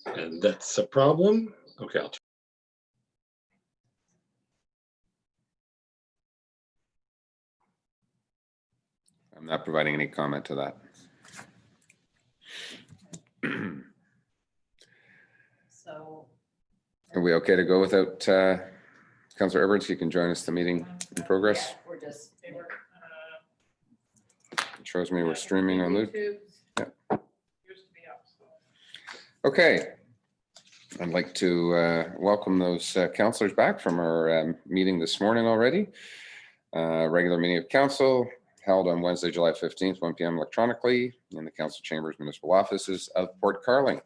And that's a problem. Okay, I'm not providing any comment to that. So Are we okay to go without Councillor Edwards? You can join us the meeting in progress. yeah, we're just It shows me we're streaming on Loop. YouTube. Yeah. Used to be up, so. Okay. I'd like to welcome those councillors back from our meeting this morning already. Regular meeting of council held on Wednesday, July 15th, 1 p.m. electronically in the council chambers, municipal offices of Port Carling.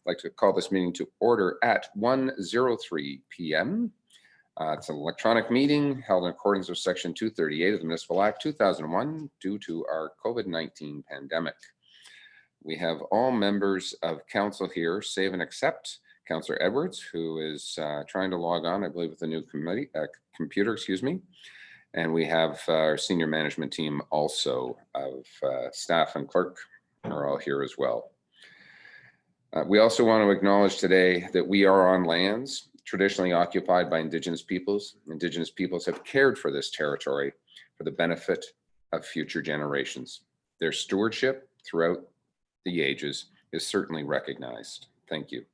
I'd like to call this meeting to order at 1:03 p.m. It's an electronic meeting held in accordance with Section 238 of the Municipal Act 2001 due to our COVID-19 pandemic. We have all members of council here, save and except Councillor Edwards, who is trying to log on, I believe, with a new computer, excuse me. And we have our senior management team also of staff and clerk are all here as well. We also want to acknowledge today that we are on lands traditionally occupied by Indigenous peoples. Indigenous peoples have cared for this territory for the benefit of future generations. Their stewardship throughout the ages is certainly recognized. Thank you.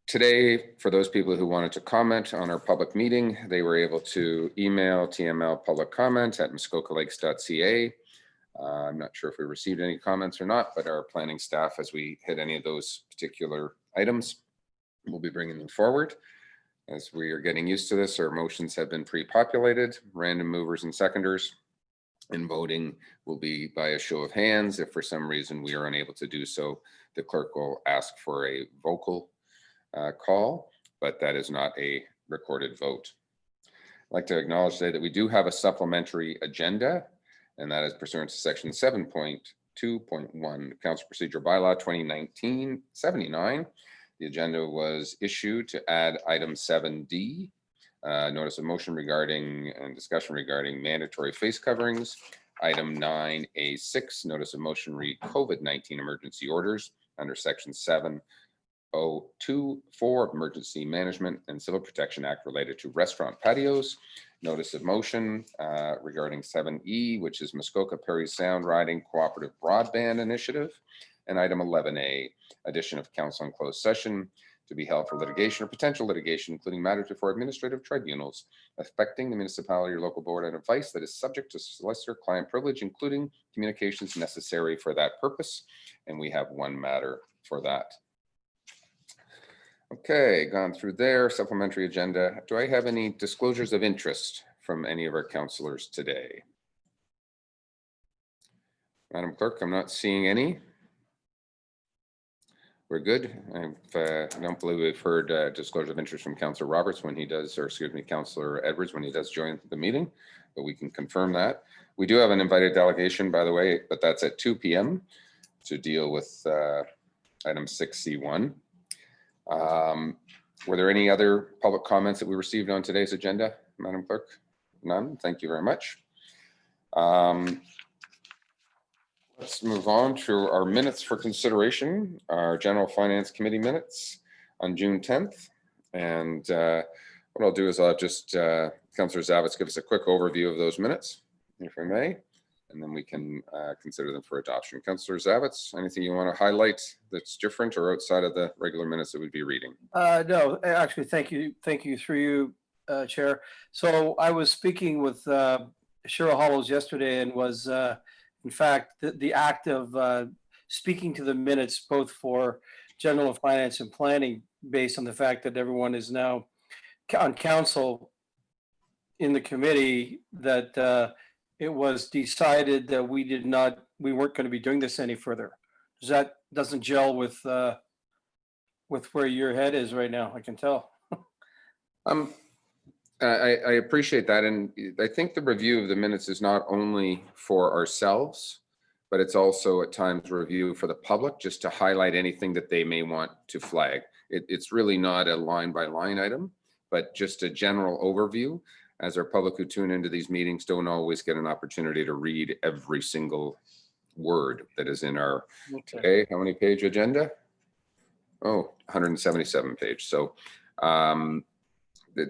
Today, for those people who wanted to comment on our public meeting, they were able to email TML public comment at muskokalakes.ca. I'm not sure if we received any comments or not, but our planning staff, as we hit any of those particular items, we'll be bringing them forward. As we are getting used to this, our motions have been pre-populated, random movers and seconders, and voting will be by a show of hands. If for some reason we are unable to do so, the clerk will ask for a vocal call, but that is not a recorded vote. I'd like to acknowledge today that we do have a supplementary agenda, and that is pursuant to Section 7.2.1 Council Procedure By-law 2019-79. The agenda was issued to add item 7D, notice of motion regarding and discussion regarding mandatory face coverings. Item 9A6, notice of motion re COVID-19 emergency orders under Section 7.024 Emergency Management and Civil Protection Act related to restaurant patios. Notice of motion regarding 7E, which is Muskoka Perry Sound Riding Cooperative Broadband Initiative. And item 11A, addition of council in closed session to be held for litigation or potential litigation, including matters before administrative tribunals affecting the municipality or local board and advice that is subject to solicitor-client privilege, including communications necessary for that purpose. And we have one matter for that. Okay, gone through there, supplementary agenda. Do I have any disclosures of interest from any of our councillors today? Madam Clerk, I'm not seeing any. We're good. I don't believe we've heard disclosure of interest from Councillor Roberts when he does, or excuse me, Councillor Edwards when he does join the meeting, but we can confirm that. We do have an invited delegation, by the way, but that's at 2 p.m. to deal with item 6C1. Were there any other public comments that we received on today's agenda, Madam Clerk? None. Thank you very much. Let's move on to our minutes for consideration, our General Finance Committee minutes on June 10th. And what I'll do is I'll just, Councillor Zavitz give us a quick overview of those minutes, if I may, and then we can consider them for adoption. Councillor Zavitz, anything you want to highlight that's different or outside of the regular minutes that we'd be reading? No, actually, thank you through you, Chair. So I was speaking with Cheryl Hollows yesterday and was, in fact, the act of speaking to the minutes, both for general finance and planning, based on the fact that everyone is now on council in the committee, that it was decided that we weren't going to be doing this any further. That doesn't gel with where your head is right now, I can tell. I appreciate that. And I think the review of the minutes is not only for ourselves, but it's also at times review for the public, just to highlight anything that they may want to flag. It's really not a line by line item, but just a general overview, as our public who tune into these meetings don't always get an opportunity to read every single word that is in our, okay, how many page agenda? 177 page. So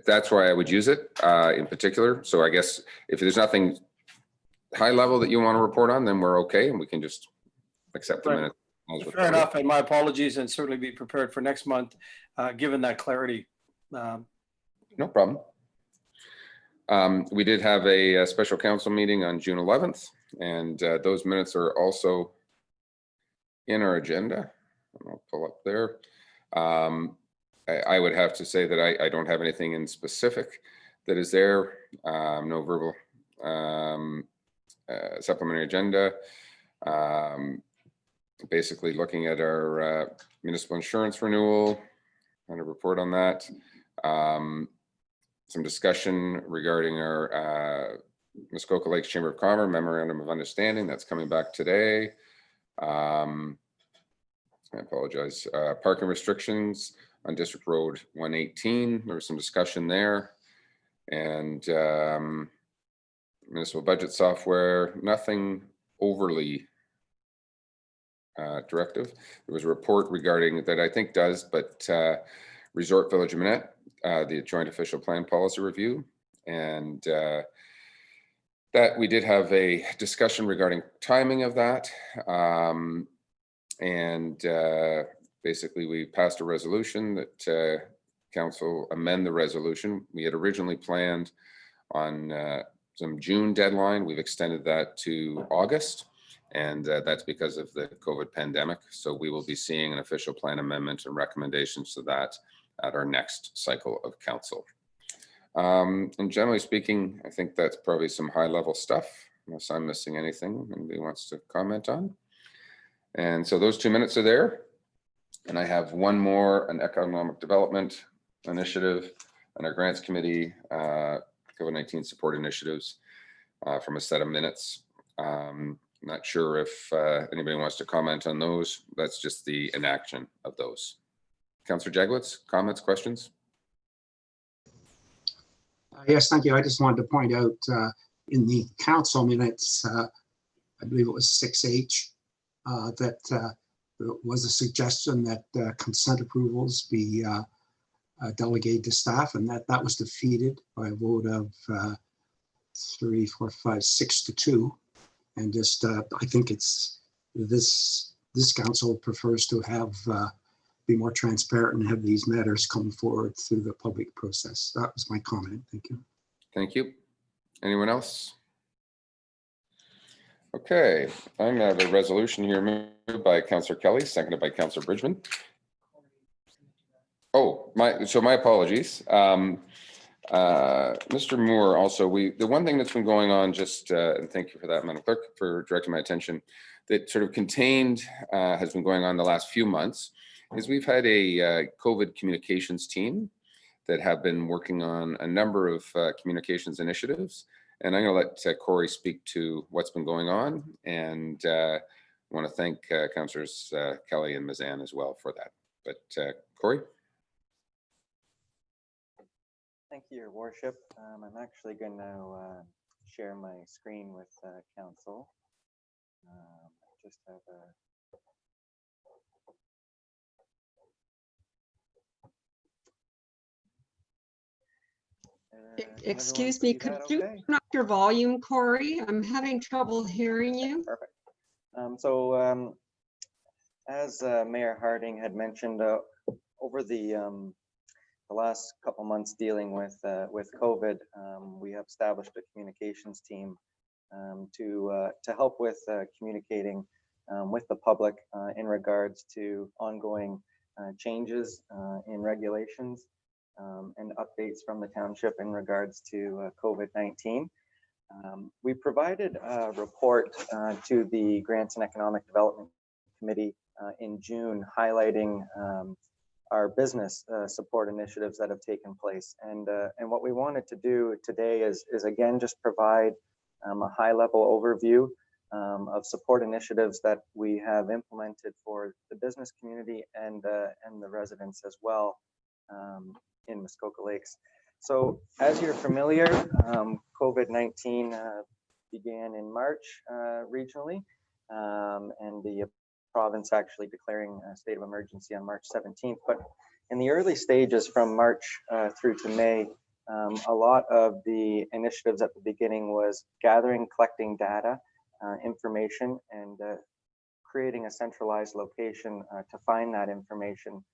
that's why I would use it in particular. So I guess if there's nothing high level that you want to report on, then we're okay, and we can just accept the Right. minute. Fair enough, and my apologies, and certainly be prepared for next month, given that clarity. No problem. We did have a special council meeting on June 11th, and those minutes are also in our agenda. I'll pull up there. I would have to say that I don't have anything in specific that is there. No verbal supplementary agenda. Basically looking at our municipal insurance renewal and a report on that. Some discussion regarding our Muskoka Lakes Chamber of Commerce Memorandum of Understanding that's coming back today. I apologize. Parking restrictions on District Road 118. There was some discussion there. And municipal budget software, nothing overly directive. There was a report regarding that I think does, but Resort Village of Minette, the Joint Official Plan Policy Review. And that we did have a discussion regarding timing of that. Basically we passed a resolution that council amend the resolution. We had originally planned on some June deadline. We've extended that to August. And that's because of the COVID pandemic. So we will be seeing an official plan amendment and recommendations to that at our next cycle of council. And generally speaking, I think that's probably some high level stuff, unless I'm missing anything anybody wants to comment on. And so those 2 minutes are there. And I have one more, an economic development initiative and our grants committee, COVID-19 support initiatives from a set of minutes. Not sure if anybody wants to comment on those. That's just the enaction of those. Councillor Jaglitz, comments, questions? Yes, thank you. I just wanted to point out in the council minutes, I believe it was 6H, that there was a suggestion that consent approvals be delegated to staff, and that was defeated by a vote of 3, 4, 5, 6 to 2. And just, I think it's this council prefers to have be more transparent and have these matters come forward through the public process. That was my comment. Thank you. Thank you. Anyone else? Okay, I'm gonna have a resolution here moved by Councillor Kelly, seconded by Councillor Bridgman. Oh, my apologies. Mr. Moore, also, the one thing that's been going on, just and thank you for that, Madam Clerk, for directing my attention, that sort of contained has been going on the last few months, is we've had a COVID communications team that have been working on a number of communications initiatives. And I'm going to let Corey speak to what's been going on. And I want to thank Councillors Kelly and Mazan as well for that. But Corey? Thank you, Your Worship. I'm actually going to share my screen with Council. Just have a excuse me, could you turn up your volume, Corey? I'm having trouble hearing you. Perfect. As Mayor Harding had mentioned, over the last couple months dealing with COVID, we have established a communications team to help with communicating with the public in regards to ongoing changes in regulations and updates from the township in regards to COVID-19. We provided a report to the Grants and Economic Development Committee in June, highlighting our business support initiatives that have taken place. And what we wanted to do today is again, just provide a high-level overview of support initiatives that we have implemented for the business community and the residents as well in Muskoka Lakes. So as you're familiar, COVID-19 began in March regionally, and the province actually declaring a state of emergency on March 17th. But in the early stages from March through to May, a lot of the initiatives at the beginning was gathering, collecting data, information, and creating a centralized location to find that information.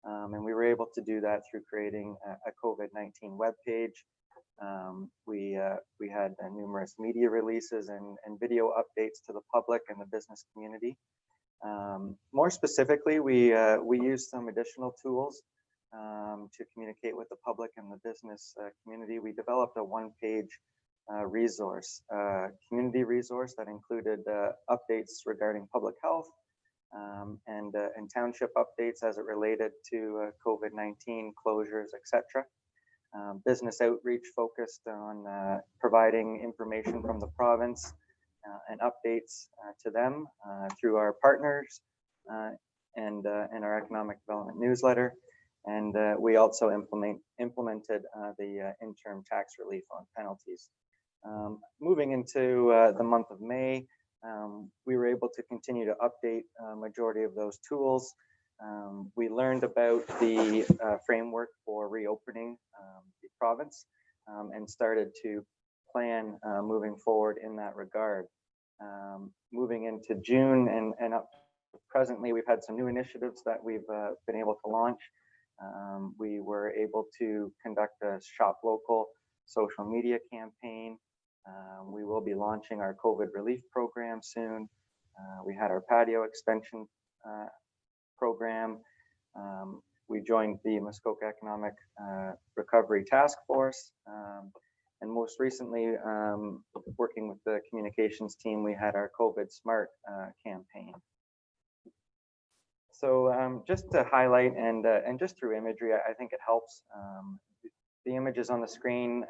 And we were able to do that through creating a COVID-19 webpage. We had numerous media releases and video updates to the public and the business community. More specifically, we used some additional tools to communicate with the public and the business community. We developed a one-page resource, community resource that included updates regarding public health and township updates as it related to COVID-19 closures, etc. Business outreach focused on providing information from the province and updates to them through our partners and our economic development newsletter. And we also implemented the interim tax relief on penalties. Moving into the month of May, we were able to continue to update a majority of those tools. We learned about the framework for reopening the province and started to plan moving forward in that regard. Moving into June and up presently, we've had some new initiatives that we've been able to launch. We were able to conduct a Shop Local social media campaign. We will be launching our COVID relief program soon. We had our patio extension program. We joined the Muskoka Economic Recovery Task Force. And most recently, working with the communications team, we had our COVID Smart campaign. So just to highlight and just through imagery, I think it helps. The images on the screen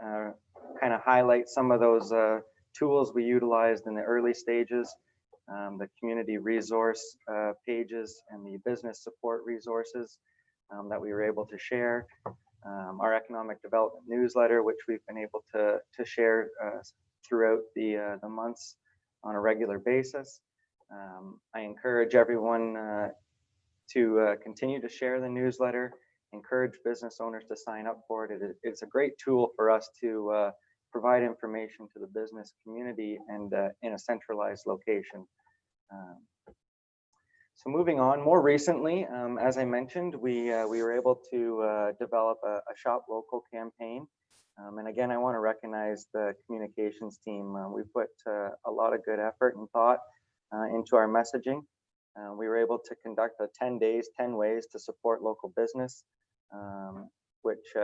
kind of highlight some of those tools we utilized in the early stages, the community resource pages and the business support resources that we were able to share. Our economic development newsletter, which we've been able to share throughout the months on a regular basis. I encourage everyone to continue to share the newsletter, encourage business owners to sign up for it. It's a great tool for us to provide information to the business community and in a centralized location. So moving on, more recently, as I mentioned, we were able to develop a Shop Local campaign. And again, I want to recognize the communications team. We put a lot of good effort and thought into our messaging. We were able to conduct a 10 days, 10 ways to support local business, which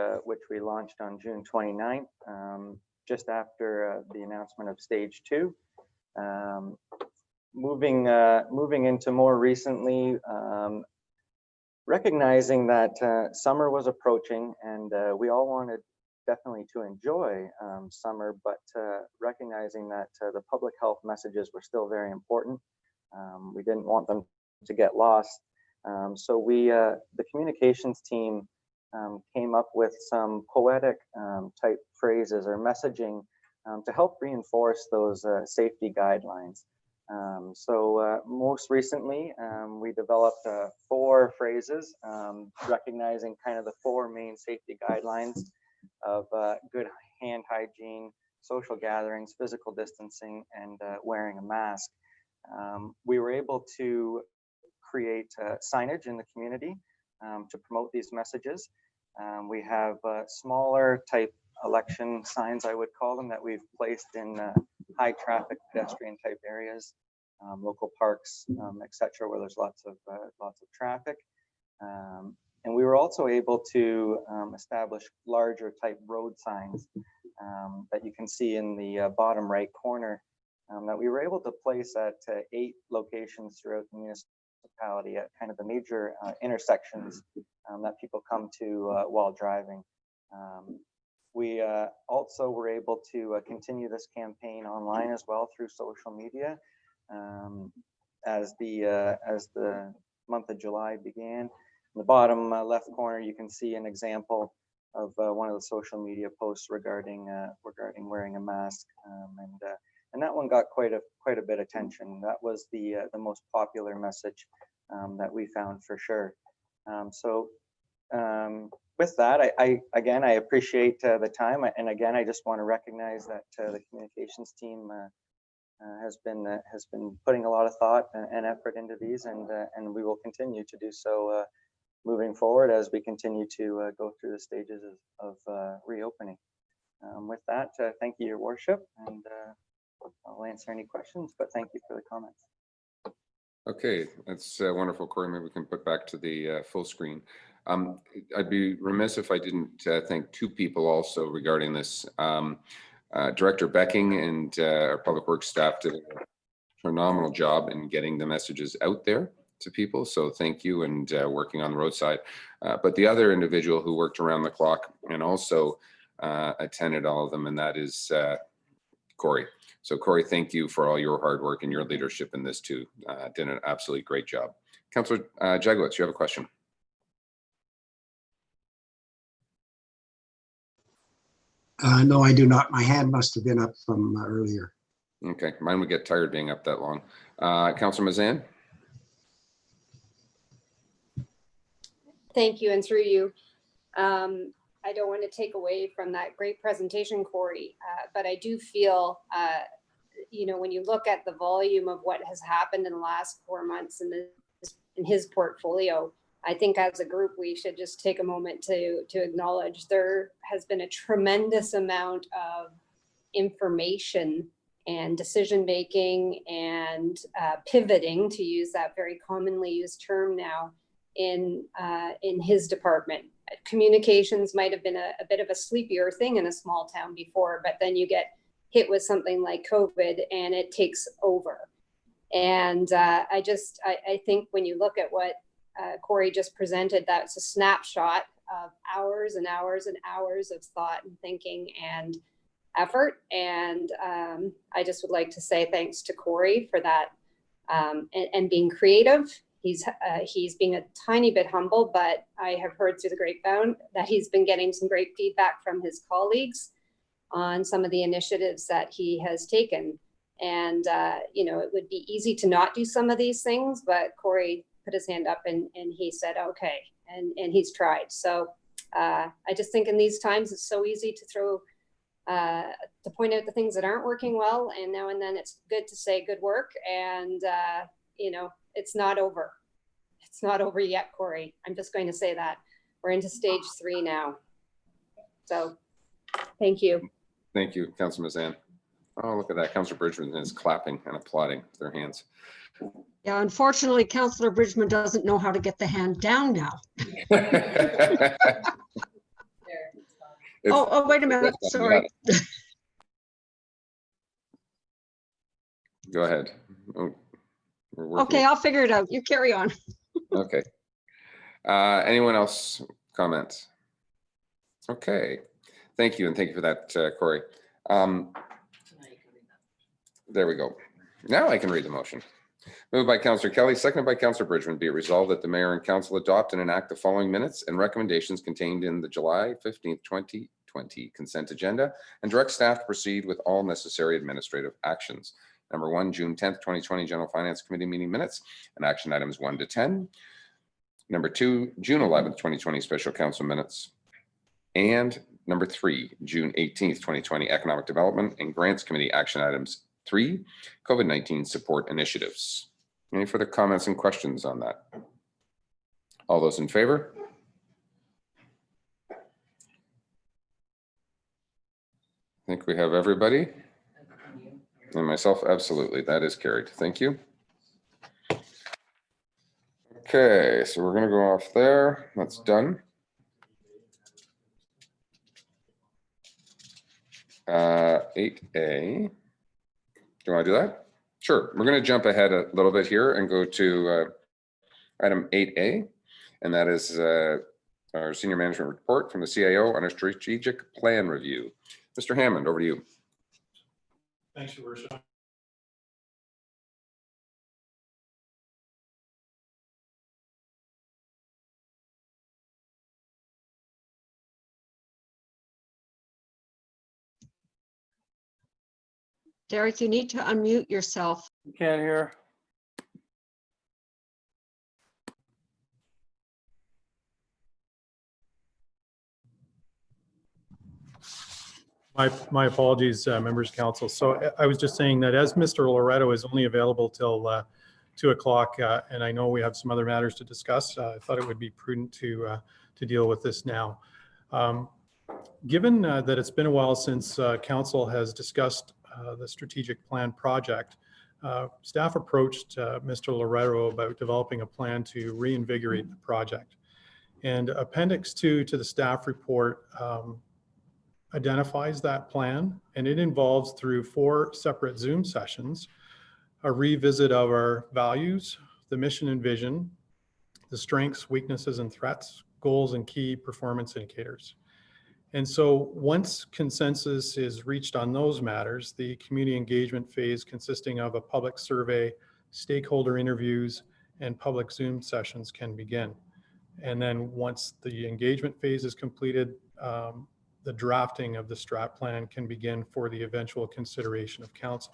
we launched on June 29th, just after the announcement of stage 2. Moving into more recently, recognizing that summer was approaching and we all wanted definitely to enjoy summer, but recognizing that the public health messages were still very important. We didn't want them to get lost. So the communications team came up with some poetic type phrases or messaging to help reinforce those safety guidelines. So most recently, we developed 4 phrases recognizing kind of the 4 main safety guidelines of good hand hygiene, social gatherings, physical distancing, and wearing a mask. We were able to create signage in the community to promote these messages. We have smaller type election signs, I would call them, that we've placed in high traffic pedestrian type areas, local parks, etc., where there's lots of traffic. And we were also able to establish larger type road signs that you can see in the bottom right corner that we were able to place at 8 locations throughout the municipality at kind of the major intersections that people come to while driving. We also were able to continue this campaign online as well through social media as the month of July began. In the bottom left corner, you can see an example of one of the social media posts regarding wearing a mask. And and that one got quite a bit of attention. That was the most popular message that we found for sure. With that, I appreciate the time, and again, I just want to recognize that the communications team has been putting a lot of thought and effort into these, and we will continue to do so moving forward as we continue to go through the stages of reopening. With that, thank you, Your Worship, and I'll answer any questions, but thank you for the comments. Okay, that's wonderful, Corey. Maybe we can put back to the full screen. I'd be remiss if I didn't thank two people also regarding this. Director Becking and our public works staff did a phenomenal job in getting the messages out there to people. So thank you, and working on the roadside. But the other individual who worked around the clock and also attended all of them, and that is Corey. So Corey, thank you for all your hard work and your leadership in this too. Did an absolutely great job. Councillor Jagowitz, you have a question? No, I do not. My hand must have been up from earlier. Okay, mine would get tired being up that long. Councillor Mazan? Thank you, and through you. I don't want to take away from that great presentation, Corey, but I do feel, when you look at the volume of what has happened in the last 4 months in his portfolio, I think as a group, we should just take a moment to acknowledge there has been a tremendous amount of information and decision-making and pivoting, to use that very commonly used term now, in his department. Communications might have been a bit of a sleepier thing in a small town before, but then you get hit with something like COVID and it takes over. And I think when you look at what Corey just presented, that's a snapshot of hours and hours and hours of thought and thinking and effort. And I just would like to say thanks to Corey for that, and being creative. He's being a tiny bit humble, but I have heard through the grapevine that he's been getting some great feedback from his colleagues on some of the initiatives that he has taken. And, it would be easy to not do some of these things, but Corey put his hand up and he said, okay, and he's tried. So I just think in these times, it's so easy to to point out the things that aren't working well. And now and then it's good to say good work. And, it's not over. It's not over yet, Corey. I'm just going to say that. We're into stage 3 now. So thank you. Thank you, Councillor Mazan. Oh, look at that. Councillor Bridgman is clapping and applauding with their hands. Yeah, unfortunately, Councillor Bridgman doesn't know how to get the hand down now. Oh, wait a minute. Sorry. Go ahead. Oh, Okay, I'll figure it out. You carry on. Okay. Anyone else comment? Okay. Thank you, and thank you for that, Corey. There we go. Now I can read the motion. Moved by Councillor Kelly, seconded by Councillor Bridgman. Be it resolved that the Mayor and Council adopt and enact the following minutes and recommendations contained in the July 15th, 2020 consent agenda, and direct staff to proceed with all necessary administrative actions. Number 1, June 10th, 2020 General Finance Committee meeting minutes and action items 1 to 10. Number 2, June 11th, 2020 Special Council minutes. And number 3, June 18th, 2020 Economic Development and Grants Committee action items 3, COVID-19 support initiatives. Any further comments and questions on that? All those in favor? I think we have everybody. And myself, absolutely. That is carried. Thank you. Okay, so we're going to go off there. That's done. 8A. Do you want to do that? Sure. We're going to jump ahead a little bit here and go to item 8A, and that is our senior management report from the CIO on a strategic plan review. Mr. Hammond, over to you. Thanks, Your Worship. Derek, you need to unmute yourself. You can't hear. My apologies, members of council. So I was just saying that as Mr. Loretto is only available till 2 o'clock, and I know we have some other matters to discuss, I thought it would be prudent to deal with this now. Given that it's been a while since council has discussed the strategic plan project, staff approached Mr. Loretto about developing a plan to reinvigorate the project. And Appendix 2 to the staff report identifies that plan, and it involves, through 4 separate Zoom sessions, a revisit of our values, the mission and vision, the strengths, weaknesses, and threats, goals, and key performance indicators. And so once consensus is reached on those matters, the community engagement phase, consisting of a public survey, stakeholder interviews, and public Zoom sessions, can begin. And then once the engagement phase is completed, the drafting of the strat plan can begin for the eventual consideration of council.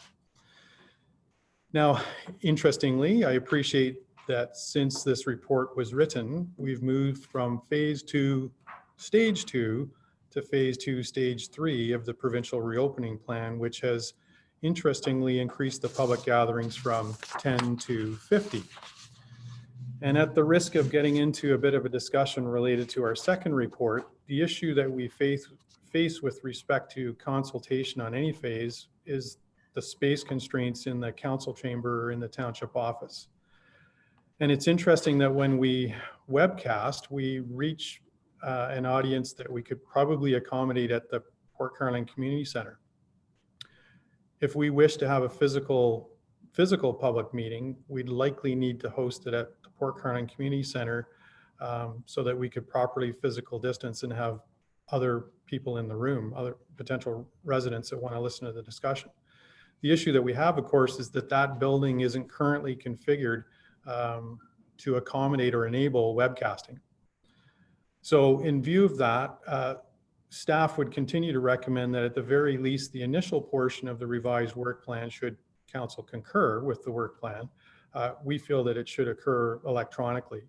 Now, interestingly, I appreciate that since this report was written, we've moved from phase 2, stage 2, to phase 2, stage 3 of the provincial reopening plan, which has interestingly increased the public gatherings from 10 to 50. And at the risk of getting into a bit of a discussion related to our second report, the issue that we face with respect to consultation on any phase is the space constraints in the council chamber or in the township office. And it's interesting that when we webcast, we reach an audience that we could probably accommodate at the Port Carling Community Centre. If we wish to have a physical public meeting, we'd likely need to host it at the Port Carling Community Centre so that we could properly physical distance and have other people in the room, other potential residents that want to listen to the discussion. The issue that we have, of course, is that that building isn't currently configured to accommodate or enable webcasting. So in view of that, staff would continue to recommend that at the very least, the initial portion of the revised work plan, should council concur with the work plan, we feel that it should occur electronically.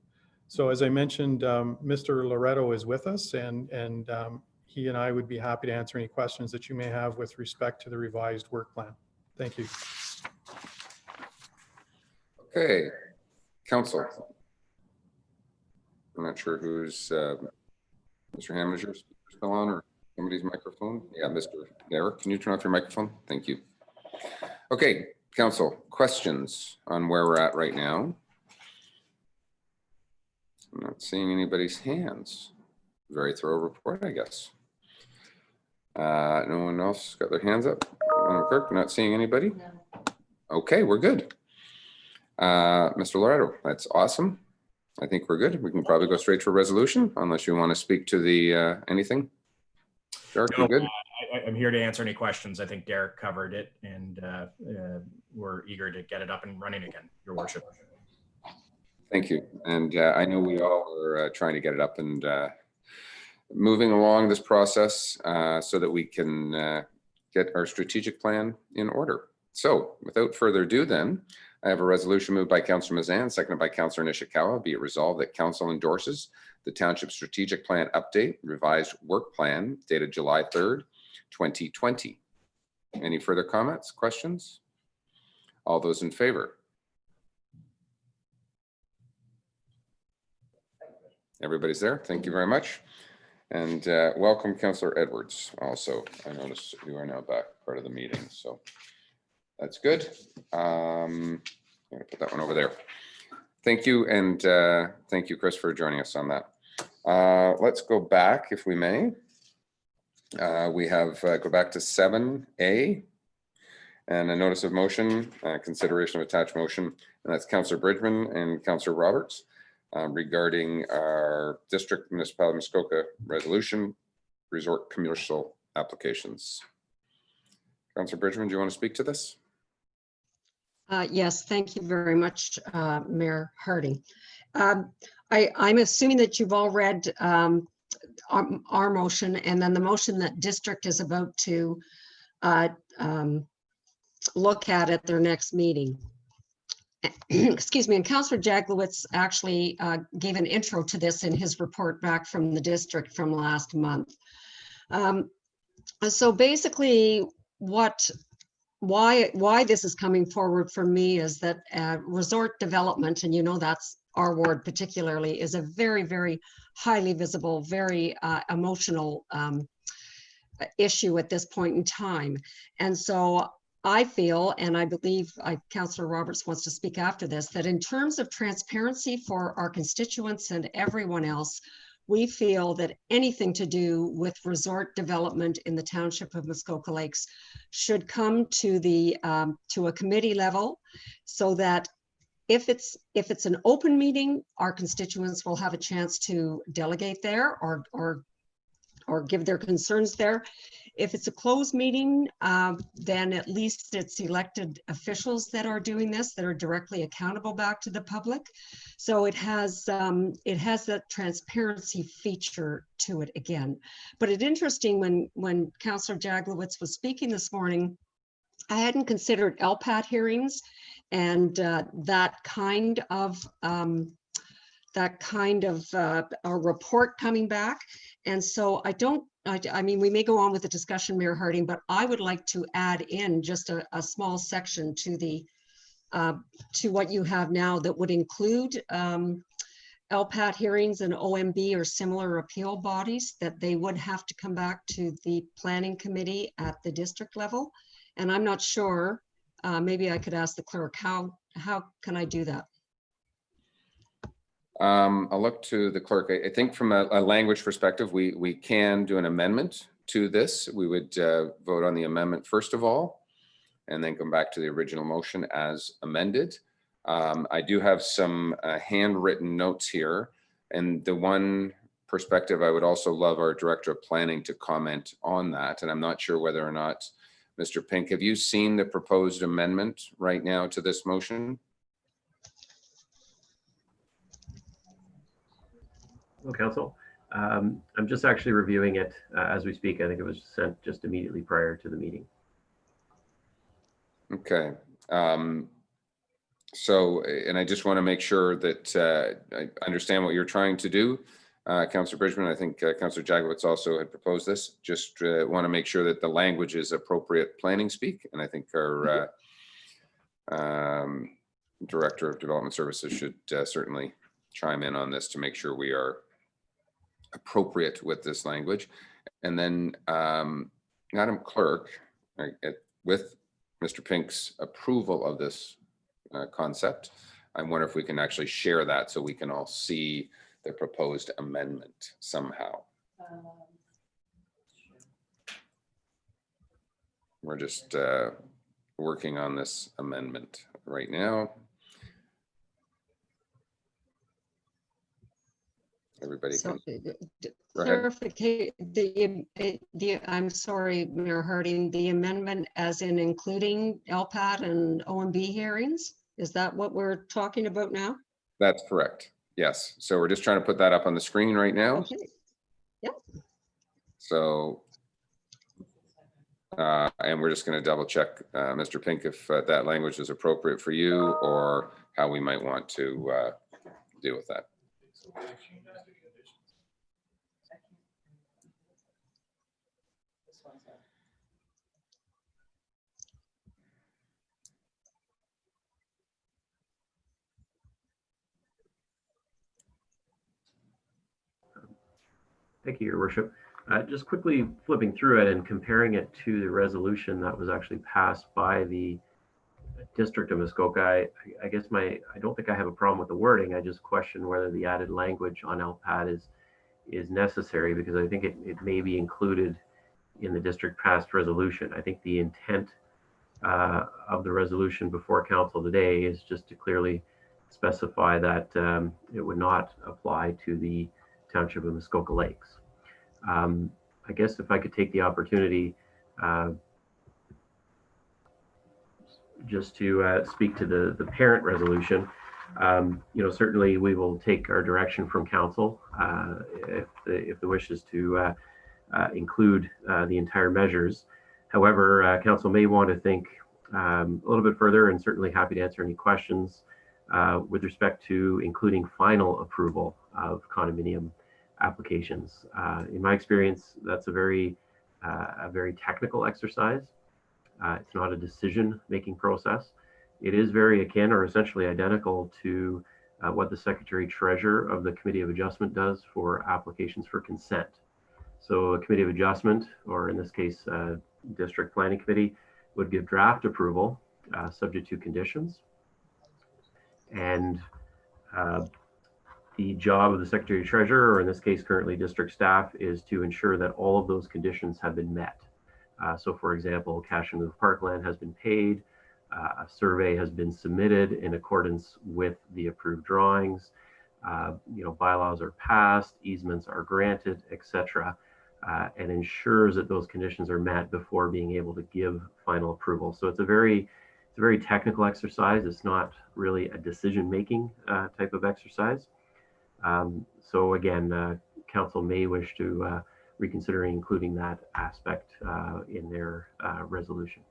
So as I mentioned, Mr. Loretto is with us, and he and I would be happy to answer any questions that you may have with respect to the revised work plan. Thank you. Okay, council. I'm not sure who's, Mr. Hammond, is your speaker still on, or somebody's microphone? Yeah, Mr. Derek, can you turn off your microphone? Thank you. Okay, council, questions on where we're at right now? I'm not seeing anybody's hands. Very thorough report, I guess. No one else got their hands up? Madam Clerk, not seeing anybody? No. Okay, we're good. Mr. Loretto, that's awesome. I think we're good. We can probably go straight to a resolution unless you want to speak to the anything. Derek, you're good? I'm here to answer any questions. I think Derek covered it, and we're eager to get it up and running again, Your Worship. Thank you. And I know we all are trying to get it up and moving along this process so that we can get our strategic plan in order. So without further ado then, I have a resolution moved by Councillor Mazan, seconded by Councillor Nishikawa. Be it resolved that council endorses the Township Strategic Plan Update, revised work plan dated July 3rd, 2020. Any further comments, questions? All those in favor? Everybody's there. Thank you very much. And welcome, Councillor Edwards. Also, I noticed you are now back part of the meeting, so that's good. I'm going to put that one over there. Thank you, and thank you, Chris, for joining us on that. Let's go back, if we may. We have go back to 7A, and a notice of motion, consideration of attached motion, and that's Councillor Bridgman and Councillor Roberts regarding our district municipality Muskoka resolution, resort commercial applications. Councillor Bridgman, do you want to speak to this? Yes, thank you very much, Mayor Harding. I'm assuming that you've all read our motion, and then the motion that district is about to look at their next meeting. Excuse me, and Councillor Jaglowitz actually gave an intro to this in his report back from the district from last month. So basically, why this is coming forward for me is that resort development, and you know that's our ward particularly, is a very, very highly visible, very emotional issue at this point in time. And so I feel, and I believe Councillor Roberts wants to speak after this, that in terms of transparency for our constituents and everyone else, we feel that anything to do with resort development in the township of Muskoka Lakes should come to the to a committee level, so that if it's an open meeting, our constituents will have a chance to delegate there or give their concerns there. If it's a closed meeting, then at least it's elected officials that are doing this, that are directly accountable back to the public. So it has that transparency feature to it again. But it's interesting, when Councillor Jaglowitz was speaking this morning, I hadn't considered LPAT hearings and that kind of a report coming back. And so I mean, we may go on with the discussion, Mayor Harding, but I would like to add in just a small section to the to what you have now that would include LPAT hearings and OMB or similar appeal bodies, that they would have to come back to the planning committee at the district level. And I'm not sure, maybe I could ask the clerk, how can I do that? I'll look to the clerk. I think from a language perspective, we can do an amendment to this. We would vote on the amendment first of all, and then come back to the original motion as amended. I do have some handwritten notes here, and the one perspective I would also love our Director of Planning to comment on that. And I'm not sure whether or not, Mr. Pink, have you seen the proposed amendment right now to this motion? Hello, Council. I'm just actually reviewing it as we speak. I think it was sent just immediately prior to the meeting. Okay. So, and I just want to make sure that I understand what you're trying to do. Councillor Bridgman, I think Councillor Jaglowitz also had proposed this. Just want to make sure that the language is appropriate planning speak. And I think our Director of Development Services should certainly chime in on this to make sure we are appropriate with this language. And then Madam Clerk, with Mr. Pink's approval of this concept, I wonder if we can actually share that so we can all see the proposed amendment somehow. We're just working on this amendment right now. Everybody So, can clarification, I'm sorry, Mayor Harding, the amendment as in including LPAT and OMB hearings? Is that what we're talking about now? That's correct. Yes. So we're just trying to put that up on the screen right now. Okay. Yep. So, and we're just going to double check, Mr. Pink, if that language is appropriate for you or how we might want to deal with that. Thank you, Your Worship. Just quickly flipping through it and comparing it to the resolution that was actually passed by the District of Muskoka, I guess I don't think I have a problem with the wording. I just question whether the added language on LPAT is necessary, because I think it may be included in the district passed resolution. I think the intent of the resolution before council today is just to clearly specify that it would not apply to the Township of Muskoka Lakes. I guess if I could take the opportunity just to speak to the parent resolution. Certainly we will take our direction from council if the wish is to include the entire measures. However, council may want to think a little bit further, and certainly happy to answer any questions with respect to including final approval of condominium applications. In my experience, that's a very technical exercise. It's not a decision-making process. It is very akin or essentially identical to what the Secretary Treasurer of the Committee of Adjustment does for applications for consent. So a Committee of Adjustment, or in this case, District Planning Committee, would give draft approval subject to conditions. And the job of the Secretary Treasurer, or in this case, currently district staff, is to ensure that all of those conditions have been met. So for example, cash and move parkland has been paid, a survey has been submitted in accordance with the approved drawings, bylaws are passed, easements are granted, etc., and ensures that those conditions are met before being able to give final approval. So it's a very technical exercise. It's not really a decision-making type of exercise. So again, council may wish to reconsider including that aspect in their resolution.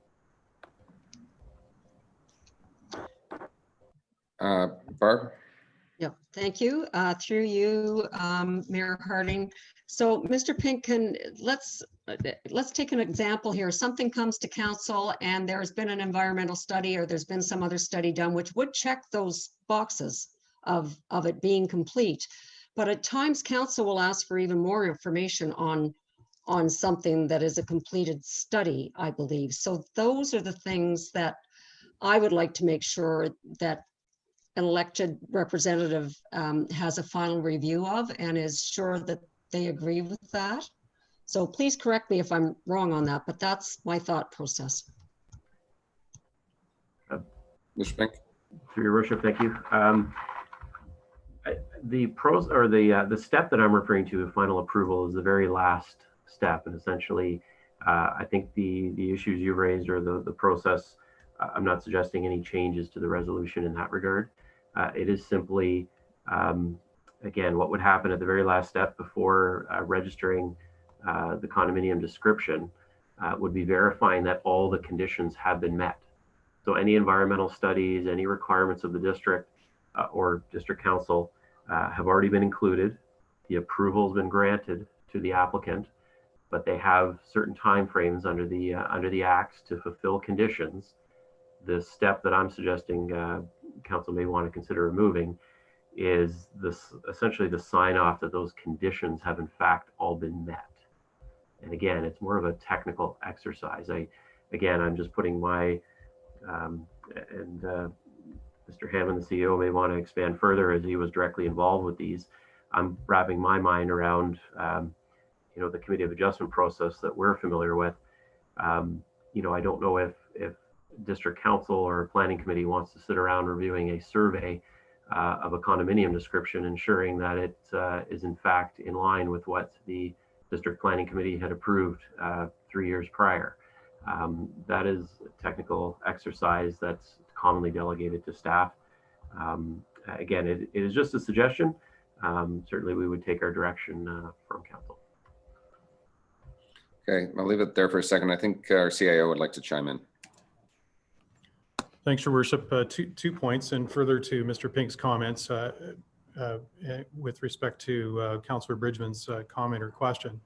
Barb? Yeah, thank you. Through you, Mayor Harding. So Mr. Pink, let's take an example here. Something comes to council and there's been an environmental study or there's been some other study done which would check those boxes of it being complete. But at times council will ask for even more information on something that is a completed study, I believe. So those are the things that I would like to make sure that an elected representative has a final review of and is sure that they agree with that. So please correct me if I'm wrong on that, but that's my thought process. Mr. Pink? Through your worship, thank you. The step that I'm referring to, final approval, is the very last step, and essentially, I think the issues you raised or the process. I'm not suggesting any changes to the resolution in that regard. It is simply, again, what would happen at the very last step before registering the condominium description would be verifying that all the conditions have been met. So any environmental studies, any requirements of the district or district council have already been included. The approval has been granted to the applicant, but they have certain timeframes under the acts to fulfill conditions. The step that I'm suggesting council may want to consider removing is this, essentially the sign off that those conditions have in fact all been met. And again, it's more of a technical exercise. I'm just putting my Mr. Hammond, the CEO, may want to expand further as he was directly involved with these. I'm wrapping my mind around the Committee of Adjustment process that we're familiar with. I don't know if district council or planning committee wants to sit around reviewing a survey of a condominium description, ensuring that it is in fact in line with what the district planning committee had approved 3 years prior. That is a technical exercise that's commonly delegated to staff. Again, it is just a suggestion. Certainly we would take our direction from council. Okay, I'll leave it there for a second. I think our CIO would like to chime in. Thanks, Your Worship. Two points, and further to Mr. Pink's comments with respect to Councillor Bridgman's comment or question.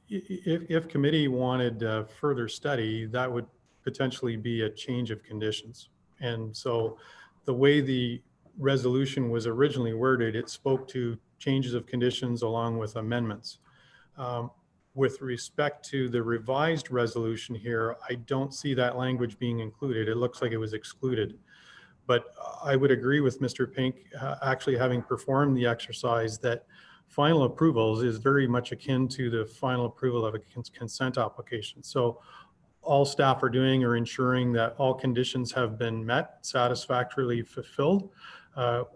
If committee wanted further study, that would potentially be a change of conditions. And so the way the resolution was originally worded, it spoke to changes of conditions along with amendments. With respect to the revised resolution here, I don't see that language being included. It looks like it was excluded. But I would agree with Mr. Pink, actually having performed the exercise, that final approvals is very much akin to the final approval of a consent application. So all staff are doing are ensuring that all conditions have been met, satisfactorily fulfilled.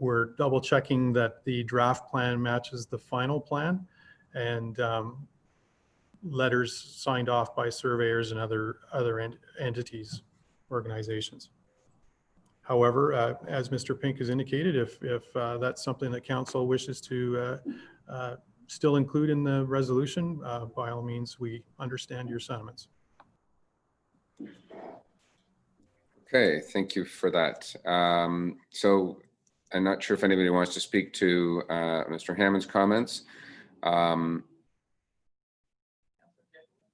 We're double checking that the draft plan matches the final plan, and letters signed off by surveyors and other entities, organizations. However, as Mr. Pink has indicated, if that's something that council wishes to still include in the resolution, by all means, we understand your sentiments. Okay, thank you for that. So I'm not sure if anybody wants to speak to Mr. Hammond's comments.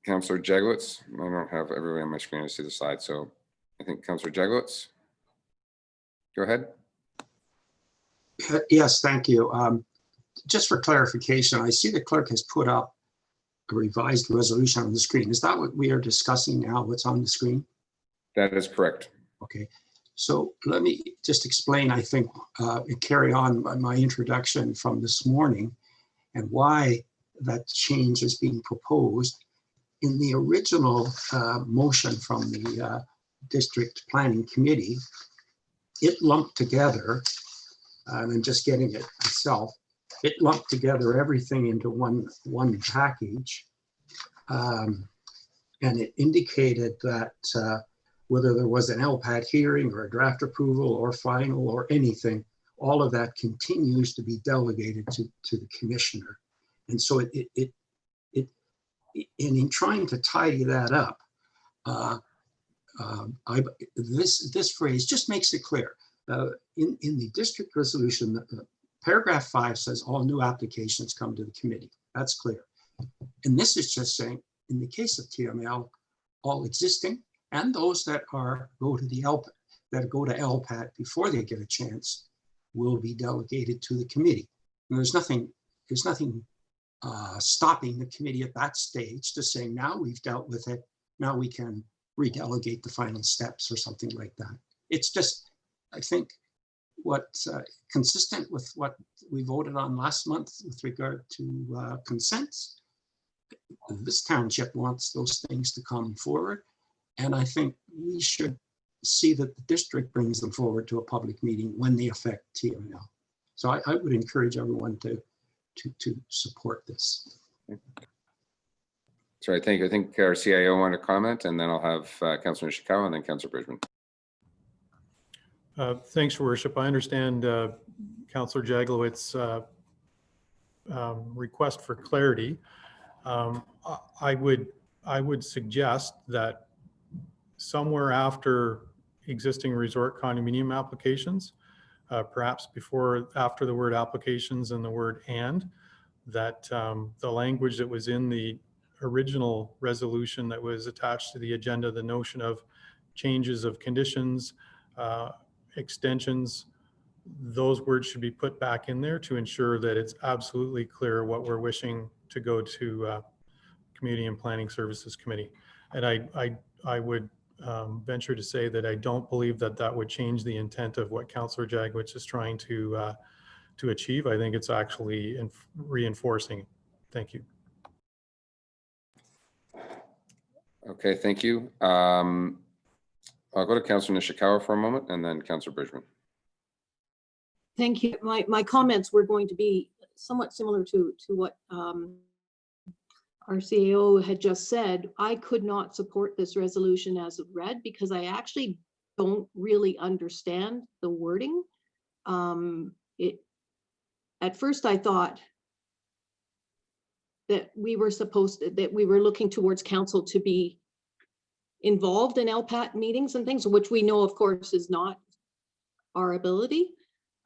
Councillor Jaglowitz, I don't have everybody on my screen to see the slide, so I think Councillor Jaglowitz. Go ahead. Yes, thank you. Just for clarification, I see the clerk has put up a revised resolution on the screen. Is that what we are discussing now, what's on the screen? That is correct. Okay, so let me just explain, I think, and carry on my introduction from this morning and why that change is being proposed. In the original motion from the District Planning Committee, it lumped together, and I'm just getting it myself, it lumped together everything into one package. And it indicated that whether there was an LPAT hearing or a draft approval or final or anything, all of that continues to be delegated to the commissioner. And so in trying to tidy that up, this phrase just makes it clear. In the district resolution, paragraph 5 says all new applications come to the committee. That's clear. And this is just saying, in the case of TML, all existing and those that go to LPAT before they get a chance will be delegated to the committee. And there's nothing stopping the committee at that stage to say, now we've dealt with it, now we can redelegate the final steps or something like that. It's just, I think, what's consistent with what we voted on last month with regard to consents. This township wants those things to come forward. And I think we should see that the district brings them forward to a public meeting when they affect TML. So I would encourage everyone to support this. Sorry, thank you. I think our CIO wanted to comment, and then I'll have Councillor Nishikawa and then Councillor Bridgman. Thanks, Your Worship. I understand Councillor Jaglowitz's request for clarity. I would suggest that somewhere after existing resort condominium applications, perhaps after the word applications and the word and, that the language that was in the original resolution that was attached to the agenda, the notion of changes of conditions, extensions, those words should be put back in there to ensure that it's absolutely clear what we're wishing to go to Community and Planning Services Committee. And I would venture to say that I don't believe that would change the intent of what Councillor Jagowitz is trying to achieve. I think it's actually reinforcing. Thank you. Okay, thank you. I'll go to Councillor Nishikawa for a moment and then Councillor Bridgman. Thank you. My comments were going to be somewhat similar to what our CAO had just said. I could not support this resolution as read because I actually don't really understand the wording. At first I thought that we were looking towards council to be involved in LPAT meetings and things, which we know, of course, is not our ability.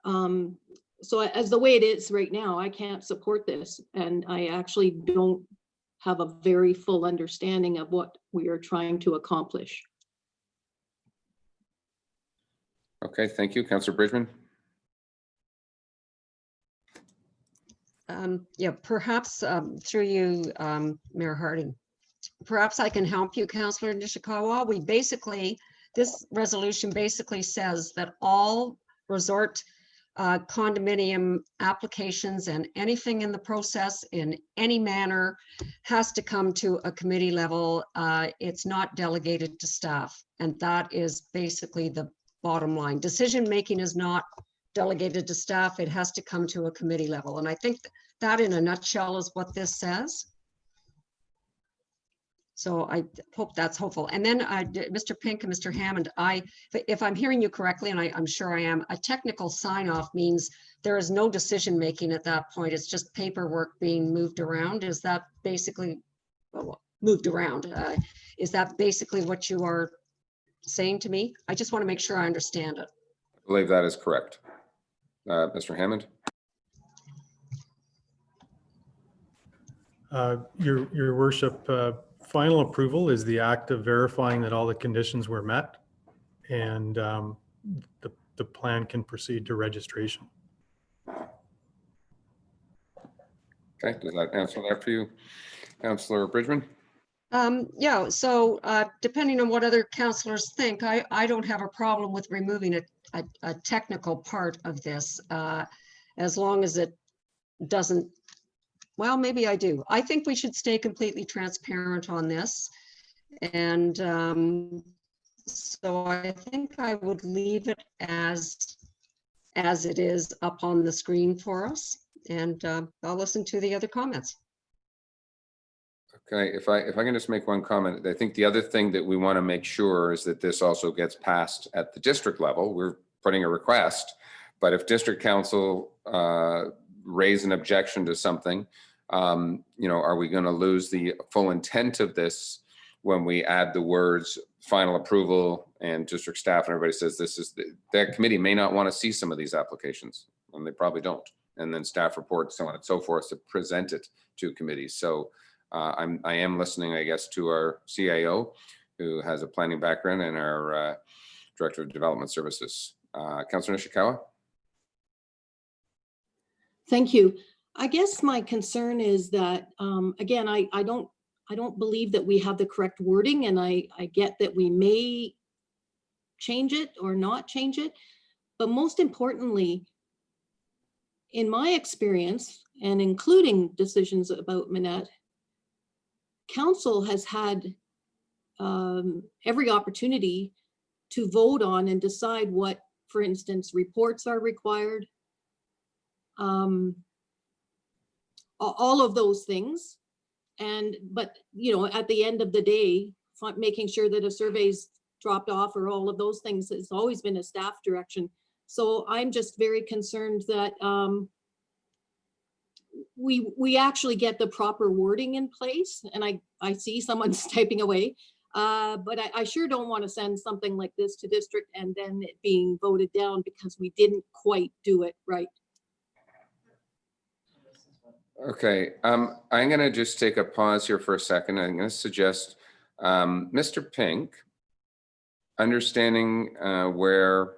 So as the way it is right now, I can't support this, and I actually don't have a very full understanding of what we are trying to accomplish. Okay, thank you. Councillor Bridgman. Yeah, perhaps through you, Mayor Harding, perhaps I can help you, Councillor Nishikawa. This resolution basically says that all resort condominium applications and anything in the process in any manner has to come to a committee level. It's not delegated to staff. And that is basically the bottom line. Decision making is not delegated to staff. It has to come to a committee level. And I think that in a nutshell is what this says. So I hope that's hopeful. And then Mr. Pink and Mr. Hammond, if I'm hearing you correctly, and I'm sure I am, a technical sign off means there is no decision making at that point. It's just paperwork being moved around. Is that basically moved around? Is that basically what you are saying to me? I just want to make sure I understand it. I believe that is correct. Mr. Hammond? Your worship, final approval is the act of verifying that all the conditions were met, and the plan can proceed to registration. Okay, does that answer that for you, Councillor Bridgman? Yeah, so depending on what other councillors think, I don't have a problem with removing a technical part of this, as long as it doesn't, well, maybe I do. I think we should stay completely transparent on this. And so I think I would leave it as it is up on the screen for us. And I'll listen to the other comments. Okay, if I can just make one comment, I think the other thing that we want to make sure is that this also gets passed at the district level. We're putting a request, but if district council raise an objection to something, you know, are we going to lose the full intent of this when we add the words final approval and district staff and everybody says this is that committee may not want to see some of these applications, and they probably don't, and then staff reports, so on and so forth, to present it to committees. So I am listening, I guess, to our CIO, who has a planning background, and our Director of Development Services. Councillor Nishikawa? Thank you. I guess my concern is that, again, I don't believe that we have the correct wording, and I get that we may change it or not change it. But most importantly, in my experience, and including decisions about Minette, council has had every opportunity to vote on and decide what, for instance, reports are required. All of those things. But, you know, at the end of the day, making sure that a survey's dropped off or all of those things has always been a staff direction. So I'm just very concerned that we actually get the proper wording in place. And I see someone's typing away, but I sure don't want to send something like this to district and then it being voted down because we didn't quite do it right. Okay, I'm going to just take a pause here for a second. I'm going to suggest Mr. Pink, understanding where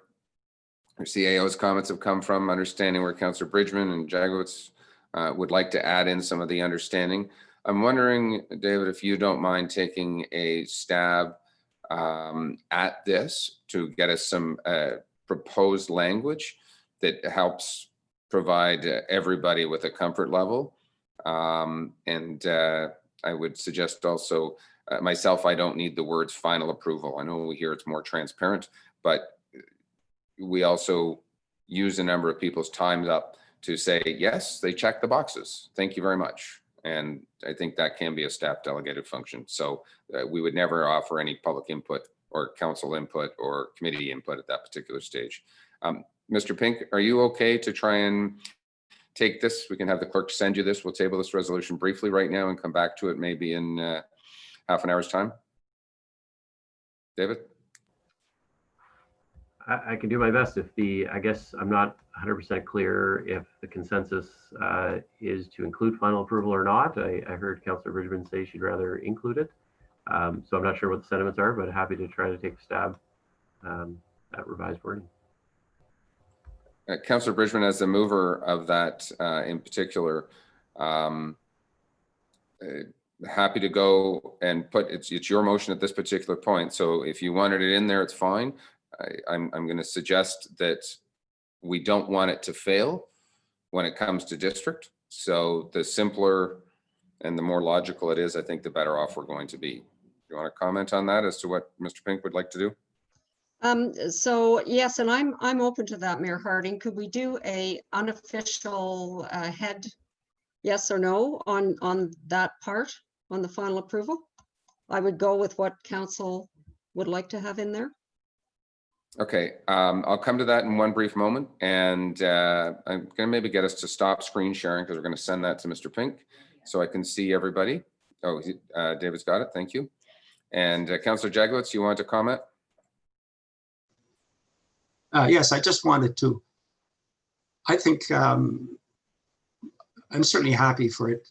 our CAO's comments have come from, understanding where Councillor Bridgman and Jagowitz would like to add in some of the understanding. I'm wondering, David, if you don't mind taking a stab at this to get us some proposed language that helps provide everybody with a comfort level. And I would suggest also myself, I don't need the words final approval. I know here it's more transparent, but we also use a number of people's times up to say, yes, they check the boxes. Thank you very much. And I think that can be a staff delegated function. So we would never offer any public input or council input or committee input at that particular stage. Mr. Pink, are you okay to try and take this? We can have the clerk send you this. We'll table this resolution briefly right now and come back to it maybe in half an hour's time. David? I can do my best. I guess I'm not 100% clear if the consensus is to include final approval or not. I heard Councillor Bridgman say she'd rather include it. So I'm not sure what the sentiments are, but happy to try to take a stab at revised wording. Councillor Bridgman, as the mover of that in particular, happy to go and put, it's your motion at this particular point. So if you wanted it in there, it's fine. I'm going to suggest that we don't want it to fail when it comes to district. So the simpler and the more logical it is, I think the better off we're going to be. You want to comment on that as to what Mr. Pink would like to do? So yes, and I'm open to that, Mayor Harding. Could we do a unofficial head yes or no on that part, on the final approval? I would go with what council would like to have in there. Okay, I'll come to that in one brief moment, and I'm going to maybe get us to stop screen sharing because we're going to send that to Mr. Pink so I can see everybody. Oh, David's got it. Thank you. And Councillor Jagowitz, you want to comment? Yes, I just wanted to, I think I'm certainly happy for it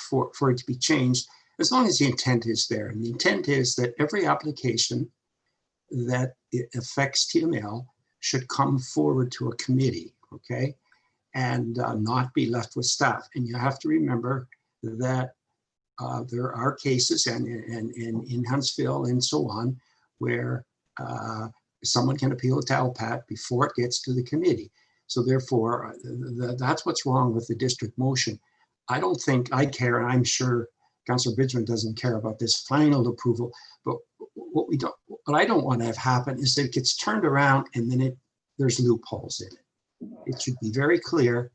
to be changed, as long as the intent is there. And the intent is that every application that it affects TML should come forward to a committee, okay? And not be left with staff. And you have to remember that there are cases and in Huntsville and so on, where someone can appeal to LPAT before it gets to the committee. So therefore, that's what's wrong with the district motion. I don't think I care, and I'm sure Councillor Bridgman doesn't care about this final approval, but what I don't want to have happen is that it gets turned around and then there's loopholes in it. It should be very clear.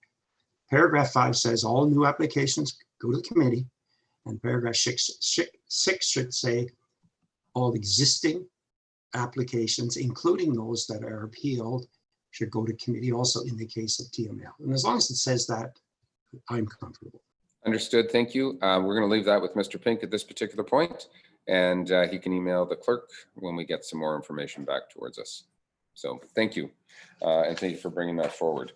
Paragraph 5 says all new applications go to the committee, and paragraph 6 should say all existing applications, including those that are appealed, should go to committee also in the case of TML. And as long as it says that, I'm comfortable. Understood. Thank you. We're going to leave that with Mr. Pink at this particular point, and he can email the clerk when we get some more information back towards us. So thank you. And thank you for bringing that forward.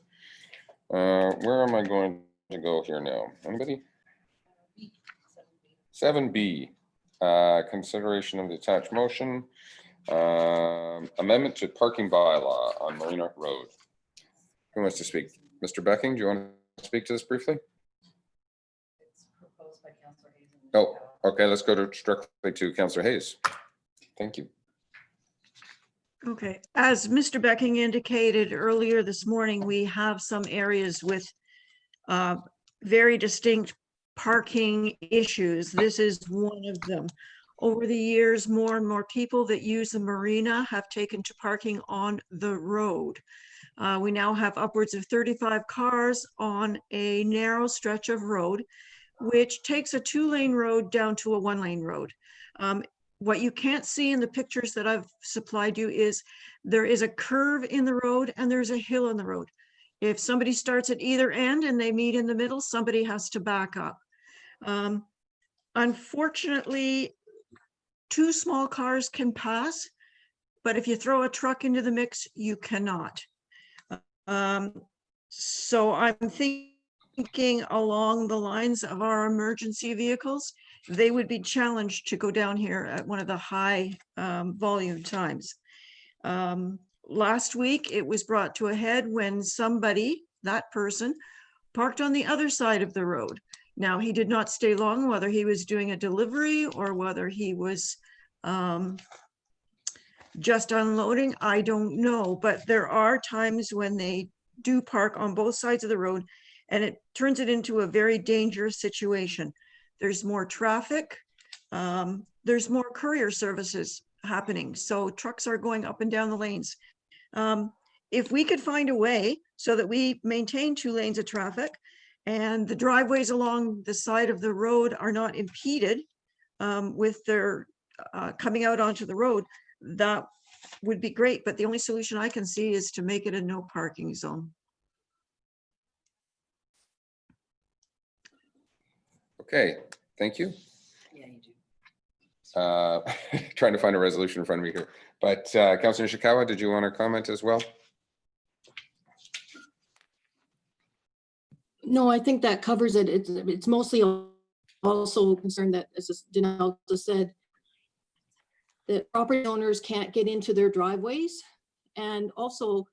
Where am I going to go here now? Anybody? 7B, consideration of the attached motion, amendment to parking bylaw on Marina Road. Who wants to speak? Mr. Becking, do you want to speak to this briefly? It's proposed by Councillor Hayes. Oh, okay, let's go directly to Councillor Hayes. Thank you. Okay, as Mr. Becking indicated earlier this morning, we have some areas with very distinct parking issues. This is one of them. Over the years, more and more people that use the marina have taken to parking on the road. We now have upwards of 35 cars on a narrow stretch of road, which takes a 2-lane road down to a 1-lane road. What you can't see in the pictures that I've supplied you is there is a curve in the road and there's a hill in the road. If somebody starts at either end and they meet in the middle, somebody has to back up. Unfortunately, 2 small cars can pass, but if you throw a truck into the mix, you cannot. So I'm thinking along the lines of our emergency vehicles, they would be challenged to go down here at one of the high volume times. Last week, it was brought to a head when somebody, that person, parked on the other side of the road. Now, he did not stay long, whether he was doing a delivery or whether he was just unloading, I don't know. But there are times when they do park on both sides of the road, and it turns it into a very dangerous situation. There's more traffic. There's more courier services happening. So trucks are going up and down the lanes. If we could find a way so that we maintain 2 lanes of traffic and the driveways along the side of the road are not impeded with their coming out onto the road, that would be great. But the only solution I can see is to make it a no parking zone. Okay, thank you. Yeah, you do. Trying to find a resolution in front of me here, but Councillor Ishikawa, did you want to comment as well? No, I think that covers it. It's mostly also concerned that, as Danelle just said, that property owners can't get into their driveways. And also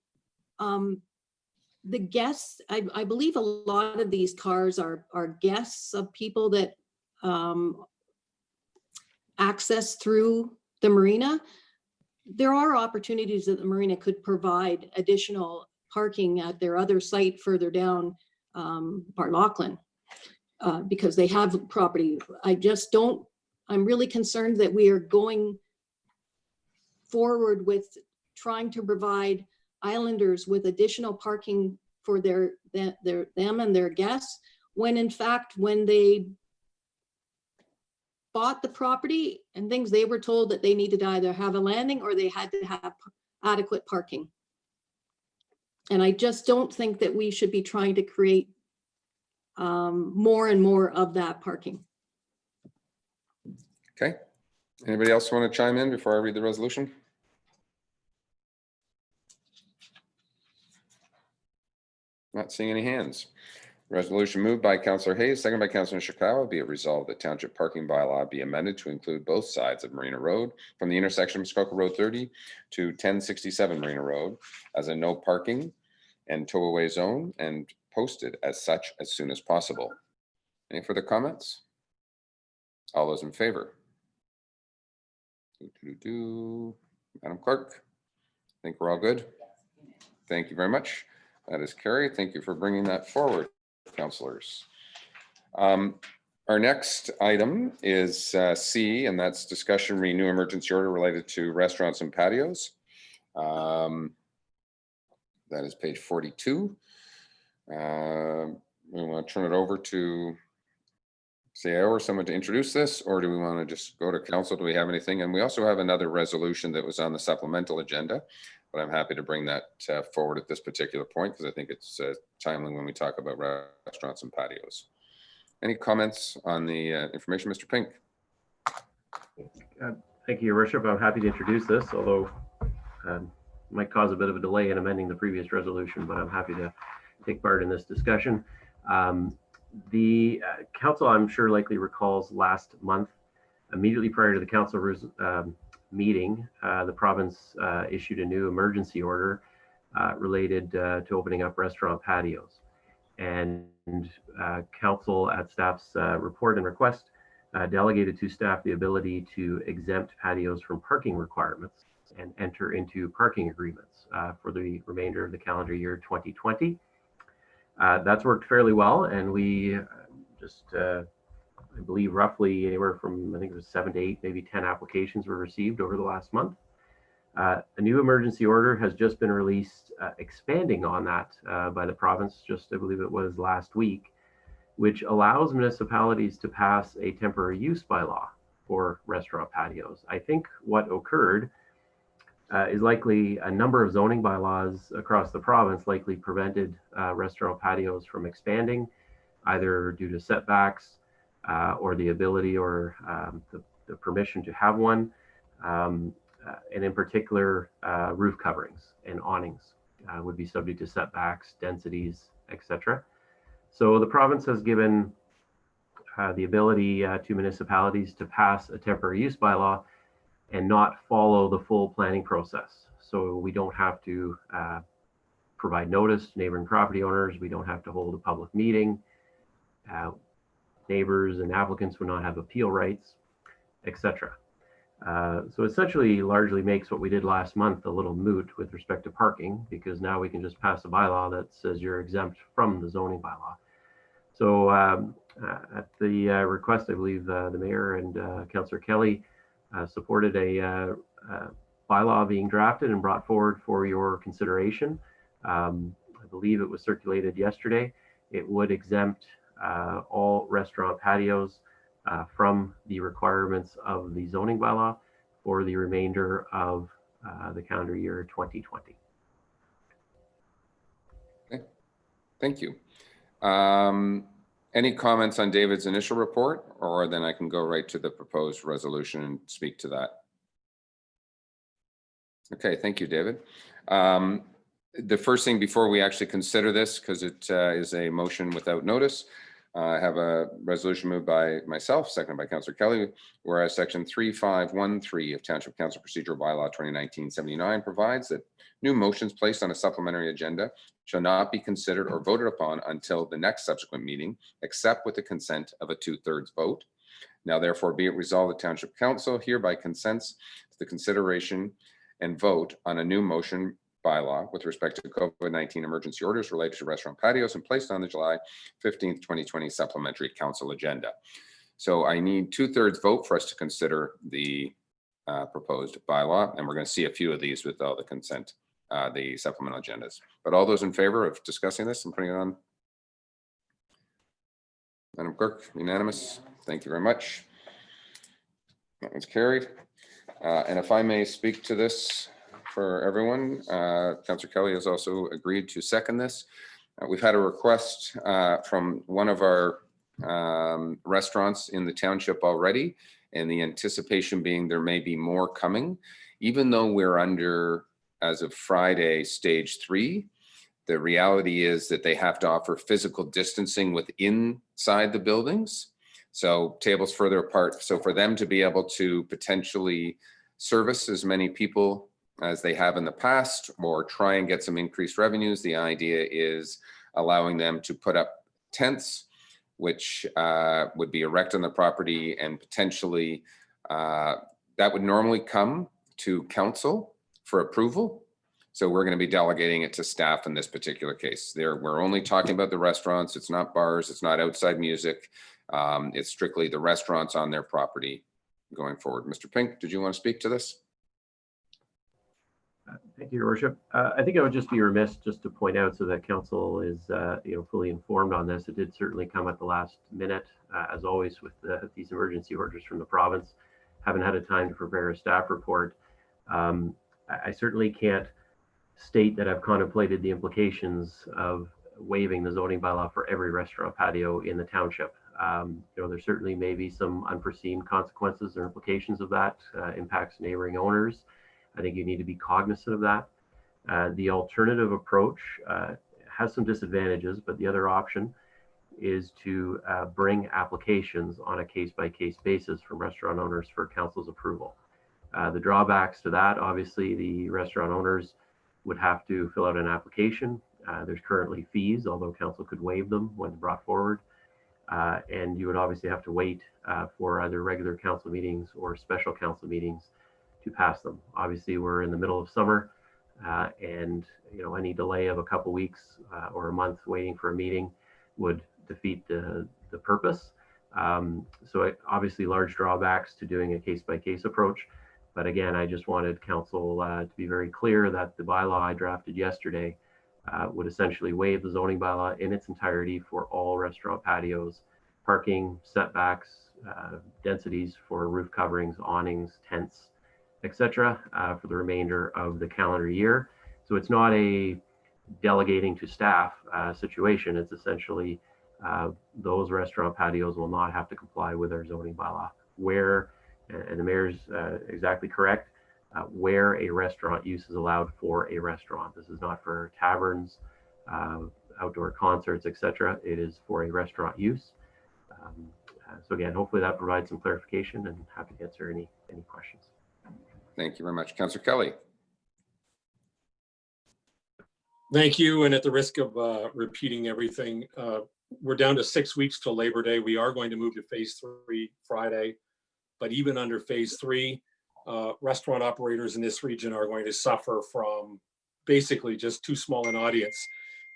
the guests, I believe a lot of these cars are guests of people that access through the marina. There are opportunities that the marina could provide additional parking at their other site further down Bartlaughlan, because they have property. I'm really concerned that we are going forward with trying to provide islanders with additional parking for them and their guests, when in fact, when they bought the property and things, they were told that they needed to either have a landing or they had to have adequate parking. And I just don't think that we should be trying to create more and more of that parking. Okay. Anybody else want to chime in before I read the resolution? Not seeing any hands. Resolution moved by Councillor Hayes, second by Councillor Sukhram. Be it resolved that township parking bylaw be amended to include both sides of Marina Road from the intersection of Muskoka Road 30 to 1067 Marina Road as a no parking and tow away zone and posted as such as soon as possible. Any further comments? All those in favor? Madam Clerk, I think we're all good. Thank you very much. That is carried. Thank you for bringing that forward, councillors. Our next item is C, and that's discussion renew emergency order related to restaurants and patios. That is page 42. We want to turn it over to CIO or someone to introduce this, or do we want to just go to council? Do we have anything? And we also have another resolution that was on the supplemental agenda, but I'm happy to bring that forward at this particular point because I think it's timely when we talk about restaurants and patios. Any comments on the information, Mr. Pink? Thank you, Your Worship. I'm happy to introduce this, although might cause a bit of a delay in amending the previous resolution, but I'm happy to take part in this discussion. The council, I'm sure, likely recalls last month, immediately prior to the council meeting, the province issued a new emergency order related to opening up restaurant patios. And council at staff's report and request delegated to staff the ability to exempt patios from parking requirements and enter into parking agreements for the remainder of the calendar year 2020. That's worked fairly well, and we just, I believe, roughly anywhere from, I think it was 7 to 8, maybe 10 applications were received over the last month. A new emergency order has just been released, expanding on that by the province, just I believe it was last week, which allows municipalities to pass a temporary use bylaw for restaurant patios. I think what occurred is likely a number of zoning bylaws across the province likely prevented restaurant patios from expanding, either due to setbacks or the ability or the permission to have one, and in particular, roof coverings and awnings would be subject to setbacks, densities, etc. So the province has given the ability to municipalities to pass a temporary use bylaw and not follow the full planning process. So we don't have to provide notice to neighboring property owners. We don't have to hold a public meeting. Neighbors and applicants would not have appeal rights, etc. So essentially largely makes what we did last month a little moot with respect to parking, because now we can just pass a bylaw that says you're exempt from the zoning bylaw. So at the request, I believe the mayor and Councillor Kelly supported a bylaw being drafted and brought forward for your consideration. I believe it was circulated yesterday. It would exempt all restaurant patios from the requirements of the zoning bylaw for the remainder of the calendar year 2020. Okay, thank you. Any comments on David's initial report, or then I can go right to the proposed resolution and speak to that? Okay, thank you, David. The first thing before we actually consider this, because it is a motion without notice, I have a resolution moved by myself, seconded by Councillor Kelly, whereas section 3513 of Township Council Procedural Bylaw 2019-79 provides that new motions placed on a supplementary agenda shall not be considered or voted upon until the next subsequent meeting, except with the consent of a 2/3 vote. Now therefore be it resolved, the Township Council hereby consents to the consideration and vote on a new motion bylaw with respect to COVID-19 emergency orders related to restaurant patios and placed on the July 15th, 2020 supplementary council agenda. So I need 2/3 vote for us to consider the proposed bylaw, and we're going to see a few of these with all the consent, the supplemental agendas. But all those in favor of discussing this and putting it on? Madam Clerk, unanimous. Thank you very much. That one's carried. And if I may speak to this for everyone, Councillor Kelly has also agreed to second this. We've had a request from one of our restaurants in the township already, and the anticipation being there may be more coming. Even though we're under, as of Friday, stage 3, The reality is that they have to offer physical distancing inside the buildings. So tables further apart. So for them to be able to potentially service as many people as they have in the past, or try and get some increased revenues, the idea is allowing them to put up tents, which would be erect on the property, and potentially that would normally come to council for approval. So we're going to be delegating it to staff in this particular case. We're only talking about the restaurants. It's not bars. It's not outside music. It's strictly the restaurants on their property going forward. Mr. Pink, did you want to speak to this? Thank you, Your Worship. I think I would just be remiss just to point out so that council is fully informed on this. It did certainly come at the last minute, as always with these emergency orders from the province. Haven't had a time to prepare a staff report. I certainly can't state that I've contemplated the implications of waiving the zoning bylaw for every restaurant patio in the township. There certainly may be some unforeseen consequences or implications of that, impacts neighboring owners. I think you need to be cognizant of that. The alternative approach has some disadvantages, but the other option is to bring applications on a case-by-case basis from restaurant owners for council's approval. The drawbacks to that, obviously, the restaurant owners would have to fill out an application. There's currently fees, although council could waive them when brought forward. And you would obviously have to wait for either regular council meetings or special council meetings to pass them. Obviously, we're in the middle of summer, and any delay of a couple weeks or a month waiting for a meeting would defeat the purpose. So obviously large drawbacks to doing a case-by-case approach. But again, I just wanted council to be very clear that the bylaw I drafted yesterday would essentially waive the zoning bylaw in its entirety for all restaurant patios, parking, setbacks, densities for roof coverings, awnings, tents, etc., for the remainder of the calendar year. So it's not a delegating to staff situation. It's essentially those restaurant patios will not have to comply with our zoning bylaw. Where, and the mayor's exactly correct, where a restaurant use is allowed for a restaurant. This is not for taverns, outdoor concerts, etc. It is for a restaurant use. So again, hopefully that provides some clarification, and happy to answer any questions. Thank you very much. Councillor Kelly. Thank you. And at the risk of repeating everything, we're down to 6 weeks till Labor Day. We are going to move to phase 3 Friday, but even under phase 3, restaurant operators in this region are going to suffer from basically just too small an audience.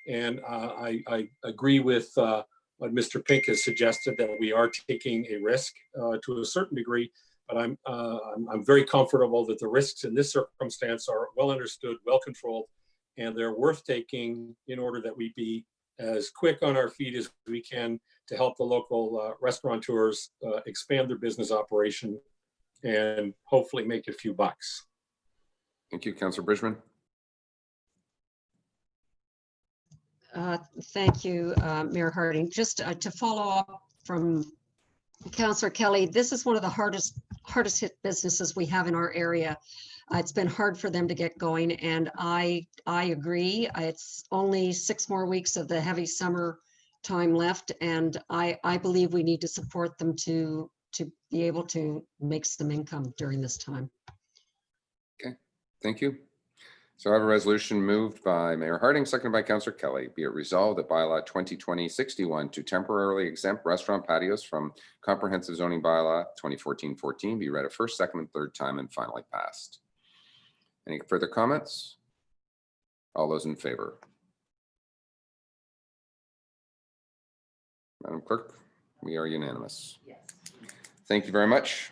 And I agree with what Mr. Pink has suggested, that we are taking a risk to a certain degree, but I'm very comfortable that the risks in this circumstance are well understood, well controlled, and they're worth taking in order that we be as quick on our feet as we can to help the local restaurateurs expand their business operation and hopefully make a few bucks. Thank you, Councillor Bridgman. Thank you, Mayor Harding. Just to follow up from Councillor Kelly, this is one of the hardest hit businesses we have in our area. It's been hard for them to get going, and I agree. It's only 6 more weeks of the heavy summer time left, and I believe we need to support them to be able to make some income during this time. Okay, thank you. So I have a resolution moved by Mayor Harding, seconded by Councillor Kelly. Be it resolved that bylaw 2020-61 to temporarily exempt restaurant patios from comprehensive zoning bylaw 2014-14 be read a first, second, and third time and finally passed. Any further comments? All those in favor? Madam Clerk, we are unanimous. Yes. Thank you very much.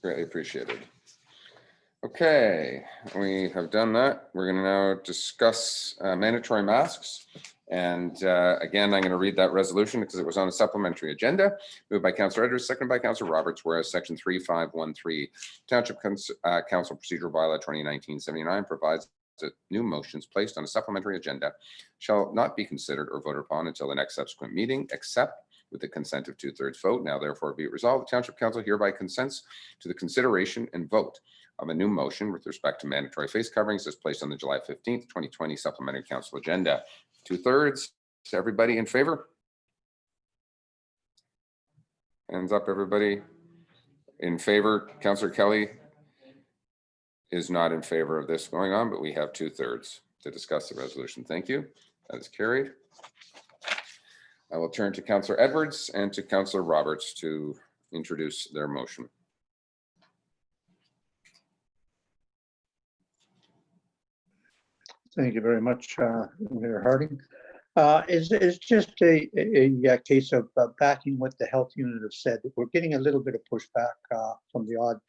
Greatly appreciated. Okay, we have done that. We're going to now discuss mandatory masks. And again, I'm going to read that resolution because it was on a supplementary agenda. Moved by Councillor Edwards, seconded by Councillor Roberts, whereas Section 3513 Township Council Procedural Bylaw 2019-79 provides that new motions placed on a supplementary agenda shall not be considered or voted upon until the next subsequent meeting, except with the consent of 2/3 vote. Now, therefore, be it resolved, the Township Council hereby consents to the consideration and vote of a new motion with respect to mandatory face coverings as placed on the July 15th, 2020 Supplementary Council agenda. 2/3. Everybody in favor? Hands up, everybody. In favor. Councillor Kelly is not in favor of this going on, but we have 2/3 to discuss the resolution. Thank you. That is carried. I will turn to Councillor Edwards and to Councillor Roberts to introduce their motion. Thank you very much, Mayor Harding. It's just a case of backing what the health unit have said. We're getting a little bit of pushback from the odd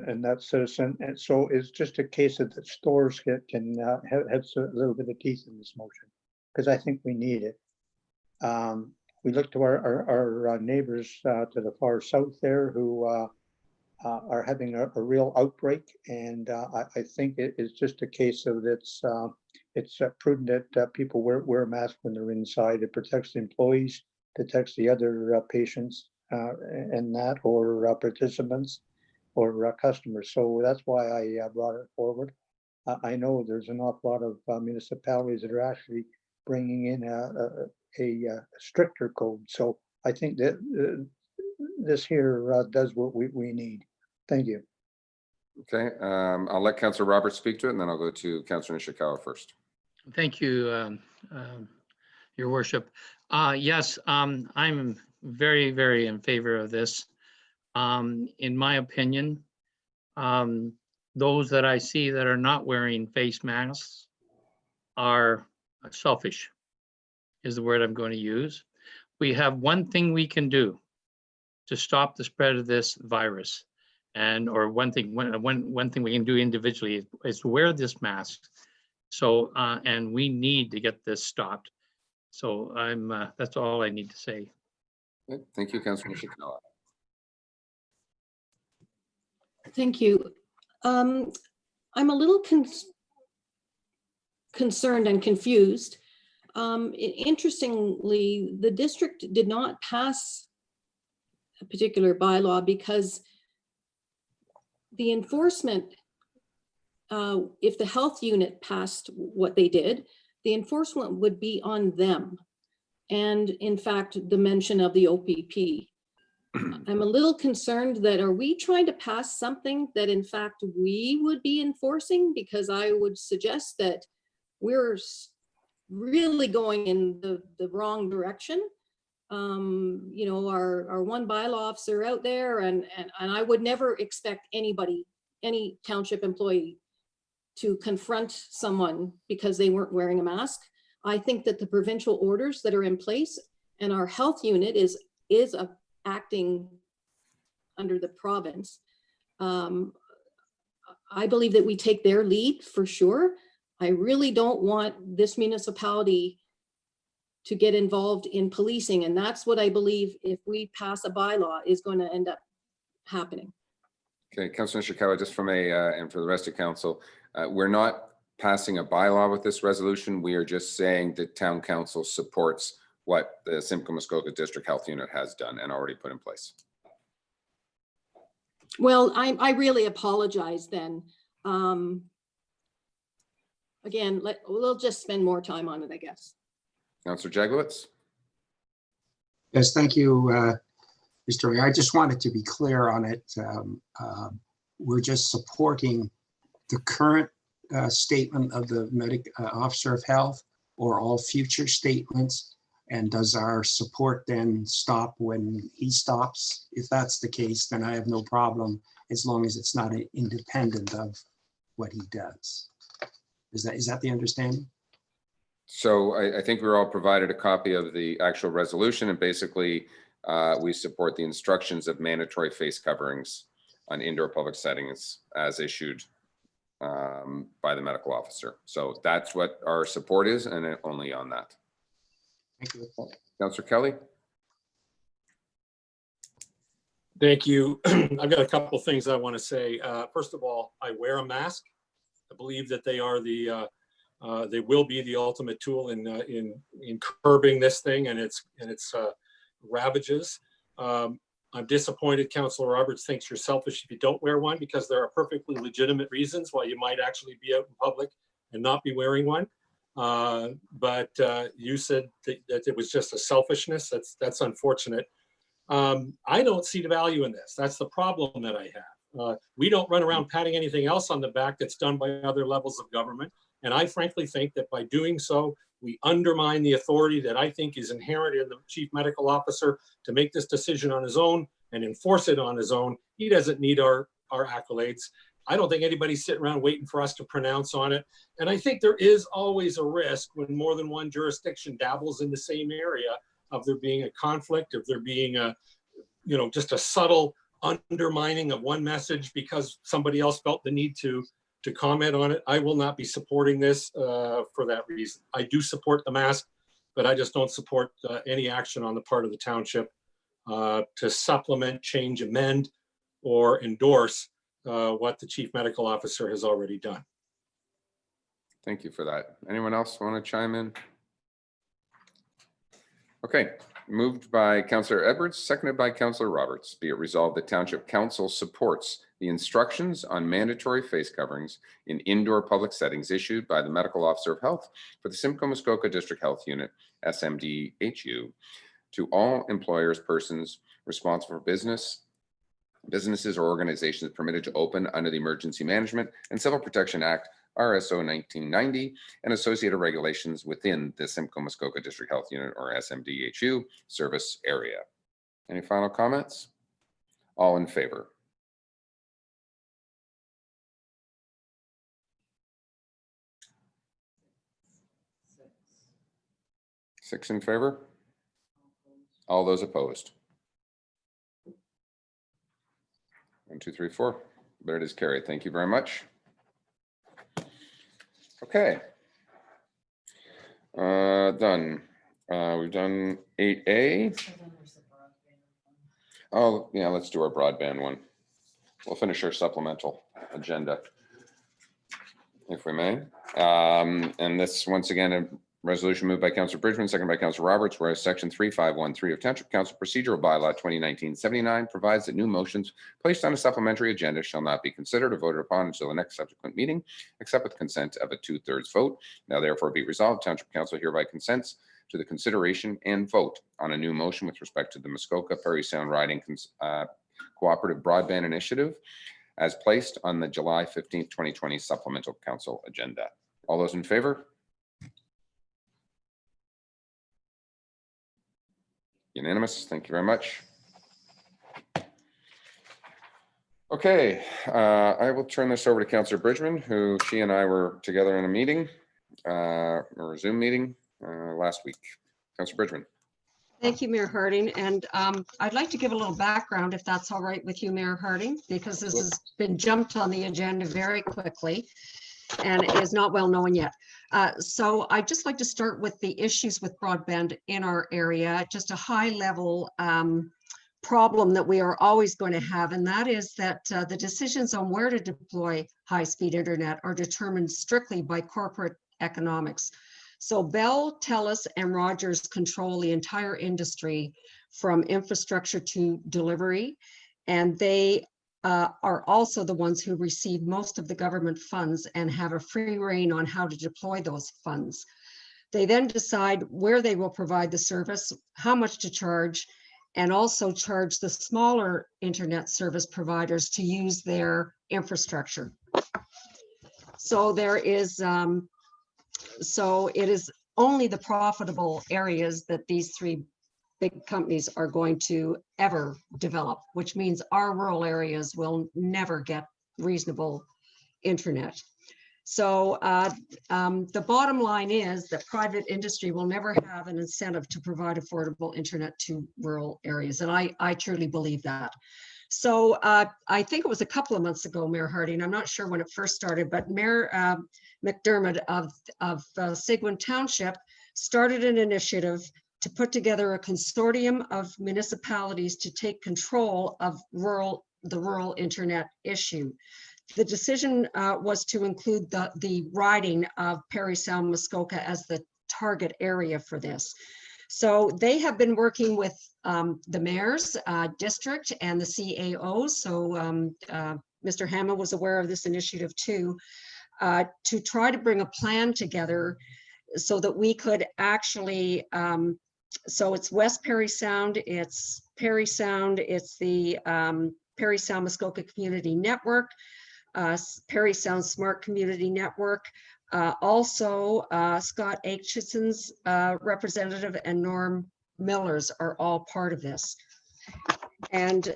and that citizen, and so it's just a case that the stores can have a little bit of teeth in this motion, because I think we need it. We look to our neighbors to the far south there who are having a real outbreak, and I think it is just a case of it's prudent that people wear a mask when they're inside. It protects the employees, protects the other patients and that, or participants or customers. So that's why I brought it forward. I know there's an awful lot of municipalities that are actually bringing in a stricter code. So I think that this here does what we need. Thank you. Okay, I'll let Councillor Roberts speak to it, and then I'll go to Councillor Nishikawa first. Thank you, Your Worship. Yes, I'm very, very in favor of this. In my opinion, those that I see that are not wearing face masks are selfish, is the word I'm going to use. We have one thing we can do to stop the spread of this virus, or one thing we can do individually is wear this mask. So, and we need to get this stopped. So that's all I need to say. Okay, thank you, Councillor Nishikawa. Thank you. I'm a little concerned and confused. Interestingly, the district did not pass a particular bylaw because the enforcement, if the health unit passed what they did, the enforcement would be on them. And in fact, the mention of the OPP. I'm a little concerned that, are we trying to pass something that in fact we would be enforcing? Because I would suggest that we're really going in the wrong direction. You know, our one bylaw officer out there, and I would never expect anybody, any township employee, to confront someone because they weren't wearing a mask. I think that the provincial orders that are in place and our health unit is acting under the province. I believe that we take their lead for sure. I really don't want this municipality to get involved in policing. And that's what I believe, if we pass a bylaw, is going to end up happening. Okay, Councillor Nishikawa, just from and for the rest of council, we're not passing a bylaw with this resolution. We are just saying that town council supports what the Simcoe Muskoka District Health Unit has done and already put in place. Well, I really apologize then. Again, we'll just spend more time on it, I guess. Councillor Jaglowitz. Yes, thank you, Mr. Ray. I just wanted to be clear on it. We're just supporting the current statement of the officer of health, or all future statements. And does our support then stop when he stops? If that's the case, then I have no problem, as long as it's not independent of what he does. Is that the understanding? So I think we were all provided a copy of the actual resolution, and basically we support the instructions of mandatory face coverings on indoor public settings as issued by the medical officer. So that's what our support is, and only on that. Thank you. Councillor Kelly. Thank you. I've got a couple of things I want to say. First of all, I wear a mask. I believe that they are they will be the ultimate tool in curbing this thing and its ravages. I'm disappointed Councillor Roberts thinks you're selfish if you don't wear one, because there are perfectly legitimate reasons why you might actually be out in public and not be wearing one. But you said that it was just a selfishness. That's unfortunate. I don't see the value in this. That's the problem that I have. We don't run around patting anything else on the back that's done by other levels of government. And I frankly think that by doing so, we undermine the authority that I think is inherent in the chief medical officer to make this decision on his own and enforce it on his own. He doesn't need our accolades. I don't think anybody's sitting around waiting for us to pronounce on it. And I think there is always a risk when more than one jurisdiction dabbles in the same area of there being a conflict, of there being a, just a subtle undermining of one message because somebody else felt the need to comment on it. I will not be supporting this for that reason. I do support the mask, but I just don't support any action on the part of the township to supplement, change, amend, or endorse what the chief medical officer has already done. Thank you for that. Anyone else want to chime in? Okay, moved by Councillor Edwards, seconded by Councillor Roberts. Be it resolved that Township Council supports the instructions on mandatory face coverings in indoor public settings issued by the Medical Officer of Health for the Simcoe Muskoka District Health Unit, SMDHU, to all employers, persons responsible for businesses or organizations permitted to open under the Emergency Management and Civil Protection Act, RSO 1990, and associated regulations within the Simcoe Muskoka District Health Unit, or SMDHU, service area. Any final comments? All in favor? Six in favor? All those opposed? 1, 2, 3, 4. There it is carried. Thank you very much. Okay. Done. We've done 8A. Oh, yeah, let's do our broadband one. We'll finish our supplemental agenda, if we may. And this, once again, a resolution moved by Councillor Bridgman, seconded by Councillor Roberts, whereas Section 3513 of Township Council Procedural Bylaw 2019-79 provides that new motions placed on a supplementary agenda shall not be considered or voted upon until the next subsequent meeting, except with consent of a 2/3 vote. Now therefore be resolved, Township Council hereby consents to the consideration and vote on a new motion with respect to the Muskoka Parry Sound Riding Cooperative Broadband Initiative as placed on the July 15th, 2020 Supplemental Council agenda. All those in favor? Unanimous. Thank you very much. Okay, I will turn this over to Councillor Bridgman, who she and I were together in a meeting, or a Zoom meeting last week. Councillor Bridgman. Thank you, Mayor Harding. And I'd like to give a little background, if that's all right with you, Mayor Harding, because this has been jumped on the agenda very quickly and is not well known yet. So I'd just like to start with the issues with broadband in our area, just a high level problem that we are always going to have, and that is that the decisions on where to deploy high-speed internet are determined strictly by corporate economics. So Bell, TELUS, and Rogers control the entire industry from infrastructure to delivery, and they are also the ones who receive most of the government funds and have a free rein on how to deploy those funds. They then decide where they will provide the service, how much to charge, and also charge the smaller internet service providers to use their infrastructure. So there is, so it is only the profitable areas that these three big companies are going to ever develop, which means our rural areas will never get reasonable internet. So the bottom line is that private industry will never have an incentive to provide affordable internet to rural areas. And I truly believe that. So I think it was a couple of months ago, Mayor Harding, I'm not sure when it first started, but Mayor McDermott of Seguin Township started an initiative to put together a consortium of municipalities to take control of the rural internet issue. The decision was to include the riding of Parry Sound Muskoka as the target area for this. So they have been working with the mayor's district and the CAOs. So Mr. Hammond was aware of this initiative too, to try to bring a plan together so that we could actually, so it's West Perry Sound, it's Perry Sound, it's the Perry Sound Muskoka Community Network, Perry Sound Smart Community Network, also Scott Aitchison's representative and Norm Miller's are all part of this. And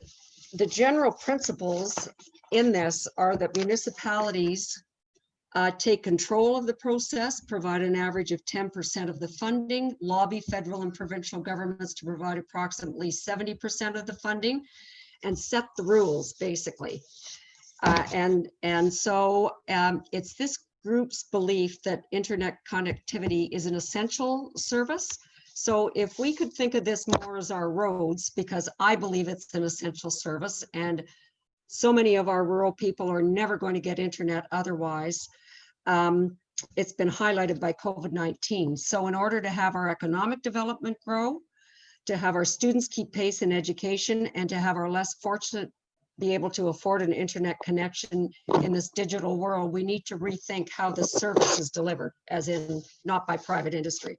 the general principles in this are that municipalities take control of the process, provide an average of 10% of the funding, lobby federal and provincial governments to provide approximately 70% of the funding, and set the rules, basically. And so it's this group's belief that internet connectivity is an essential service. So if we could think of this more as our roads, because I believe it's an essential service, and so many of our rural people are never going to get internet otherwise. It's been highlighted by COVID-19. So in order to have our economic development grow, to have our students keep pace in education, and to have our less fortunate be able to afford an internet connection in this digital world, we need to rethink how the service is delivered, as in not by private industry.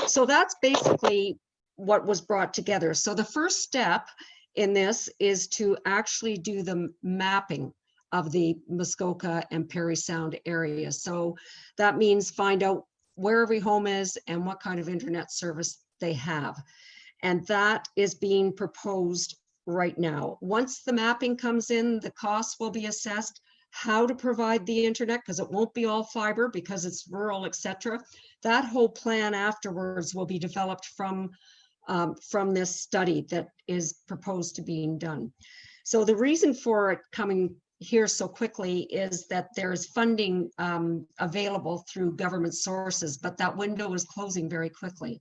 So that's basically what was brought together. So the first step in this is to actually do the mapping of the Muskoka and Perry Sound area. So that means find out where every home is and what kind of internet service they have. And that is being proposed right now. Once the mapping comes in, the costs will be assessed, how to provide the internet, because it won't be all fiber because it's rural, etc. That whole plan afterwards will be developed from this study that is proposed to being done. So the reason for it coming here so quickly is that there's funding available through government sources, but that window is closing very quickly.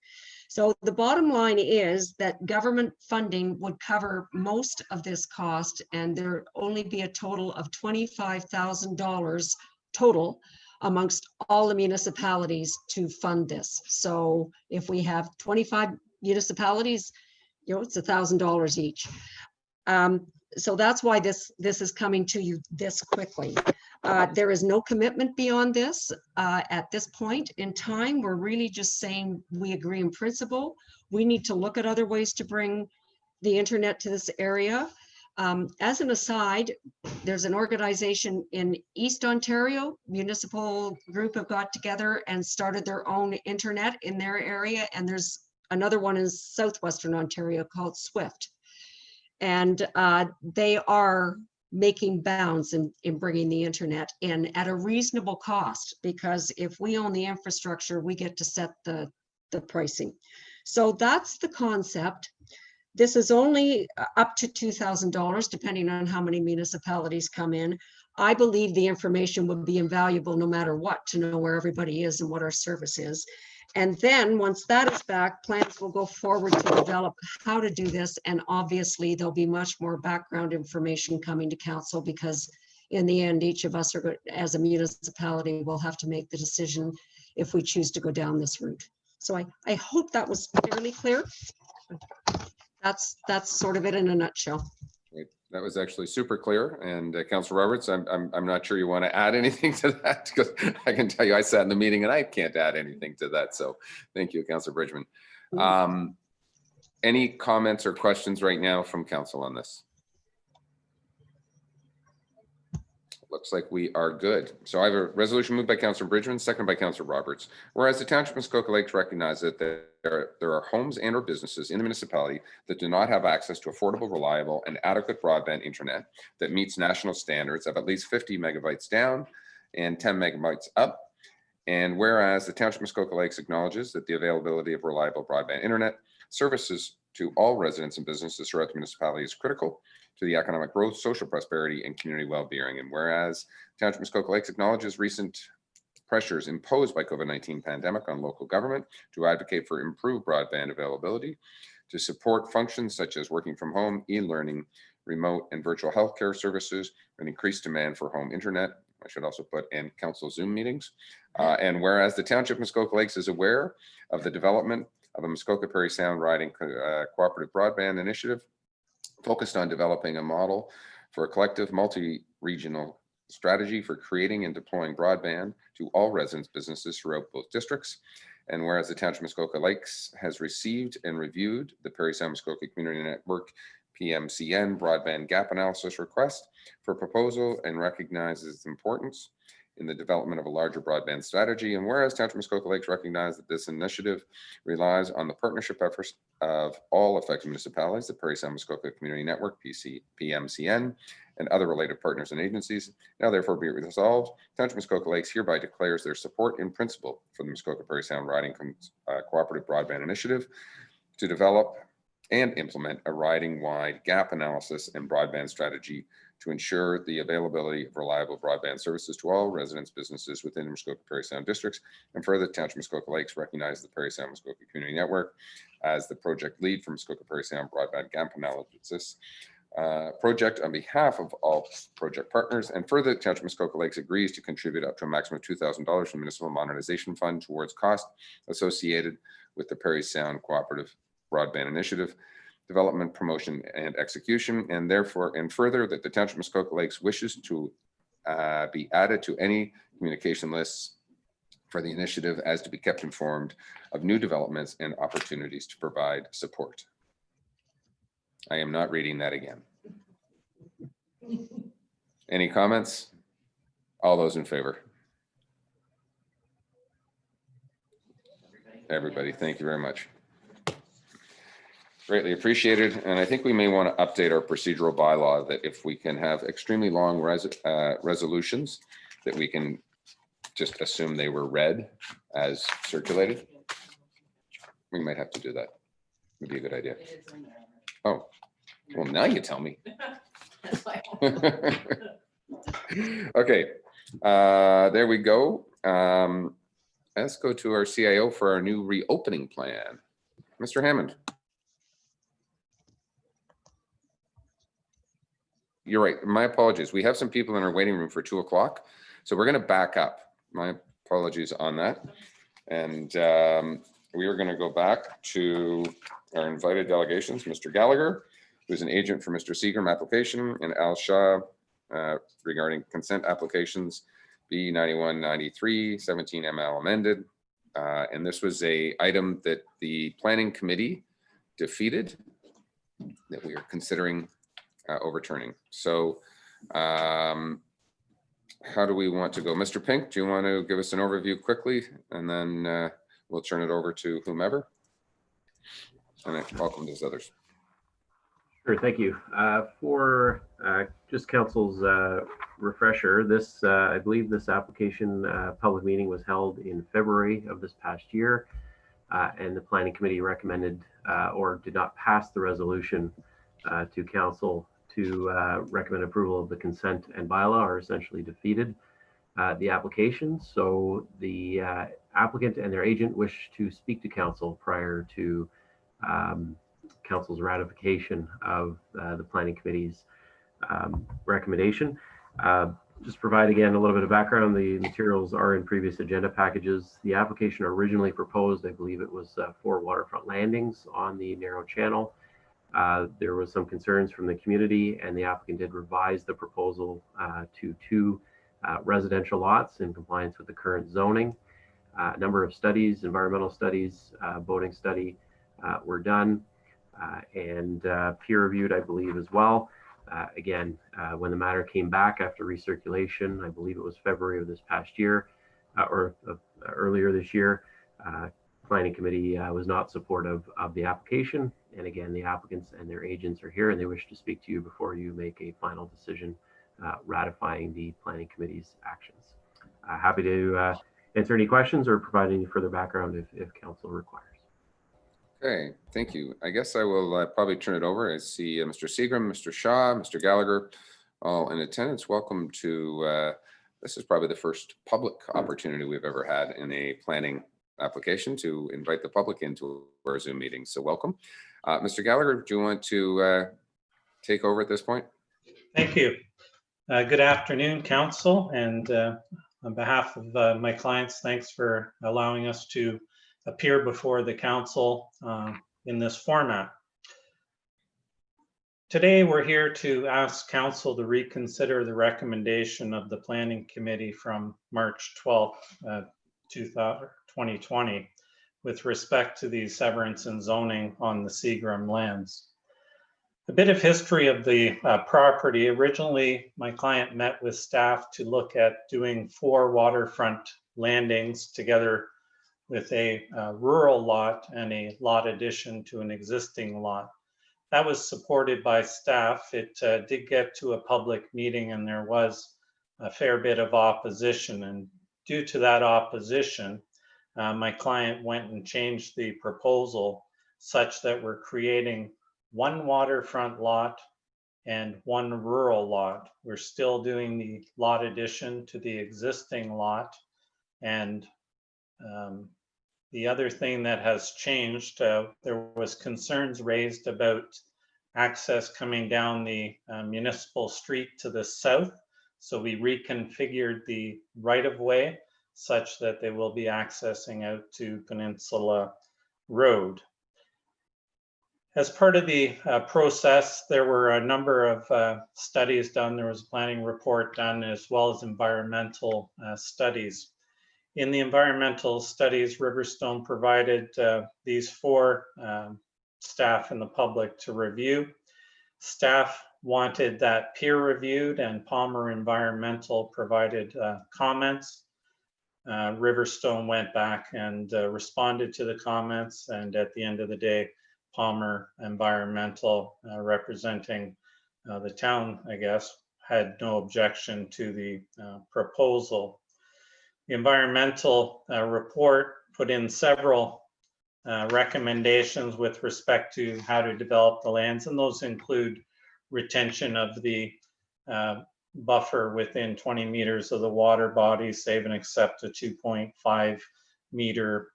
So the bottom line is that government funding would cover most of this cost, and there only be a total of $25,000 total amongst all the municipalities to fund this. So if we have 25 municipalities, you know, it's $1,000 each. So that's why this is coming to you this quickly. There is no commitment beyond this at this point in time. We're really just saying we agree in principle. We need to look at other ways to bring the internet to this area. As an aside, there's an organization in East Ontario, municipal group have got together and started their own internet in their area. And there's another one in Southwestern Ontario called Swift. And they are making bounds in bringing the internet in at a reasonable cost, because if we own the infrastructure, we get to set the pricing. So that's the concept. This is only up to $2,000, depending on how many municipalities come in. I believe the information would be invaluable no matter what, to know where everybody is and what our service is. And then once that is back, plans will go forward to develop how to do this. And obviously there'll be much more background information coming to council, because in the end, each of us are, as a municipality, will have to make the decision if we choose to go down this route. So I hope that was fairly clear. That's sort of it in a nutshell. Great. That was actually super clear. And Councillor Roberts, I'm not sure you want to add anything to that, because I can tell you I sat in the meeting and I can't add anything to that. So thank you, Councillor Bridgman. Any comments or questions right now from council on this? Looks like we are good. So I have a resolution moved by Councillor Bridgman, seconded by Councillor Roberts. Whereas the Township of Muskoka Lakes recognizes that there are homes and or businesses in the municipality that do not have access to affordable, reliable, and adequate broadband internet that meets national standards of at least 50 megabytes down and 10 megabytes up. And whereas the Township of Muskoka Lakes acknowledges that the availability of reliable broadband internet services to all residents and businesses throughout the municipality is critical to the economic growth, social prosperity, and community well-being. And whereas Township of Muskoka Lakes acknowledges recent pressures imposed by COVID-19 pandemic on local government to advocate for improved broadband availability, to support functions such as working from home, e-learning, remote and virtual healthcare services, and increased demand for home internet. I should also put in council Zoom meetings. And whereas the Township of Muskoka Lakes is aware of the development of a Muskoka Parry Sound Riding Cooperative Broadband Initiative focused on developing a model for a collective multi-regional strategy for creating and deploying broadband to all residents' businesses throughout both districts. And whereas the Township of Muskoka Lakes has received and reviewed the Parry Sound Muskoka Community Network PMCN broadband gap analysis request for proposal and recognizes its importance in the development of a larger broadband strategy. And whereas Township of Muskoka Lakes recognize that this initiative relies on the partnership efforts of all affected municipalities, the Parry Sound Muskoka Community Network, PMCN, and other related partners and agencies. Now therefore be it resolved, Township of Muskoka Lakes hereby declares their support in principle for the Muskoka Parry Sound Riding Cooperative Broadband Initiative to develop and implement a riding-wide gap analysis and broadband strategy to ensure the availability of reliable broadband services to all residents, businesses within the Muskoka Parry Sound districts. And further, Township of Muskoka Lakes recognize the Parry Sound Muskoka Community Network as the project lead for Muskoka Parry Sound broadband gap analysis project on behalf of all project partners. And further, Township of Muskoka Lakes agrees to contribute up to a maximum of $2,000 from the Municipal Modernization Fund towards costs associated with the Parry Sound Cooperative Broadband Initiative development, promotion, and execution. And therefore, and further, that the Township of Muskoka Lakes wishes to be added to any communication lists for the initiative as to be kept informed of new developments and opportunities to provide support. I am not reading that again. Any comments? All those in favor? Everybody, thank you very much. Greatly appreciated. And I think we may want to update our procedural bylaw that if we can have extremely long resolutions, that we can just assume they were read as circulated. We might have to do that. Would be a good idea. Oh, well, now you tell me. Okay, there we go. Let's go to our CIO for our new reopening plan. Mr. Hammond. You're right. My apologies. We have some people in our waiting room for 2 o'clock. So we're going to back up. My apologies on that. And we are going to go back to our invited delegations, Mr. Gallagher, who's an agent for Mr. Seagram application, and Al Shah regarding consent applications B9193 17 ML amended. And this was a item that the planning committee defeated that we are considering overturning. So how do we want to go? Mr. Pink, do you want to give us an overview quickly, and then we'll turn it over to whomever, and I welcome those others. Sure, thank you. For just council's refresher, this I believe this application public meeting was held in February of this past year, and the planning committee recommended or did not pass the resolution to council to recommend approval of the consent and bylaw, are essentially defeated the application. So the applicant and their agent wish to speak to council prior to council's ratification of the planning committee's recommendation. Just provide again a little bit of background. The materials are in previous agenda packages. The application originally proposed, I believe it was 4 waterfront landings on the narrow channel. There was some concerns from the community, and the applicant did revise the proposal to 2 residential lots in compliance with the current zoning. A number of studies, environmental studies, boating study were done and peer reviewed, I believe, as well. Again, when the matter came back after recirculation, I believe it was February of this past year or earlier this year, planning committee was not supportive of the application. And again, the applicants and their agents are here and they wish to speak to you before you make a final decision ratifying the planning committee's actions. Happy to answer any questions or provide any further background if council requires. Okay, thank you. I guess I will probably turn it over. I see Mr. Seagram, Mr. Shah, Mr. Gallagher, all in attendance. Welcome to, this is probably the first public opportunity we've ever had in a planning application to invite the public into our Zoom meeting. So welcome. Mr. Gallagher, do you want to take over at this point? Thank you. Good afternoon, council. And on behalf of my clients, thanks for allowing us to appear before the council in this format. Today, we're here to ask council to reconsider the recommendation of the Planning Committee from March 12th, 2020, with respect to the severance and zoning on the Seagram lands. A bit of history of the property. Originally, my client met with staff to look at doing 4 waterfront landings together with a rural lot and a lot addition to an existing lot. That was supported by staff. It did get to a public meeting and there was a fair bit of opposition. And due to that opposition, my client went and changed the proposal such that we're creating 1 waterfront lot and 1 rural lot. We're still doing the lot addition to the existing lot. And the other thing that has changed, there was concerns raised about access coming down the municipal street to the south. So we reconfigured the right-of-way such that they will be accessing out to Peninsula Road. As part of the process, there were a number of studies done. There was a planning report done as well as environmental studies. In the environmental studies, Riverstone provided these 4 staff and the public to review. Staff wanted that peer reviewed and Palmer Environmental provided comments. Riverstone went back and responded to the comments, and at the end of the day, Palmer Environmental, representing the town, I guess, had no objection to the proposal. The environmental report put in several recommendations with respect to how to develop the lands, and those include retention of the buffer within 20 meters of the water body, save and except a 2.5 meter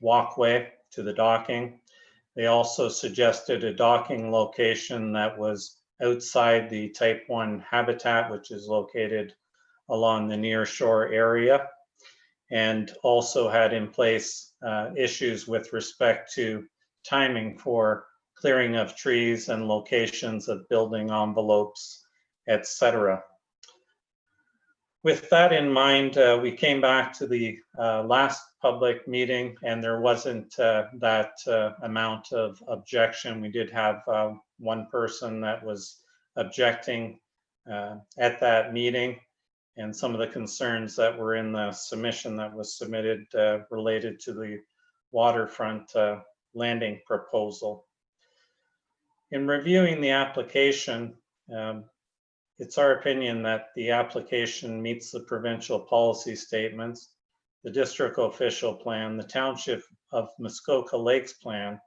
walkway to the docking. They also suggested a docking location that was outside the type 1 habitat, which is located along the near shore area, and also had in place issues with respect to timing for clearing of trees and locations of building envelopes, etc. With that in mind, we came back to the last public meeting and there wasn't that amount of objection. We did have 1 person that was objecting at that meeting, and some of the concerns that were in the submission that was submitted related to the waterfront landing proposal. In reviewing the application, it's our opinion that the application meets the provincial policy statements, the district official plan, the Township of Muskoka Lakes plan,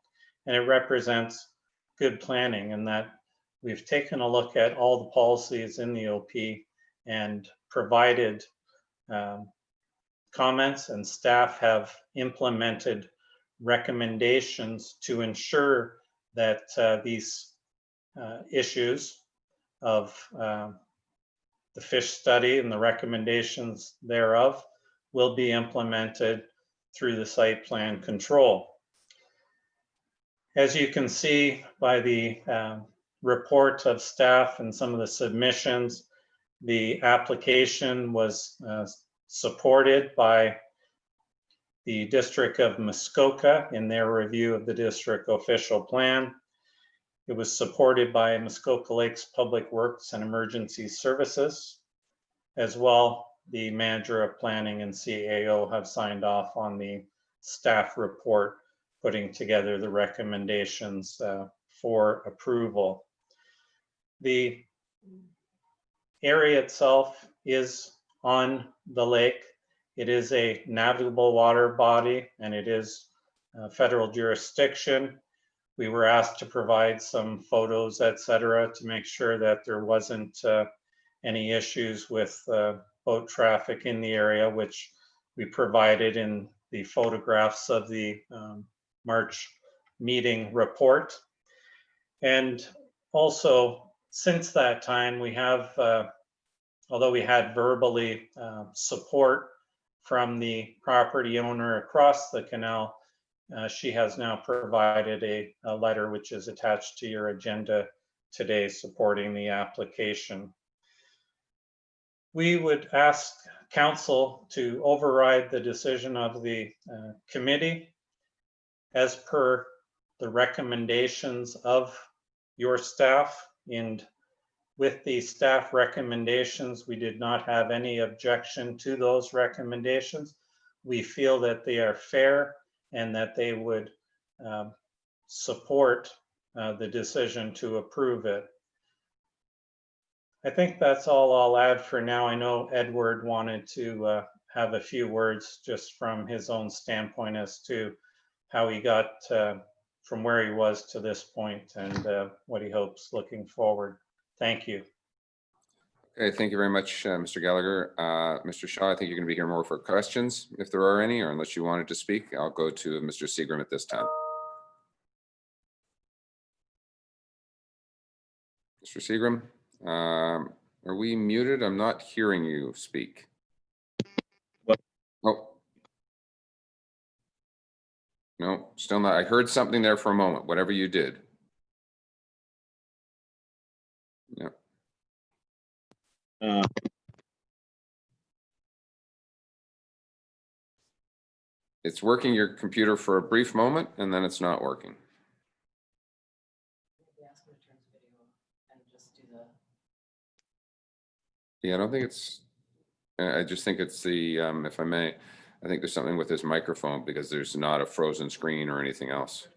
and it represents good planning, and that we've taken a look at all the policies in the OP and provided comments, and staff have implemented recommendations to ensure that these issues of the fish study and the recommendations thereof will be implemented through the site plan control. As you can see by the report of staff and some of the submissions, the application was supported by the District of Muskoka in their review of the district official plan. It was supported by Muskoka Lakes Public Works and Emergency Services. As well, the manager of planning and CAO have signed off on the staff report, putting together the recommendations for approval. The area itself is on the lake. It is a navigable water body and it is federal jurisdiction. We were asked to provide some photos, etc., to make sure that there wasn't any issues with boat traffic in the area, which we provided in the photographs of the March meeting report. And also, since that time, we have, although we had verbally support from the property owner across the canal. She has now provided a letter which is attached to your agenda today supporting the application. We would ask council to override the decision of the committee as per the recommendations of your staff. And with the staff recommendations, we did not have any objection to those recommendations. We feel that they are fair and that they would support the decision to approve it. I think that's all I'll add for now. I know Edward wanted to have a few words just from his own standpoint as to how he got from where he was to this point and what he hopes looking forward. Thank you. Okay, thank you very much, Mr. Gallagher. Mr. Shaw, I think you're going to be here more for questions if there are any, or unless you wanted to speak, I'll go to Mr. Seagram at this time. Mr. Seagram, are we muted? I'm not hearing you speak. Oh. No, still not. I heard something there for a moment, whatever you did. Yeah. It's working your computer for a brief moment and then it's not working. Yeah, I don't think it's, I just think it's the, if I may, I think there's something with this microphone because there's not a frozen screen or anything else.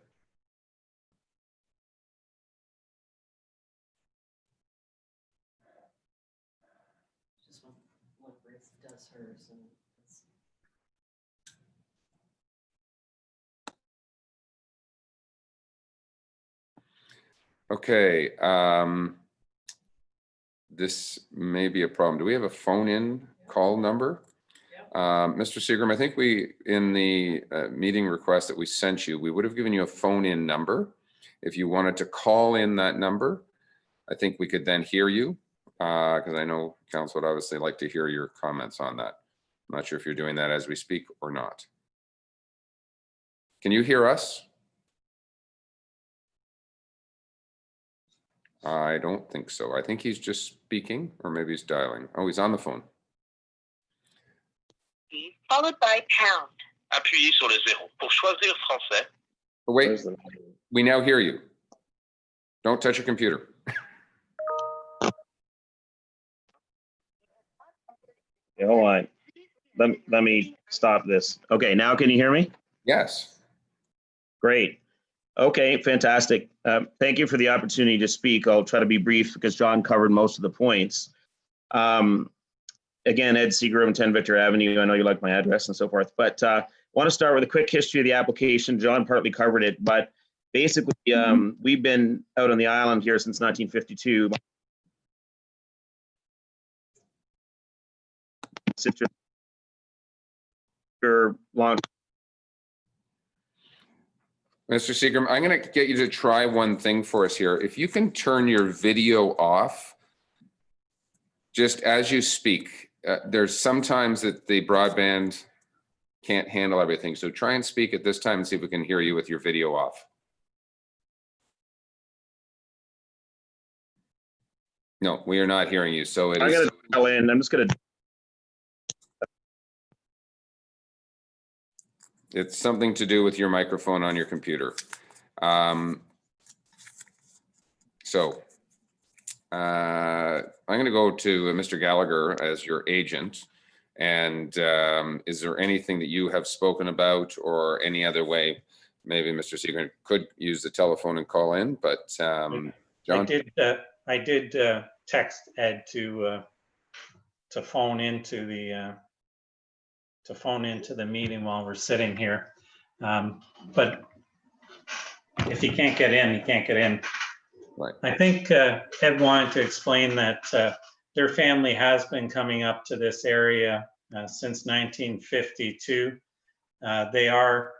Just what Ruth does hers and it's... Okay, this may be a problem. Do we have a phone-in call number? Mr. Seagram, I think we, in the meeting request that we sent you, we would have given you a phone-in number. If you wanted to call in that number, I think we could then hear you, because I know council would obviously like to hear your comments on that. I'm not sure if you're doing that as we speak or not. Can you hear us? I don't think so. I think he's just speaking, or maybe he's dialing. Oh, he's on the phone. Followed by pound. Appuyez sur le 0 pour choisir français. Oh, wait, we now hear you. Don't touch your computer. Okay, hold on. Let me stop this. Okay, now can you hear me? Yes. Great. Okay, fantastic. Thank you for the opportunity to speak. I'll try to be brief because John covered most of the points. Again, Ed Seagram, 10 Victor Avenue. I know you like my address and so forth, but want to start with a quick history of the application. John partly covered it, but basically we've been out on the island here since 1952. Long. Mr. Seagram, I'm going to get you to try one thing for us here. If you can turn your video off just as you speak. There's sometimes that the broadband can't handle everything. So try and speak at this time and see if we can hear you with your video off. No, we are not hearing you. So it I'm is. going to dial in. I'm just going to. It's something to do with your microphone on your computer. I'm going to go to Mr. Gallagher as your agent. And is there anything that you have spoken about or any other way? Maybe Mr. Seagram could use the telephone and call in, but John? I did text Ed to phone into the meeting while we're sitting here. But if he can't get in, he can't get in. Right. I think Ed wanted to explain that their family has been coming up to this area since 1952. They are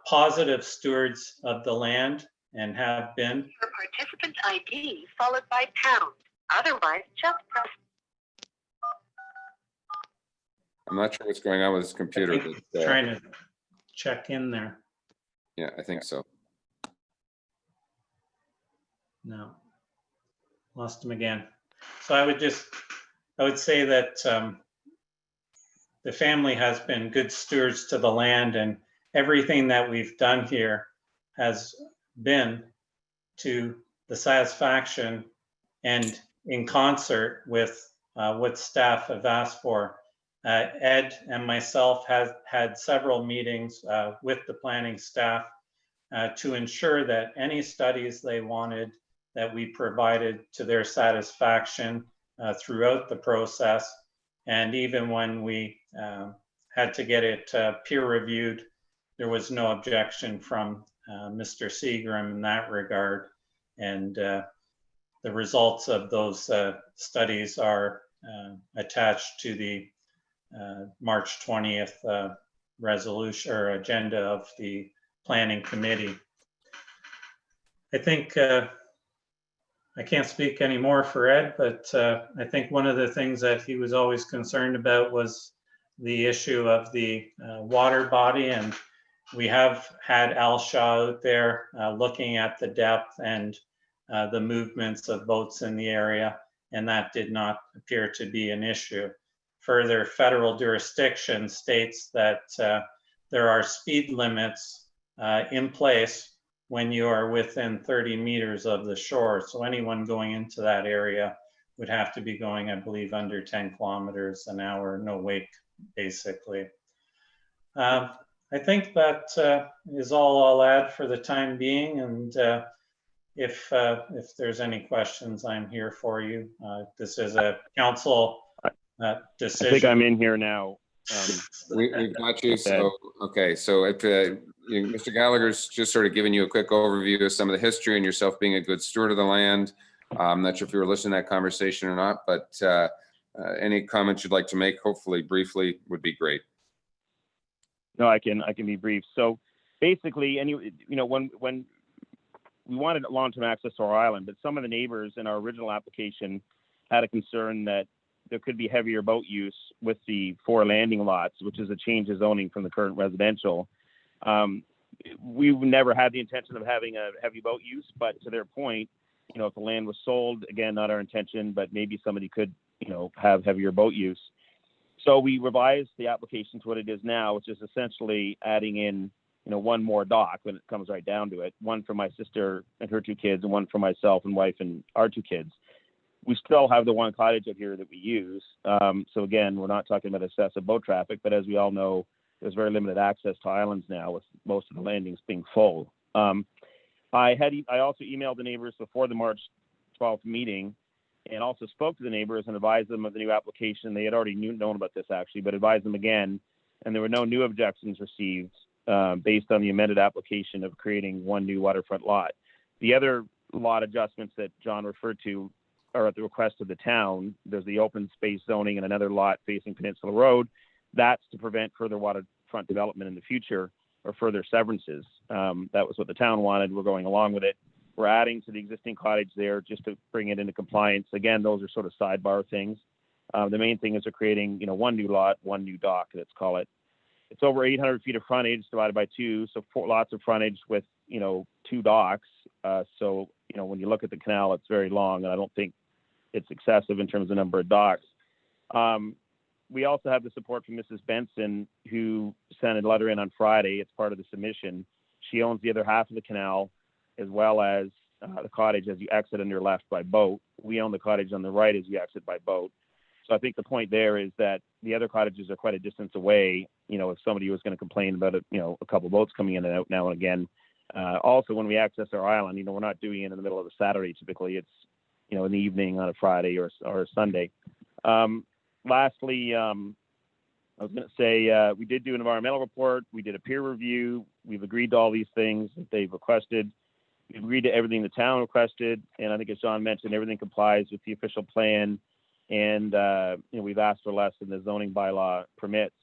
positive stewards of the land and have been. For participant ID followed by pound. Otherwise, just press. I'm not sure what's going on with his computer. I think But, trying to check in there. yeah, I think so. No, lost him again. So I would say that the family has been good stewards to the land, and everything that we've done here has been to the satisfaction and in concert with what staff have asked for. Ed and myself have had several meetings with the planning staff to ensure that any studies they wanted that we provided to their satisfaction throughout the process. And even when we had to get it peer reviewed, there was no objection from Mr. Seagram in that regard. And the results of those studies are attached to the March 20th resolution or agenda of the planning committee. I think I can't speak anymore for Ed, but I think one of the things that he was always concerned about was the issue of the water body, and we have had Al Shaw out there looking at the depth and the movements of boats in the area, and that did not appear to be an issue. Further, federal jurisdiction states that there are speed limits in place when you are within 30 meters of the shore. So anyone going into that area would have to be going, I believe, under 10 kilometers an hour, no wake, basically. I think that is all I'll add for the time being. And if there's any questions, I'm here for you. This is a council decision. I think I'm in here now. We've got you. So, okay. So if Mr. Gallagher's just sort of giving you a quick overview of some of the history and yourself being a good steward of the land. I'm not sure if you were listening to that conversation or not, but any comments you'd like to make, hopefully briefly, would be great. No, I can be brief. So basically, when we wanted long-term access to our island, but some of the neighbors in our original application had a concern that there could be heavier boat use with the 4 landing lots, which is a change of zoning from the current residential. We've never had the intention of having a heavy boat use, but to their point, if the land was sold, again, not our intention, but maybe somebody could, have heavier boat use. So we revised the application to what it is now, which is essentially adding in, one more dock when it comes right down to it, one for my sister and her 2 kids, and one for myself and wife and our 2 kids. We still have the one cottage out here that we use. So again, we're not talking about excessive boat traffic, but as we all know, there's very limited access to islands now, with most of the landings being full. I also emailed the neighbors before the March 12th meeting, and also spoke to the neighbors and advised them of the new application. They had already known about this actually, but advised them again, and there were no new objections received based on the amended application of creating 1 new waterfront lot. The other lot adjustments that John referred to are at the request of the town. There's the open space zoning and another lot facing Peninsula Road. That's to prevent further waterfront development in the future or further severances. That was what the town wanted. We're going along with it. We're adding to the existing cottage there just to bring it into compliance. Again, those are sort of sidebar things. The main thing is we're creating, 1 new lot, 1 new dock, let's call it. It's over 800 feet of frontage divided by 2, so 4 lots of frontage with, 2 docks. So, when you look at the canal, it's very long, and I don't think it's excessive in terms of number of docks. We also have the support from Mrs. Benson, who sent a letter in on Friday. It's part of the submission. She owns the other half of the canal, as well as the cottage as you exit on your left by boat. We own the cottage on the right as you exit by boat. So I think the point there is that the other cottages are quite a distance away. If somebody was going to complain about it, a couple boats coming in and out now and again. Also, when we access our island, we're not doing it in the middle of a Saturday. Typically, it's in the evening on a Friday or a Sunday. Lastly, I was going to say we did do an environmental report. We did a peer review. We've agreed to all these things that they've requested. We've agreed to everything the town requested, and I think, as John mentioned, everything complies with the official plan. And we've asked for less than the zoning bylaw permits.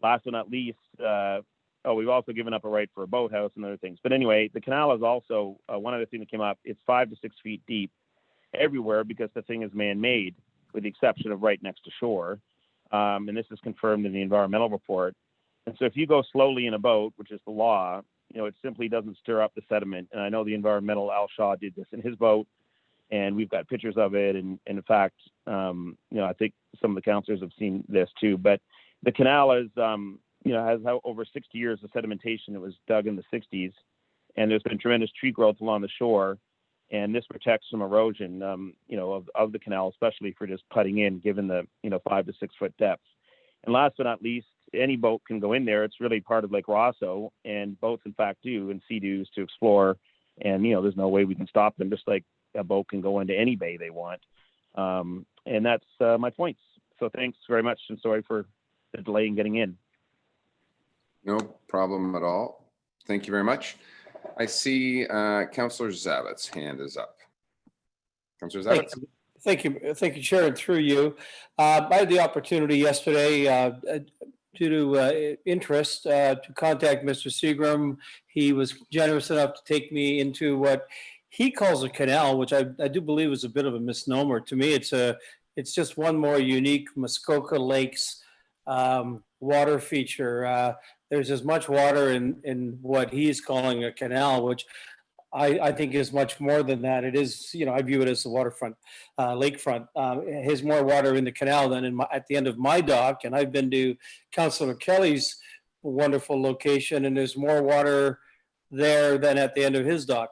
Last but not least, we've also given up a right for a boathouse and other things. But anyway, the canal is also one other thing that came up. It's 5 to 6 feet deep everywhere because the thing is man-made, with the exception of right next to shore. And this is confirmed in the environmental report. And so if you go slowly in a boat, which is the law, it simply doesn't stir up the sediment. And I know the environmental Al Shaw did this in his boat, and we've got pictures of it. And in fact, I think some of the councillors have seen this too. But the canal is, has over 60 years of sedimentation. It was dug in the 60s, and there's been tremendous tree growth along the shore. And this protects from erosion, of the canal, especially for just putting in, given the, 5 to 6 foot depth. And last but not least, any boat can go in there. It's really part of Lake Rosso, and boats, in fact, do and sea-doos to explore. And, there's no way we can stop them, just like a boat can go into any bay they want. And that's my points. So thanks very much, and sorry for the delay in getting in. No problem at all. Thank you very much. I see Councillor Zavit's hand is up. Councillor Zavitz. Thank you, Chair, and through you. I had the opportunity yesterday, due to interest, to contact Mr. Seagram. He was generous enough to take me into what he calls a canal, which I do believe is a bit of a misnomer. To me, it's just one more unique Muskoka Lakes water feature. There's as much water in what he's calling a canal, which I think is much more than that. It is, I view it as the waterfront, lakefront. There's more water in the canal than at the end of my dock. And I've been to Councillor Kelly's wonderful location, and there's more water there than at the end of his dock.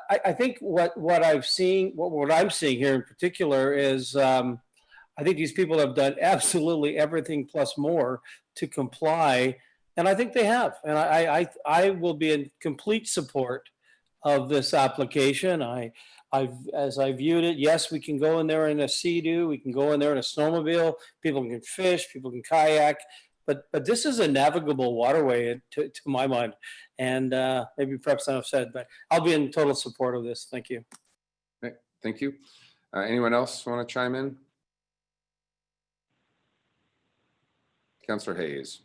I think what I'm seeing here in particular is I think these people have done absolutely everything plus more to comply, and I think they have. And I will be in complete support of this application. As I viewed it, yes, we can go in there in a sea-doo, we can go in there in a snowmobile, people can fish, people can kayak, but this is a navigable waterway to my mind. And maybe perhaps enough said, but I'll be in total support of this. Thank you. Okay, thank you. Anyone else want to chime in? Councillor Hayes.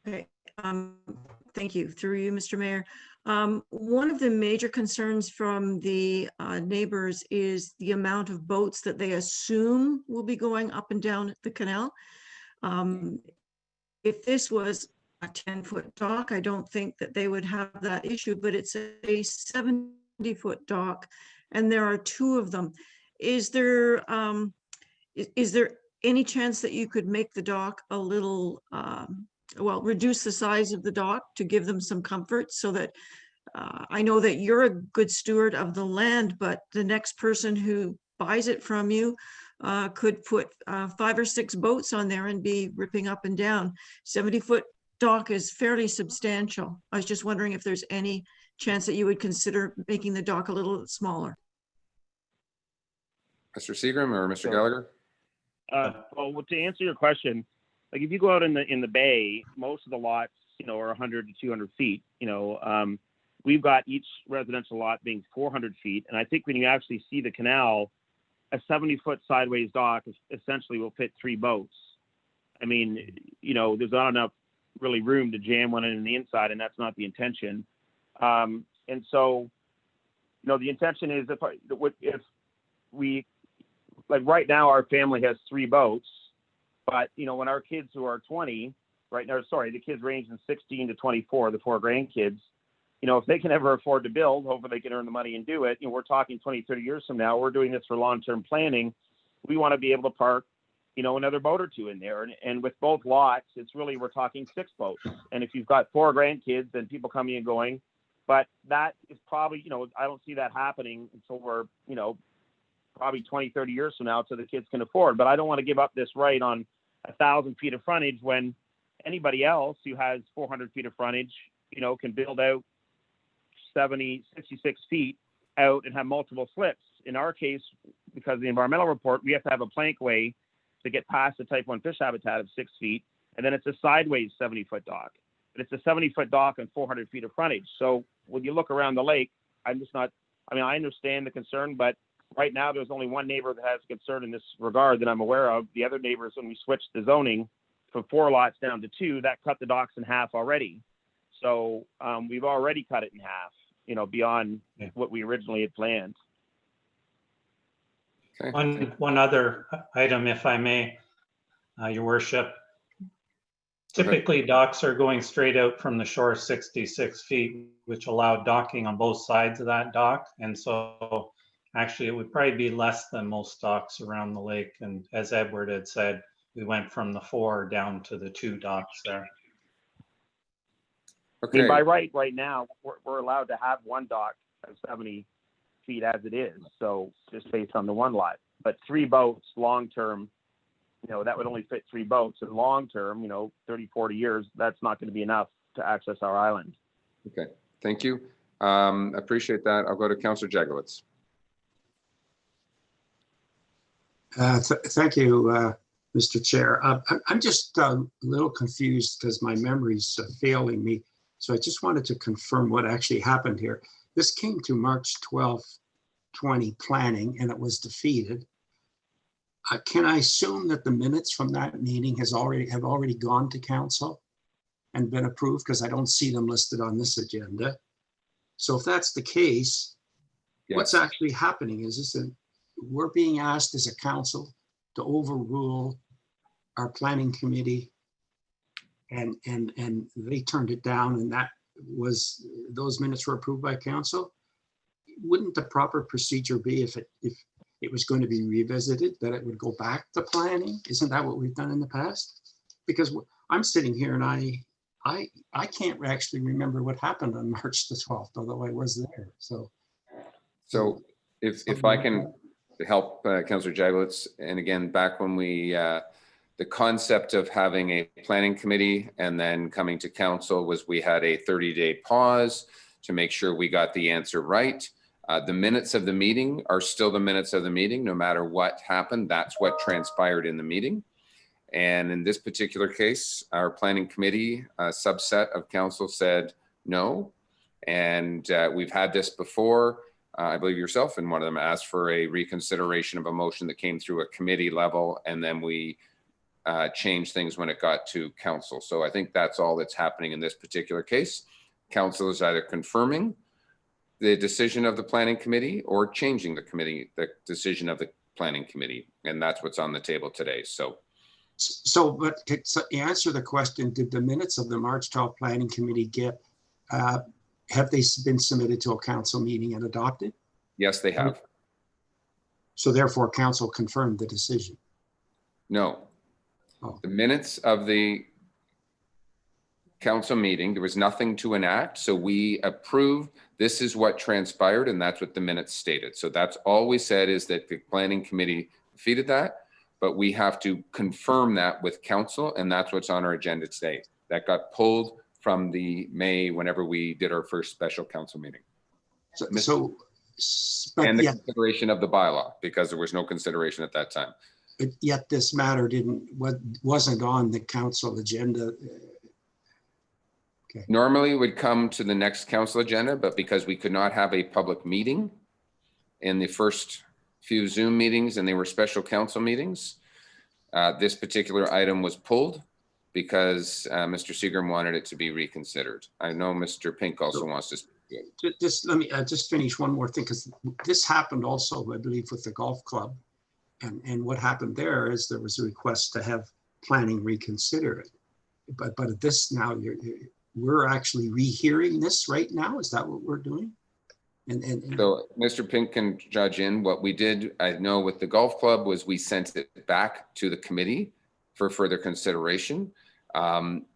Okay, thank you. Through you, Mr. Mayor. One of the major concerns from the neighbors is the amount of boats that they assume will be going up and down the canal. If this was a 10-foot dock, I don't think that they would have that issue, but it's a 70-foot dock, and there are 2 of them. Is there any chance that you could make the dock a little reduce the size of the dock to give them some comfort, so that I know that you're a good steward of the land, but the next person who buys it from you could put 5 or 6 boats on there and be ripping up and down. 70-foot dock is fairly substantial. I was just wondering if there's any chance that you would consider making the dock a little smaller. Mr. Seagram or Mr. Gallagher? Well, to answer your question, like if you go out in the bay, most of the lots, are 100 to 200 feet. We've got each residential lot being 400 feet, and I think when you actually see the canal, a 70-foot sideways dock essentially will fit 3 boats. I mean, there's not enough really room to jam one in the inside, and that's not the intention. And so, the intention is if we, like right now, our family has 3 boats. But, when our kids who are 20, right now, the kids range in 16 to 24, the 4 grandkids, if they can ever afford to build, hopefully they can earn the money and do it. We're talking 20, 30 years from now, we're doing this for long-term planning. We want to be able to park, another boat or 2 in there. And with both lots, it's really, we're talking 6 boats. And if you've got 4 grandkids, then people coming and going. But that is probably, I don't see that happening until we're, probably 20, 30 years from now, so the kids can afford. But I don't want to give up this right on 1,000 feet of frontage when anybody else who has 400 feet of frontage, can build out 66 feet out and have multiple slips. In our case, because of the environmental report, we have to have a plankway to get past the type 1 fish habitat of 6 feet. And then it's a sideways 70-foot dock. But it's a 70-foot dock and 400 feet of frontage. So when you look around the lake, I understand the concern, but right now there's only one neighbor that has concern in this regard that I'm aware of. The other neighbors, when we switched the zoning from 4 lots down to 2, that cut the docks in half already. So we've already cut it in half, beyond what we originally had planned. Okay. One other item, if I may, Your Worship. Go ahead. Typically, docks are going straight out from the shore 66 feet, which allowed docking on both sides of that dock. And so actually it would probably be less than most docks around the lake. And as Edward had said, we went from the 4 down to the 2 docks there. I mean, Okay. by right now, we're allowed to have one dock of 70 feet as it is. So just based on the one lot, but 3 boats long-term, that would only fit 3 boats. And long-term, 30, 40 years, that's not going to be enough to access our island. Okay. Thank you. Appreciate that. I'll go to Councillor Jagowitz. Thank you, Mr. Chair. I'm just a little confused because my memory's failing me. So I just wanted to confirm what actually happened here. This came to March 12th, 20 planning, and it was defeated. Can I assume that the minutes from that meeting have already gone to council and been approved? Because I don't see them listed on this agenda. So if that's the case, what's actually happening is that we're being asked as a council to overrule our planning committee, and they turned it down, and those minutes were approved by council. Wouldn't the proper procedure be if it was going to be revisited, that it would go back to planning? Isn't that what we've done in the past? Because I'm sitting here and I can't actually remember what happened on March the 12th, although I was there. So if I can help Councillor Jagowitz, and again, back when the concept of having a planning committee and then coming to council was we had a 30-day pause to make sure we got the answer right. The minutes of the meeting are still the minutes of the meeting, no matter what happened. That's what transpired in the meeting. And in this particular case, our planning committee subset of council said no. And we've had this before. I believe yourself and one of them asked for a reconsideration of a motion that came through a committee level, and then we changed things when it got to council. So I think that's all that's happening in this particular case. Council is either confirming the decision of the planning committee or changing the decision of the planning committee. And that's what's on the table today. But to answer the question, did the minutes of the March 12th planning committee have they been submitted to a council meeting and adopted? Yes, they have. So therefore council confirmed the decision? No. The minutes of the council meeting, there was nothing to enact. So we approved, this is what transpired, and that's what the minutes stated. So that's all we said, is that the planning committee defeated that, but we have to confirm that with council, and that's what's on our agenda today. That got pulled from the May, whenever we did our first special council meeting. And the consideration of the bylaw, because there was no consideration at that time. But yet this matter wasn't on the council agenda. Okay. Normally it would come to the next council agenda, but because we could not have a public meeting in the first few Zoom meetings, and they were special council meetings, this particular item was pulled because Mr. Seagram wanted it to be reconsidered. I know Mr. Pink also wants to speak. Just let me just finish one more thing, because this happened also, I believe, with the golf club. And what happened there is there was a request to have planning reconsider it. But at this now, we're actually rehearing this right now. Is that what we're doing? So Mr. Pink can judge in. What we did, I know with the golf club, was we sent it back to the committee for further consideration.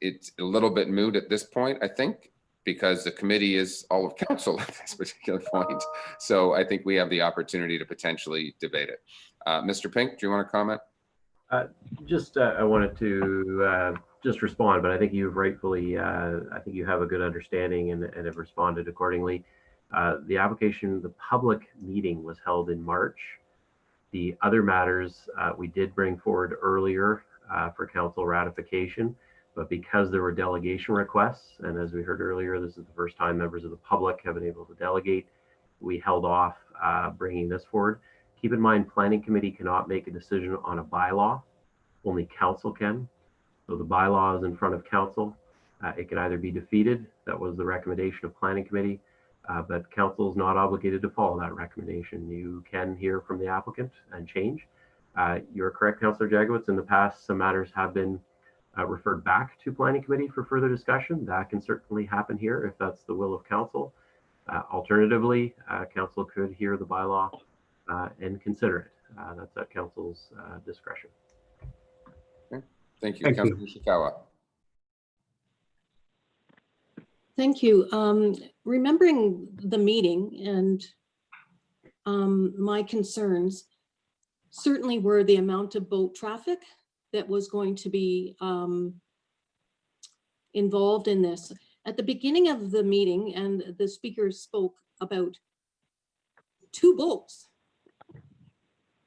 It's a little bit moot at this point, I think, because the committee is all of council at this particular point. So I think we have the opportunity to potentially debate it. Mr. Pink, do you want to comment? I wanted to just respond, but I think you've rightfully, I think you have a good understanding and have responded accordingly. The application, the public meeting was held in March. The other matters we did bring forward earlier for council ratification, but because there were delegation requests, and as we heard earlier, this is the first time members of the public have been able to delegate, we held off bringing this forward. Keep in mind, planning committee cannot make a decision on a bylaw, only council can. So the bylaw is in front of council. It can either be defeated, that was the recommendation of planning committee, But council is not obligated to follow that recommendation. You can hear from the applicant and change. You're correct, Councillor Jagowitz. In the past, some matters have been referred back to Planning Committee for further discussion. That can certainly happen here if that's the will of council. Alternatively, council could hear the bylaw and consider it. That's at council's discretion. Okay. Thank you. Thank you. Councillor Ishikawa. Thank you. Remembering the meeting and my concerns certainly were the amount of boat traffic that was going to be involved in this. At the beginning of the meeting, and the speakers spoke about 2 boats.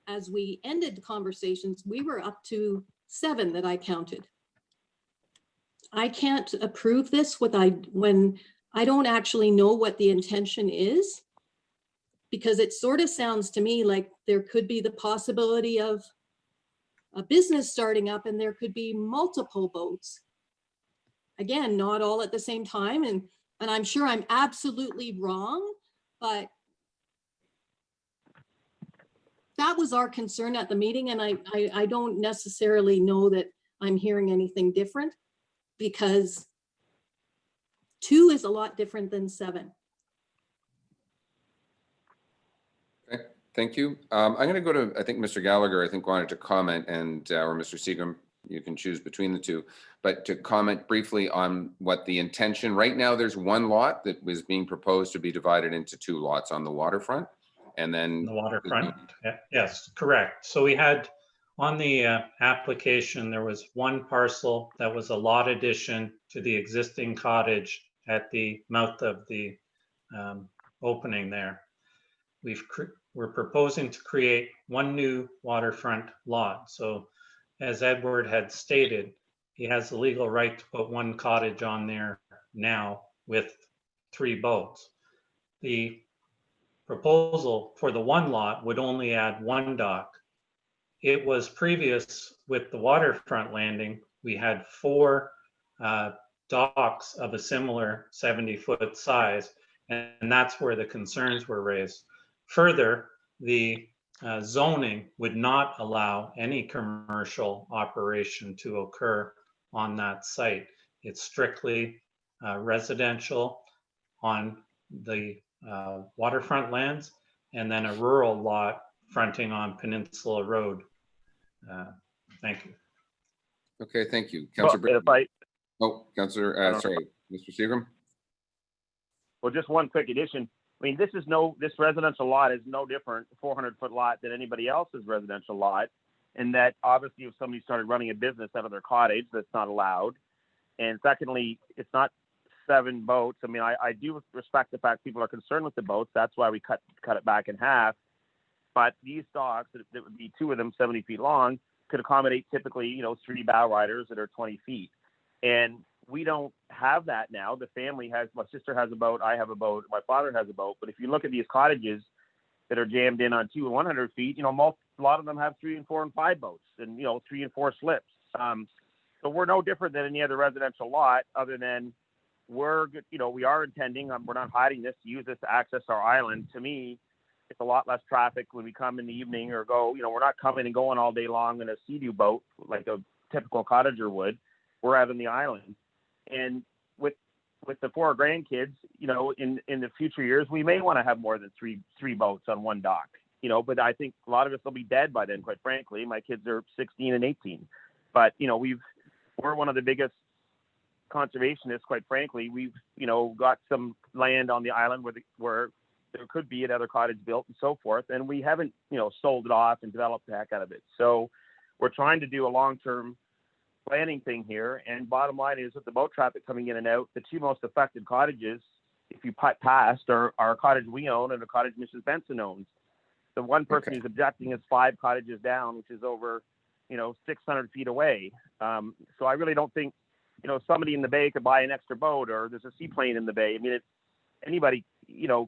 As we ended the conversations, we were up to 7 that I counted. I can't approve this when I don't actually know what the intention is, because it sort of sounds to me like there could be the possibility of a business starting up and there could be multiple boats. Again, not all at the same time, and I'm sure I'm absolutely wrong, but that was our concern at the meeting, and I don't necessarily know that I'm hearing anything different, because 2 is a lot different than 7. Okay, thank you. I'm going to go to, I think Mr. Gallagher, I think wanted to comment, and or Mr. Seagram, you can choose between the 2, but to comment briefly on what the intention. Right now, there's 1 lot that was being proposed to be divided into 2 lots on the waterfront, and then The waterfront, yes, correct. So we had on the application, there was 1 parcel that was a lot addition to the existing cottage at the mouth of the opening there. We're proposing to create 1 new waterfront lot. So as Edward had stated, he has the legal right to put 1 cottage on there now with 3 boats. The proposal for the 1 lot would only add 1 dock. It was previous with the waterfront landing, we had 4 docks of a similar 70-foot size, and that's where the concerns were raised. Further, the zoning would not allow any commercial operation to occur on that site. It's strictly residential on the waterfront lands, and then a rural lot fronting on Peninsula Road. Thank you. okay, thank you. Well, Councillor. if I, Oh, Councillor, sorry, Mr. Seagram. well, just one quick addition. I mean, this residential lot is no different, 400-foot lot, than anybody else's residential lot. And that obviously if somebody started running a business out of their cottage, that's not allowed. And secondly, it's not 7 boats. I mean, I do respect the fact people are concerned with the boats. That's why we cut it back in half. But these docks, that would be 2 of them 70 feet long, could accommodate typically, 3 bow riders that are 20 feet. And we don't have that now. The family has, my sister has a boat, I have a boat, my father has a boat. But if you look at these cottages that are jammed in on 2 and 100 feet, a lot of them have 3 and 4 and 5 boats and, 3 and 4 slips. So we're no different than any other residential lot, other than we are intending, we're not hiding this, to use this to access our island. To me, it's a lot less traffic when we come in the evening or go, we're not coming and going all day long in a sea-doo boat like a typical cottager would. We're out on the island. And with the 4 grandkids, in the future years, we may want to have more than three boats on 1 dock, but I think a lot of us will be dead by then, quite frankly. My kids are 16 and 18, but, we're one of the biggest conservationists, quite frankly. We've, got some land on the island where there could be another cottage built and so forth. And we haven't, sold it off and developed the heck out of it. So we're trying to do a long-term planning thing here. And bottom line is, with the boat traffic coming in and out, the 2 most affected cottages, if you putt past, are a cottage we own and a cottage Mrs. Benson owns. The one person who's objecting is 5 cottages down, which is over, 600 feet away. So I really don't think, somebody in the bay could buy an extra boat, or there's a seaplane in the bay. I mean, anybody,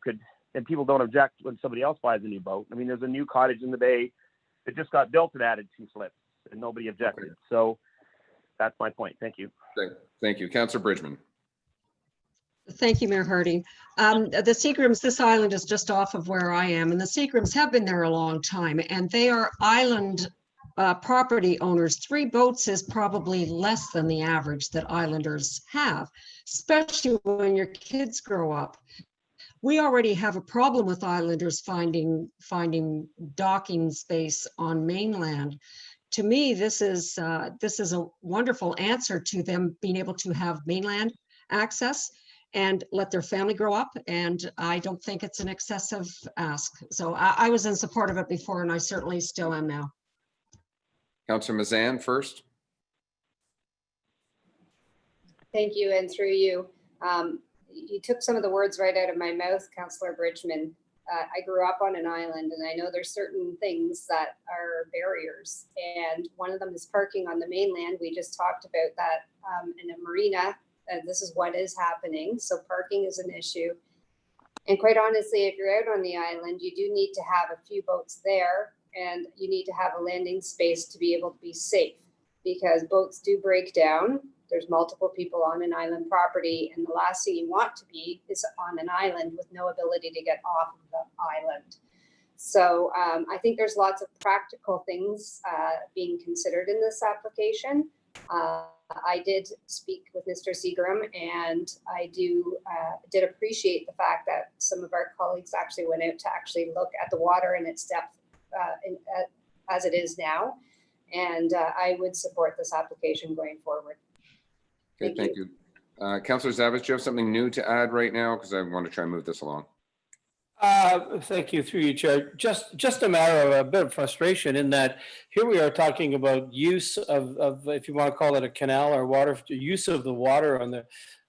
could, and people don't object when somebody else buys a new boat. I mean, there's a new cottage in the bay that just got built and added 2 slips, and nobody objected. Okay. So that's my point. Thank you. Thank you. Councillor Bridgman. Thank you, Mayor Harding. The Seagrams, this island is just off of where I am, and the Seagrams have been there a long time, and they are island property owners. 3 boats is probably less than the average that islanders have, especially when your kids grow up. We already have a problem with islanders finding docking space on mainland. To me, this is a wonderful answer to them being able to have mainland access and let their family grow up. And I don't think it's an excessive ask. So I was in support of it before, and I certainly still am now. Councillor Mazan first. Thank you, and through you. You took some of the words right out of my mouth, Councillor Bridgman. I grew up on an island, and I know there's certain things that are barriers. And one of them is parking on the mainland. We just talked about that in a marina. This is what is happening. So parking is an issue. And quite honestly, if you're out on the island, you do need to have a few boats there, and you need to have a landing space to be able to be safe, because boats do break down. There's multiple people on an island property, and the last thing you want to be is on an island with no ability to get off of the island. So I think there's lots of practical things being considered in this application. I did speak with Mr. Seagram, and I did appreciate the fact that some of our colleagues actually went out to actually look at the water and its depth as it is now. And I would support this application going forward. Okay, thank you. Councillor Zavitz, do you have something new to add right now? Because I want to try and move this along. Thank you, through you, Chair. Just a matter of a bit of frustration in that here we are talking about use of if you want to call it a canal or water, use of the water on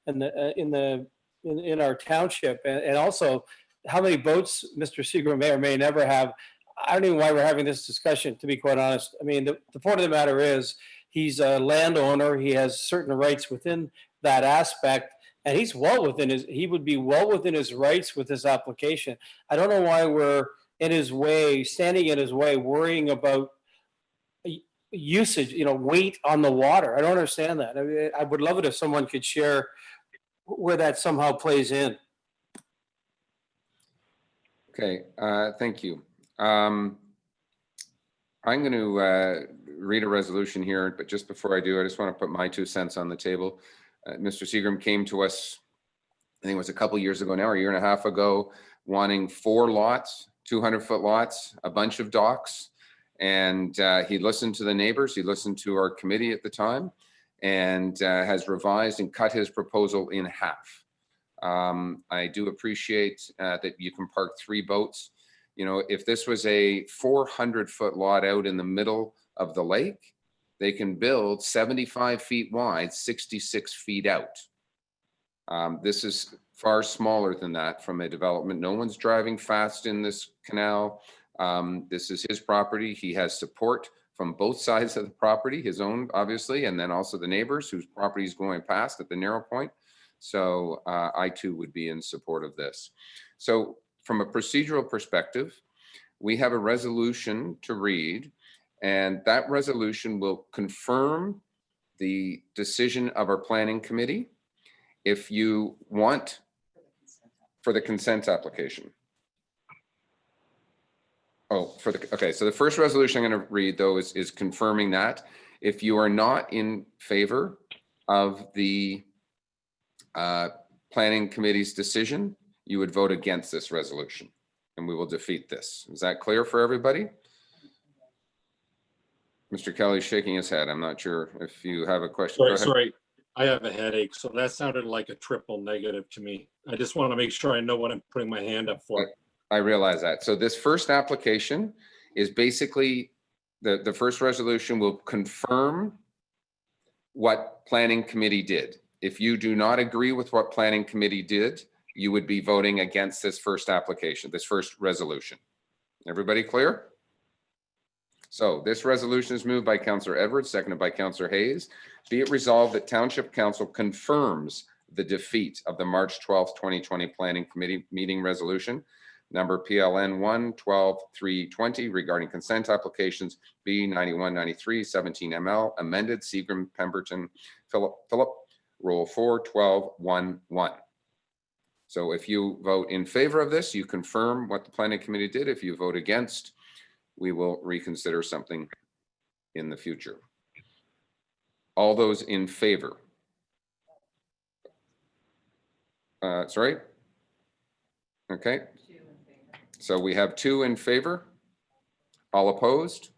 in our township, and also how many boats Mr. Seagram may or may never have. I don't even know why we're having this discussion, to be quite honest. I mean, the point of the matter is he's a landowner. He has certain rights within that aspect. And he would be well within his rights with this application. I don't know why we're in his way, standing in his way, worrying about usage, weight on the water. I don't understand that. I mean, I would love it if someone could share where that somehow plays in. Okay, thank you. I'm going to read a resolution here, but just before I do, I just want to put my 2 cents on the table. Mr. Seagram came to us, I think it was a couple years ago now, or a year and a half ago, wanting 4 lots, 200-foot lots, a bunch of docks. And he listened to the neighbors. He listened to our committee at the time, and has revised and cut his proposal in half. I do appreciate that you can park 3 boats. If this was a 400-foot lot out in the middle of the lake, they can build 75 feet wide, 66 feet out. This is far smaller than that from a development. No one's driving fast in this canal. This is his property. He has support from both sides of the property, his own, obviously, and then also the neighbors whose property is going past at the narrow point. So I too would be in support of this. So from a procedural perspective, we have a resolution to read, and that resolution will confirm the decision of our planning committee. If you want, for the consent application. Okay, so the first resolution I'm going to read, though, is confirming that. If you are not in favor of the planning committee's decision, you would vote against this resolution, and we will defeat this. Is that clear for everybody? Mr. Kelly's shaking his head. I'm not sure if you have a question. Sorry, I have a headache, so that sounded like a triple negative to me. I just want to make sure I know what I'm putting my hand up for. I realize that. So this first application is basically, the first resolution will confirm what planning committee did. If you do not agree with what planning committee did, you would be voting against this first application, this first resolution. Everybody clear? So this resolution is moved by Councillor Edwards, seconded by Councillor Hayes. Be it resolved that Township Council confirms the defeat of the March 12th, 2020 Planning Committee meeting resolution number PLN 1-12-320 regarding consent applications B9193 17 ML amended Seagram Pemberton Phillip Rule 4-12-1-1. So if you vote in favor of this, you confirm what the planning committee did. If you vote against, we will reconsider something in the future. All those in favor? Sorry? Okay. So we have 2 in favor. All opposed?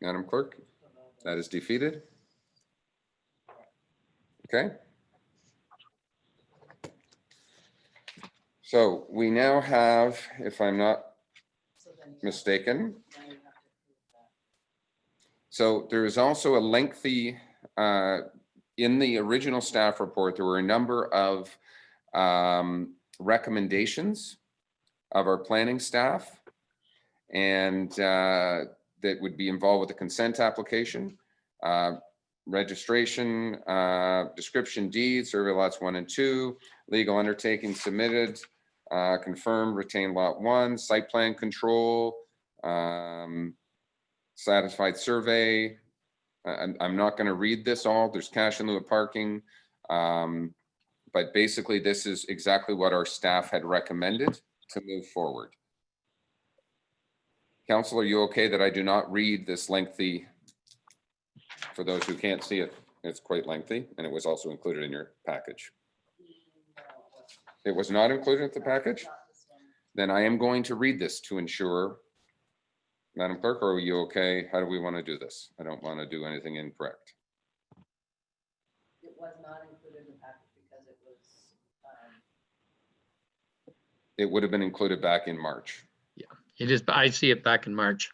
Madam Clerk, that is defeated. Okay. So we now have, if I'm not mistaken, so there is also a lengthy, in the original staff report, there were a number of recommendations of our planning staff, and that would be involved with the consent application, registration, description deed, survey lots 1 and 2, legal undertaking submitted, confirmed retained lot 1, site plan control, satisfied survey. I'm not going to read this all. There's cash in lieu of parking. But basically, this is exactly what our staff had recommended to move forward. Council, are you okay that I do not read this lengthy? For those who can't see it, it's quite lengthy, and it was also included in your package. It was not included in the package? Then I am going to read this to ensure. Madam Clerk, are you okay? How do we want to do this? I don't want to do anything incorrect. It was not included in the package because it was. It would have been included back in March. Yeah, it is. I see it back in March.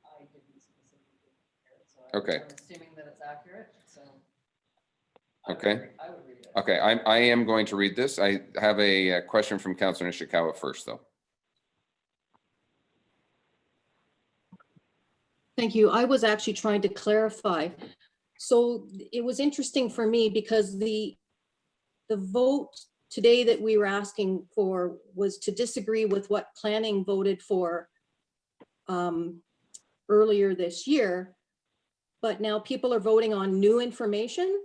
I didn't specifically prepare it, so Okay. I'm assuming that it's accurate, so. Okay. I would read it. Okay, I am going to read this. I have a question from Councillor Nishikawa first, though. Thank you. I was actually trying to clarify. So it was interesting for me because the vote today that we were asking for was to disagree with what planning voted for earlier this year. But now people are voting on new information.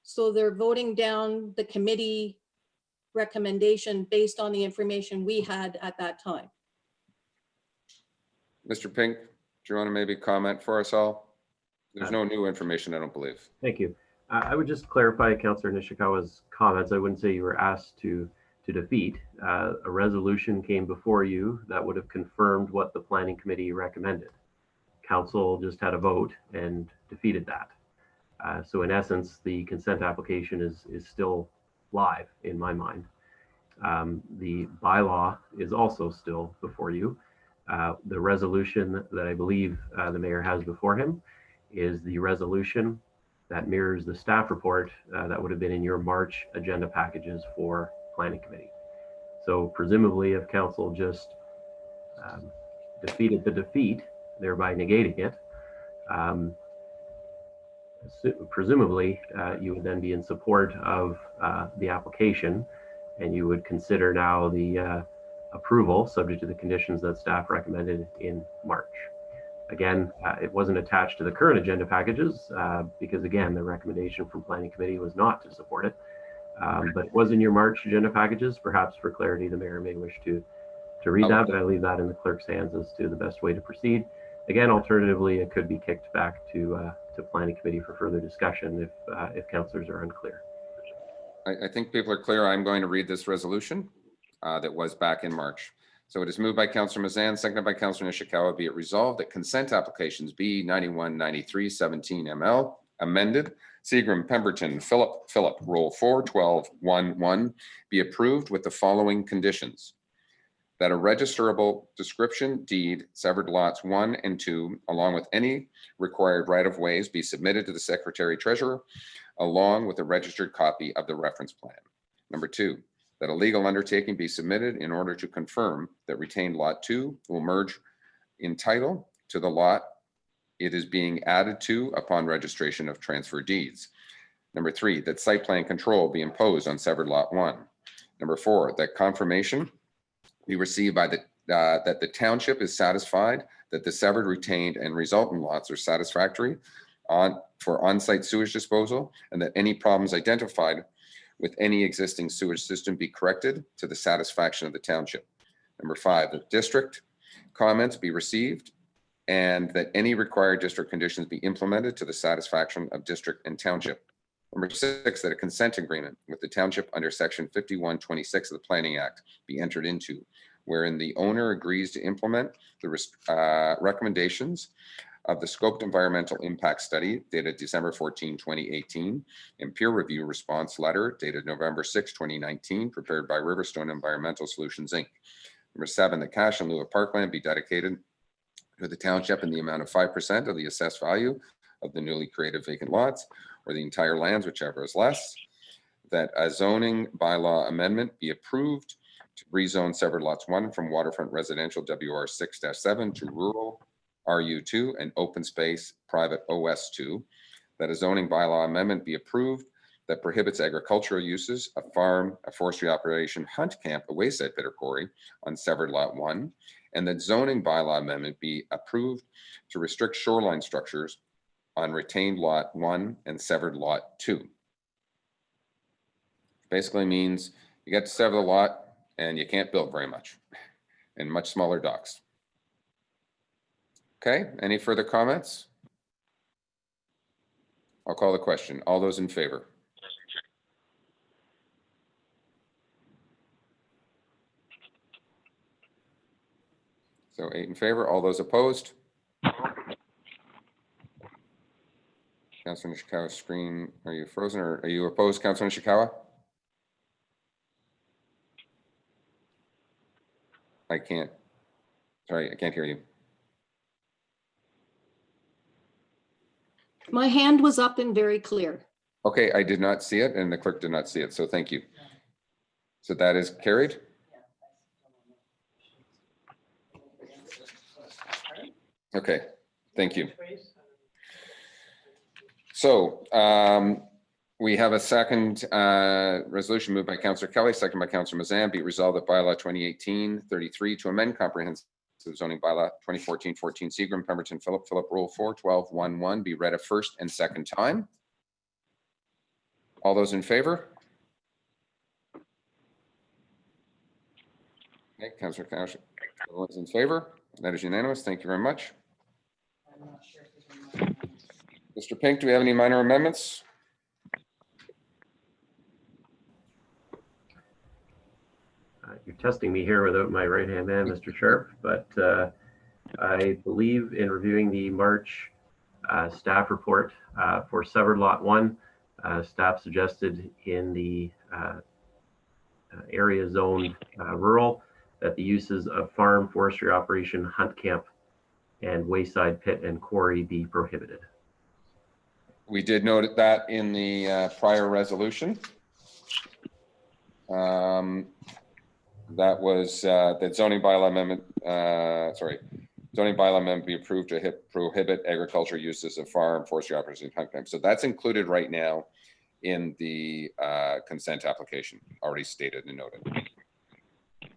So they're voting down the committee recommendation based on the information we had at that time. Mr. Pink, do you want to maybe comment for us all? There's no new information, I don't believe. Thank you. I would just clarify Councillor Nishikawa's comments. I wouldn't say you were asked to defeat. A resolution came before you that would have confirmed what the planning committee recommended. Council just had a vote and defeated that. So in essence, the consent application is still live in my mind. The bylaw is also still before you. The resolution that I believe the mayor has before him is the resolution that mirrors the staff report that would have been in your March agenda packages for planning committee. So presumably if council just defeated the defeat, thereby negating it, presumably you would then be in support of the application, and you would consider now the approval subject to the conditions that staff recommended in March. Again, it wasn't attached to the current agenda packages because again, the recommendation from planning committee was not to support it, but it was in your March agenda packages. Perhaps for clarity, the mayor may wish to read that, but I leave that in the clerk's hands as to the best way to proceed. Again, alternatively, it could be kicked back to planning committee for further discussion if councillors are unclear. I think people are clear. I'm going to read this resolution that was back in March. So it is moved by Councillor Mazan, seconded by Councillor Nishikawa. Be it resolved that consent applications B 9193 17 ML amended, Seagram, Pemberton, Phillip, Roll 4, 12, 1, 1 be approved with the following conditions: that a registerable description deed severed lots 1 and 2, along with any required right-of-ways, be submitted to the Secretary Treasurer, along with a registered copy of the reference plan. Number 2, that a legal undertaking be submitted in order to confirm that retained lot 2 will merge in title to the lot it is being added to upon registration of transfer deeds. Number 3, that site plan control be imposed on severed lot 1. Number 4, that confirmation be received by that the township is satisfied that the severed, retained, and resultant lots are satisfactory for on-site sewage disposal, and that any problems identified with any existing sewage system be corrected to the satisfaction of the township. Number 5, the district comments be received and that any required district conditions be implemented to the satisfaction of district and township. Number 6, that a consent agreement with the township under section 5126 of the Planning Act be entered into, wherein the owner agrees to implement the recommendations of the scoped environmental impact study dated December 14, 2018, and peer review response letter dated November 6, 2019, prepared by Riverstone Environmental Solutions, Inc. Number 7, that cash in lieu of parkland be dedicated to the township in the amount of 5% of the assessed value of the newly created vacant lots, or the entire lands, whichever is less. That a zoning bylaw amendment be approved to rezone severed lots 1 from waterfront residential WR 6-7 to rural RU2 and open space private OS2. That a zoning bylaw amendment be approved that prohibits agricultural uses, a farm, a forestry operation, hunt camp, a wayside pit or quarry on severed lot 1. And that zoning bylaw amendment be approved to restrict shoreline structures on retained lot 1 and severed lot 2. Basically means you get to sever the lot and you can't build very much and much smaller docks. Okay, any further comments? I'll call the question. All those in favor? So 8 in favor. All those opposed? Councilor Nishikawa's screen, are you frozen or are you opposed, Councilor Nishikawa? I can't hear you. My hand was up and very clear. Okay, I did not see it and the clerk did not see it, so thank you. So that is carried. Okay, thank you. So we have a second resolution moved by Councillor Kelly, second by Councillor Mazan. Be resolved that bylaw 2018-33 to amend comprehensive zoning bylaw 2014-14 Seagram, Pemberton, Phillip Rule 412.11 be read a first and second time. All those in favor? Okay, Councillor Cash, everyone's in favor. That is unanimous. Thank you very much. Mr. Pink, do we have any minor amendments? You're testing me here without my right-hand man, Mr. Sharp, but I believe in reviewing the March staff report for severed lot 1, staff suggested in the area zoned rural that the uses of farm, forestry operation, hunt camp, and wayside pit and quarry be prohibited. We did note that in the prior resolution. That was that zoning bylaw amendment, zoning bylaw amendment be approved to prohibit agriculture uses of farm, forestry operations, hunt camp. So that's included right now in the consent application, already stated and noted.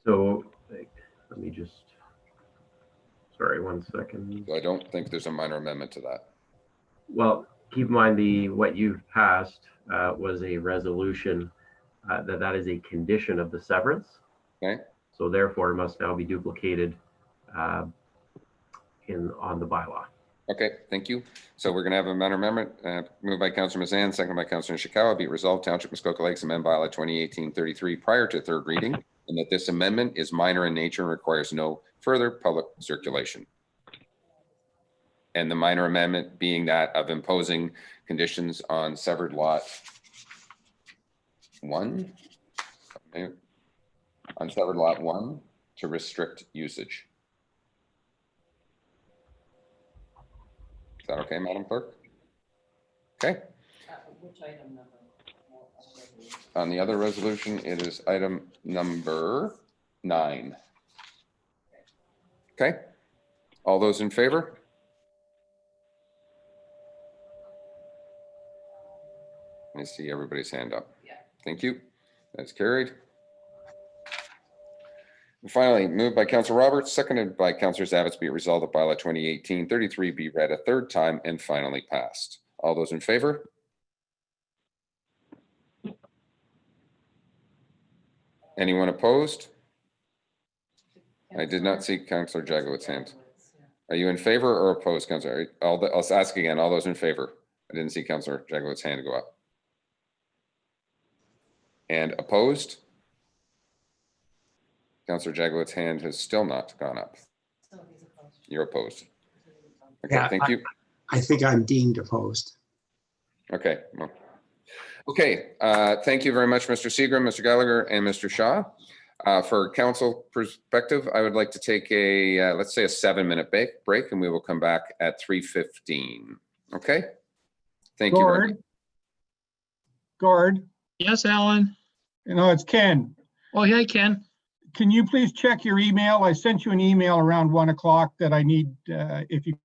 So let me just, sorry, 1 second. So I don't think there's a minor amendment to that. Well, keep in mind what you've passed was a resolution that is a condition of the severance. Okay. So therefore, it must now be duplicated on the bylaw. Okay, thank you. So we're going to have a minor amendment moved by Councillor Mazan, second by Councillor Nishikawa. Be it resolved, Township Muskoka Lakes amend bylaw 2018-33 prior to third reading, and that this amendment is minor in nature and requires no further public circulation. And the minor amendment being that of imposing conditions on severed lot 1, on severed lot 1 to restrict usage. Is that okay, Madam Clerk? Okay. Which item number? On the other resolution, it is item number 9. Okay. All those in favor? Let me see everybody's hand up. Yeah. Thank you. That's carried. Finally, moved by Councillor Roberts, seconded by Councillor Zavitz, be it resolved that bylaw 2018-33 be read a third time and finally passed. All those in favor? Anyone opposed? I did not see Councillor Jagowitz's hand. Are you in favor or opposed, Councillor? I'll ask again. All those in favor? I didn't see Councillor Jagowitz's hand go up. And opposed? Councillor Jagowitz's hand has still not gone up. You're opposed. Okay, Yeah, thank you. I think I'm deemed opposed. Okay. Well, okay. Thank you very much, Mr. Seagram, Mr. Gallagher, and Mr. Shaw. For council perspective, I would like to take a, let's say a 7-minute break, and we will come back at 3:15. Okay? Thank you very much. Gord, Yes, Alan. it's Ken. Oh, yeah, Ken. Can you please check your email? I sent you an email around 1 o'clock that I need, if you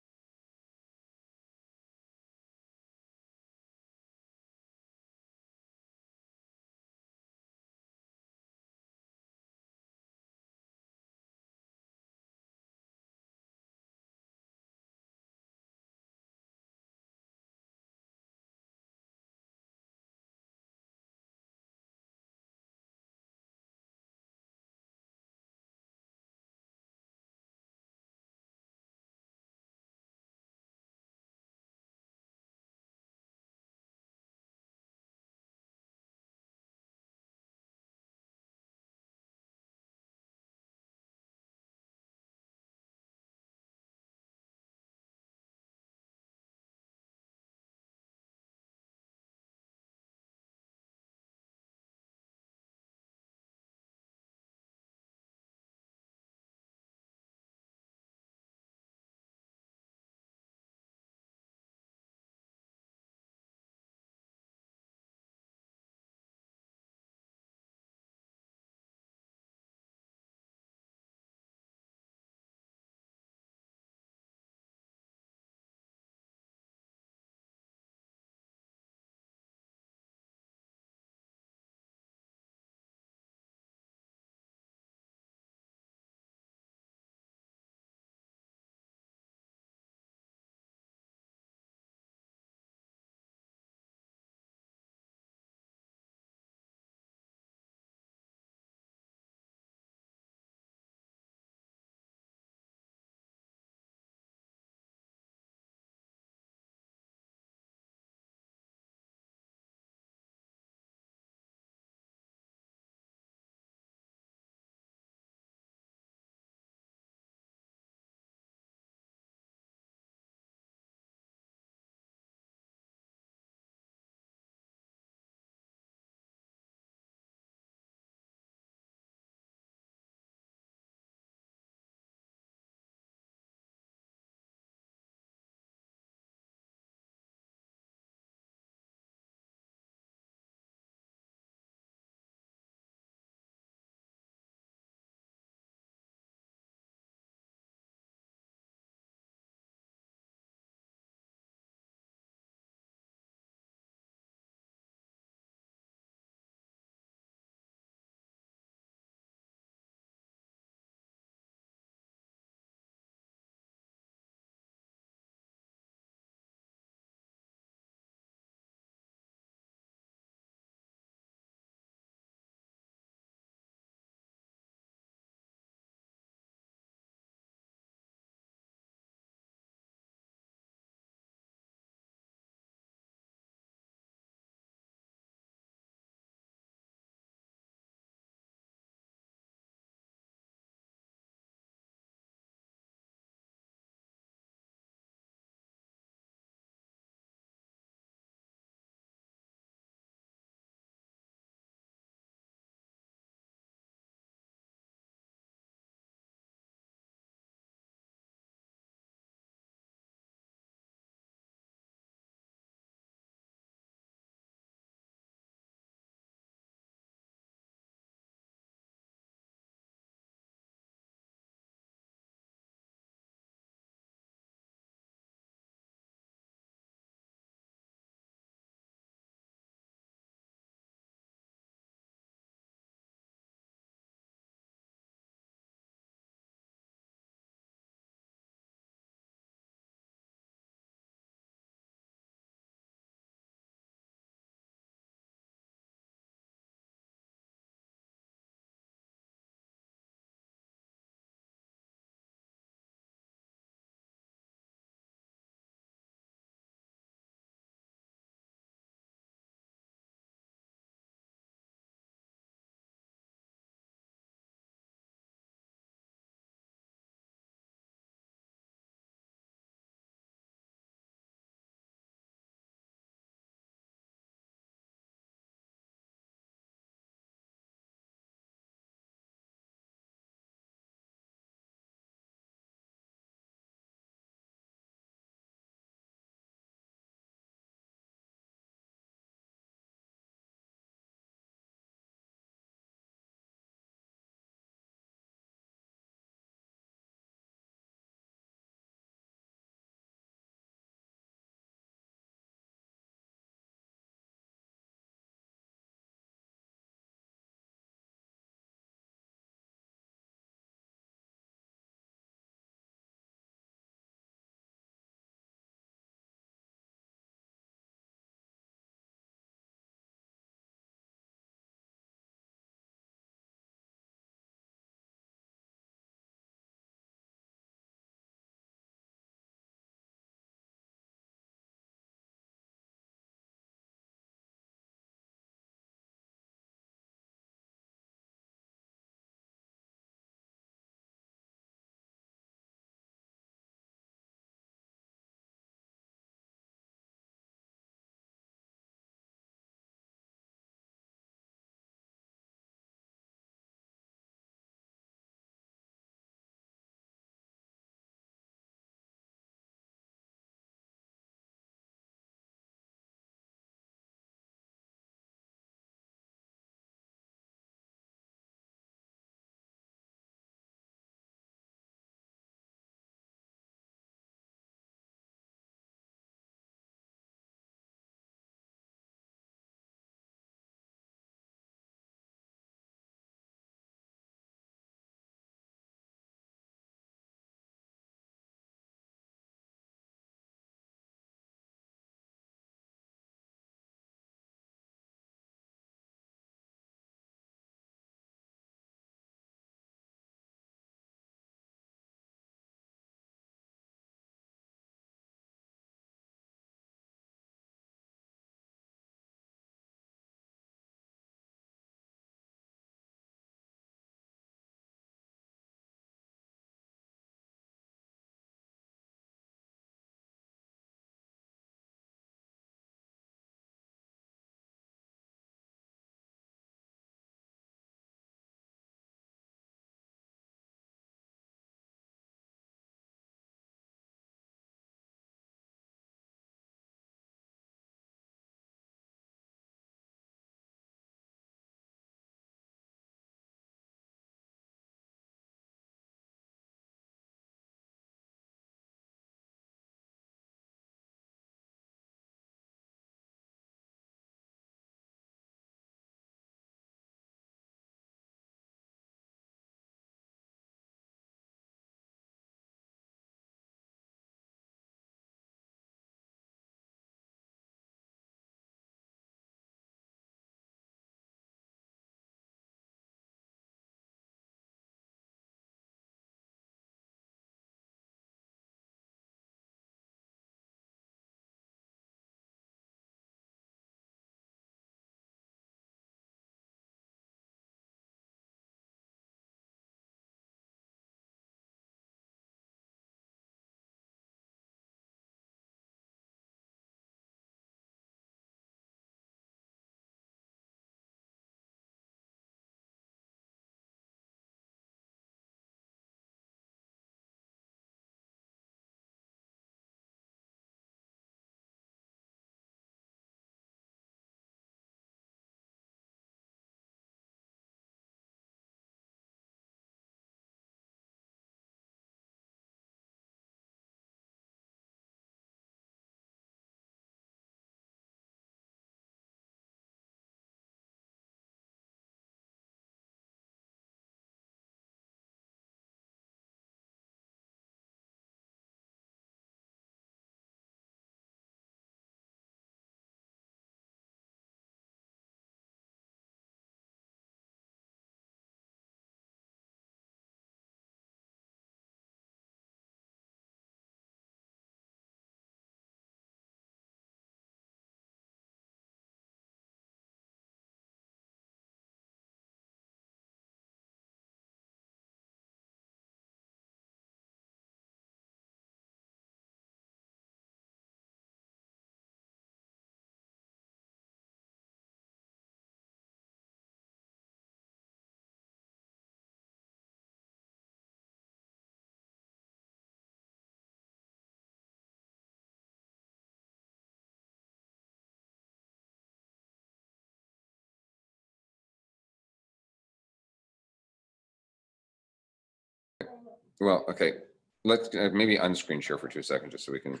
Well, okay, let's maybe unscreen share for 2 seconds just so we can.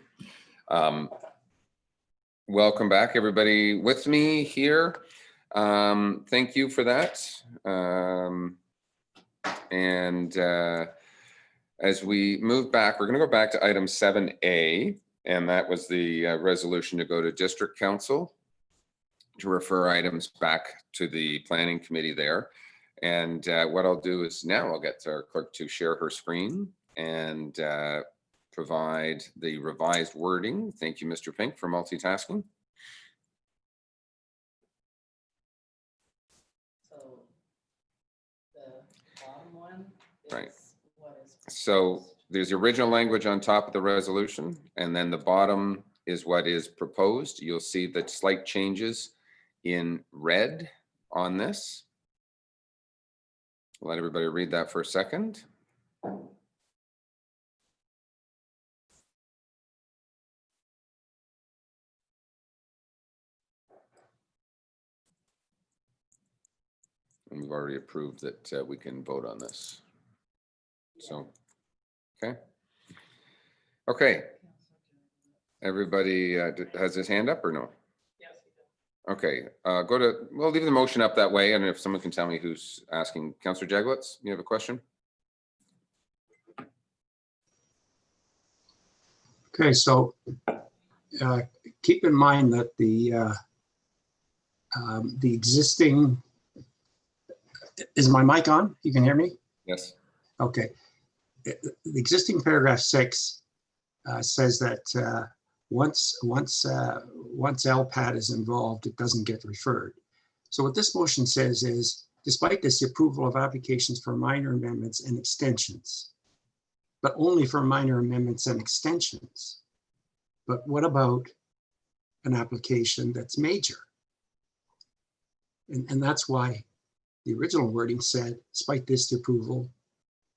Welcome back, everybody with me here. Thank you for that. As we move back, we're going to go back to item 7A, and that was the resolution to go to District Council to refer items back to the Planning Committee there. And what I'll do is now I'll get our clerk to share her screen and provide the revised wording. Thank you, Mr. Pink, for multitasking. So the bottom one Right. is what is. So there's the original language on top of the resolution, and then the bottom is what is proposed. You'll see the slight changes in red on this. Let everybody read that for a second. And we've already approved that we can vote on this. So, okay. Okay. Everybody has his hand up or no? Okay, we'll leave the motion up that way. And if someone can tell me who's asking, Councillor Jaglitz, you have a question? Okay, so keep in mind that the existing, is my mic on? You can hear me? Yes. Okay. The existing paragraph 6 says that once LPAT is involved, it doesn't get referred. So what this motion says is, despite this, the approval of applications for minor amendments and extensions, but only for minor amendments and extensions. But what about an application that's major? And that's why the original wording said, despite this, the approval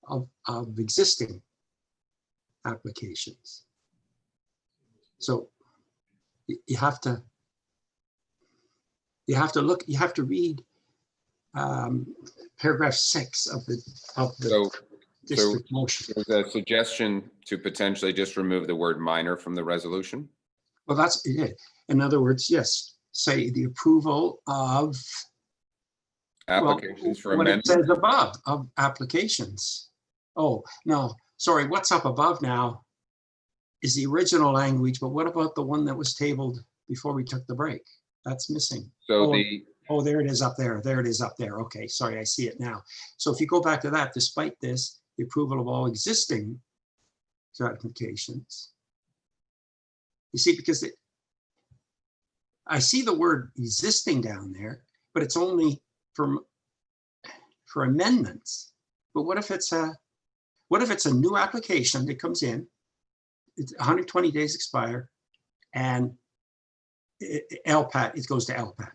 of existing applications. So you have to look, you have to read paragraph 6 of the district motion. There's a suggestion to potentially just remove the word minor from the resolution. Well, that's it. In other words, yes, say the approval of applications for what amendment. it says above of applications. Oh, no, sorry, what's up above now is the original language, but what about the one that was tabled before we took the break? That's missing. So oh, there it is up there. There it is up there. Okay, sorry, I see it now. So if you go back to that, despite this, the approval of all existing applications. You see, because I see the word existing down there, but it's only for amendments. But what if it's a new application that comes in, it's 120 days expire, and LPAT, it goes to LPAT.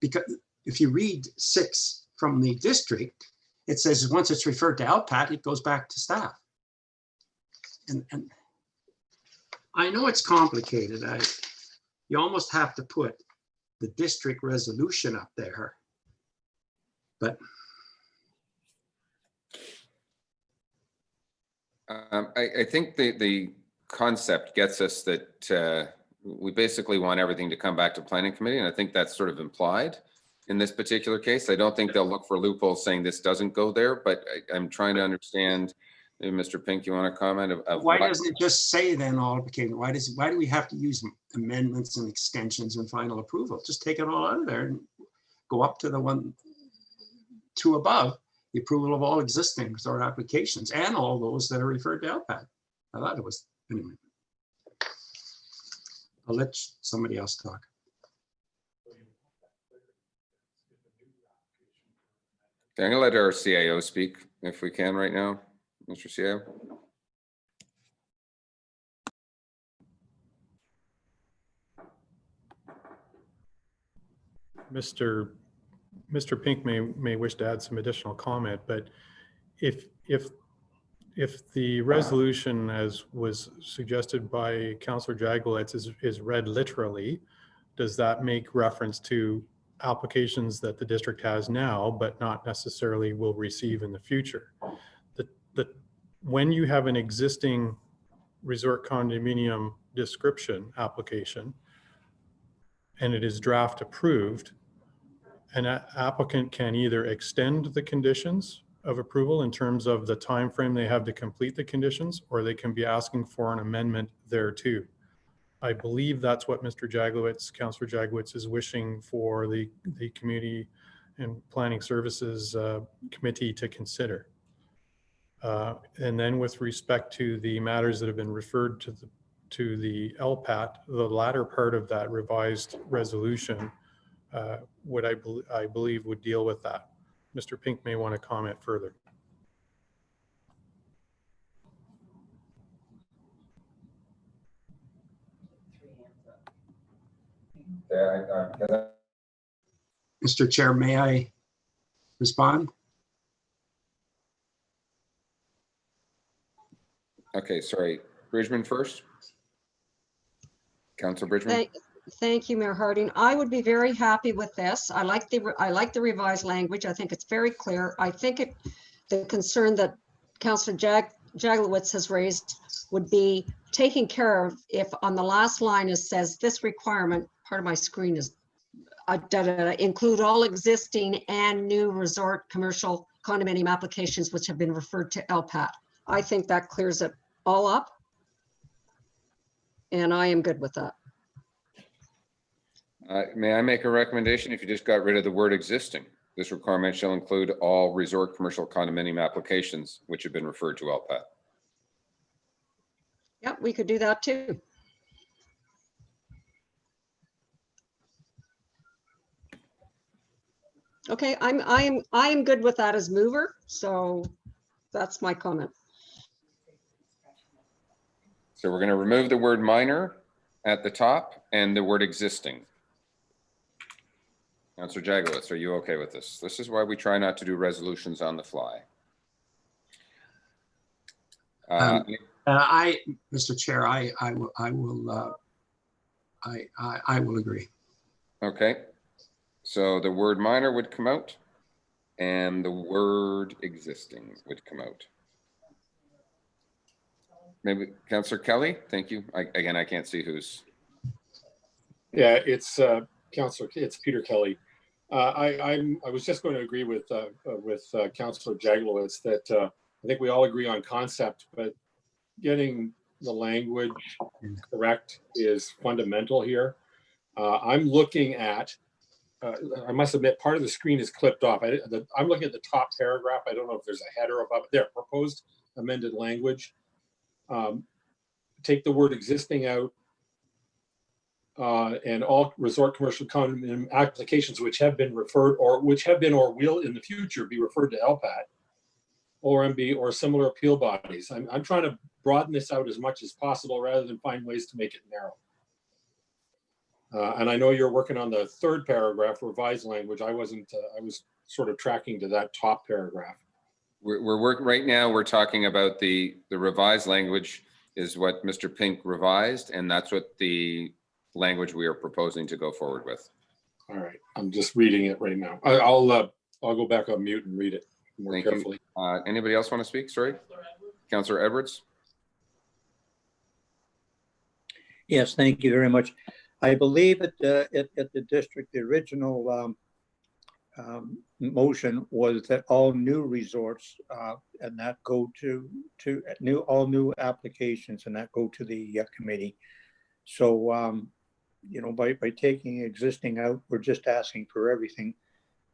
Because if you read 6 from the district, it says once it's referred to LPAT, it goes back to staff. And I know it's complicated. You almost have to put the district resolution up there, but I think the concept gets us that we basically want everything to come back to Planning Committee, and I think that's sort of implied in this particular case. I don't think they'll look for loopholes saying this doesn't go there, but I'm trying to understand. Maybe Mr. Pink, you want to comment? Why doesn't it just say then all application? Why do we have to use amendments and extensions and final approval? Just take it all out of there and go up to the 2 above, the approval of all existing or applications and all those that are referred to LPAT. I thought it was, anyway. I'll let somebody else talk. Okay, I'm gonna let our CIO speak if we can right now. Mr. CIO. Mr. Pink may wish to add some additional comment, but if the resolution, as was suggested by Councillor Jaglitz, is read literally, does that make reference to applications that the district has now, but not necessarily will receive in the future. When you have an existing resort condominium description application and it is draft approved, an applicant can either extend the conditions of approval in terms of the time frame they have to complete the conditions, or they can be asking for an amendment thereto. I believe that's what Mr. Jaglowitz, Councillor Jaglowitz, is wishing for the Community and Planning Services Committee to consider. And then with respect to the matters that have been referred to the LPAT, the latter part of that revised resolution I believe would deal with that. Mr. Pink may want to comment further. Mr. Chair, may I respond? Okay, sorry. Bridgman first. Councillor Bridgman. Thank you, Mayor Harding. I would be very happy with this. I like the revised language. I think it's very clear. I think the concern that Councillor Jaglowitz has raised would be taken care of if on the last line it says this requirement, part of my screen is include all existing and new resort commercial condominium applications which have been referred to LPAT. I think that clears it all up. And I am good with that. May I make a recommendation? If you just got rid of the word existing, this requirement shall include all resort commercial condominium applications which have been referred to LPAT. Yep, we could do that too. Okay, I am good with that as mover, so that's my comment. So we're going to remove the word minor at the top and the word existing. Councillor Jaglowitz, are you okay with this? This is why we try not to do resolutions on the fly. Mr. Chair, I will agree. Okay, so the word minor would come out and the word existing would come out. Maybe Councillor Kelly, thank you. Again, I can't see who's. Yeah, it's Councillor, it's Peter Kelly. I was just going to agree with Councillor Jaglowitz that I think we all agree on concept, but getting the language correct is fundamental here. I'm looking at, I must admit, part of the screen is clipped off. I'm looking at the top paragraph. I don't know if there's a header above it. There, proposed amended language. Take the word existing out. And all resort commercial condominium applications which have been referred or which have been or will in the future be referred to LPAT, ORMB, or similar appeal bodies. I'm trying to broaden this out as much as possible rather than find ways to make it narrow. And I know you're working on the third paragraph, revised language. I wasn't, I was sort of tracking to that top paragraph. We're working right now. We're talking about the revised language is what Mr. Pink revised, and that's what the language we are proposing to go forward with. All right, I'm just reading it right now. I'll go back on mute and read it more carefully. Anybody else want to speak? Sorry, Councillor Edwards. Yes, thank you very much. I believe at the district, the original motion was that all new resorts and that go to all new applications and that go to the committee. So you know, by taking existing out, we're just asking for everything.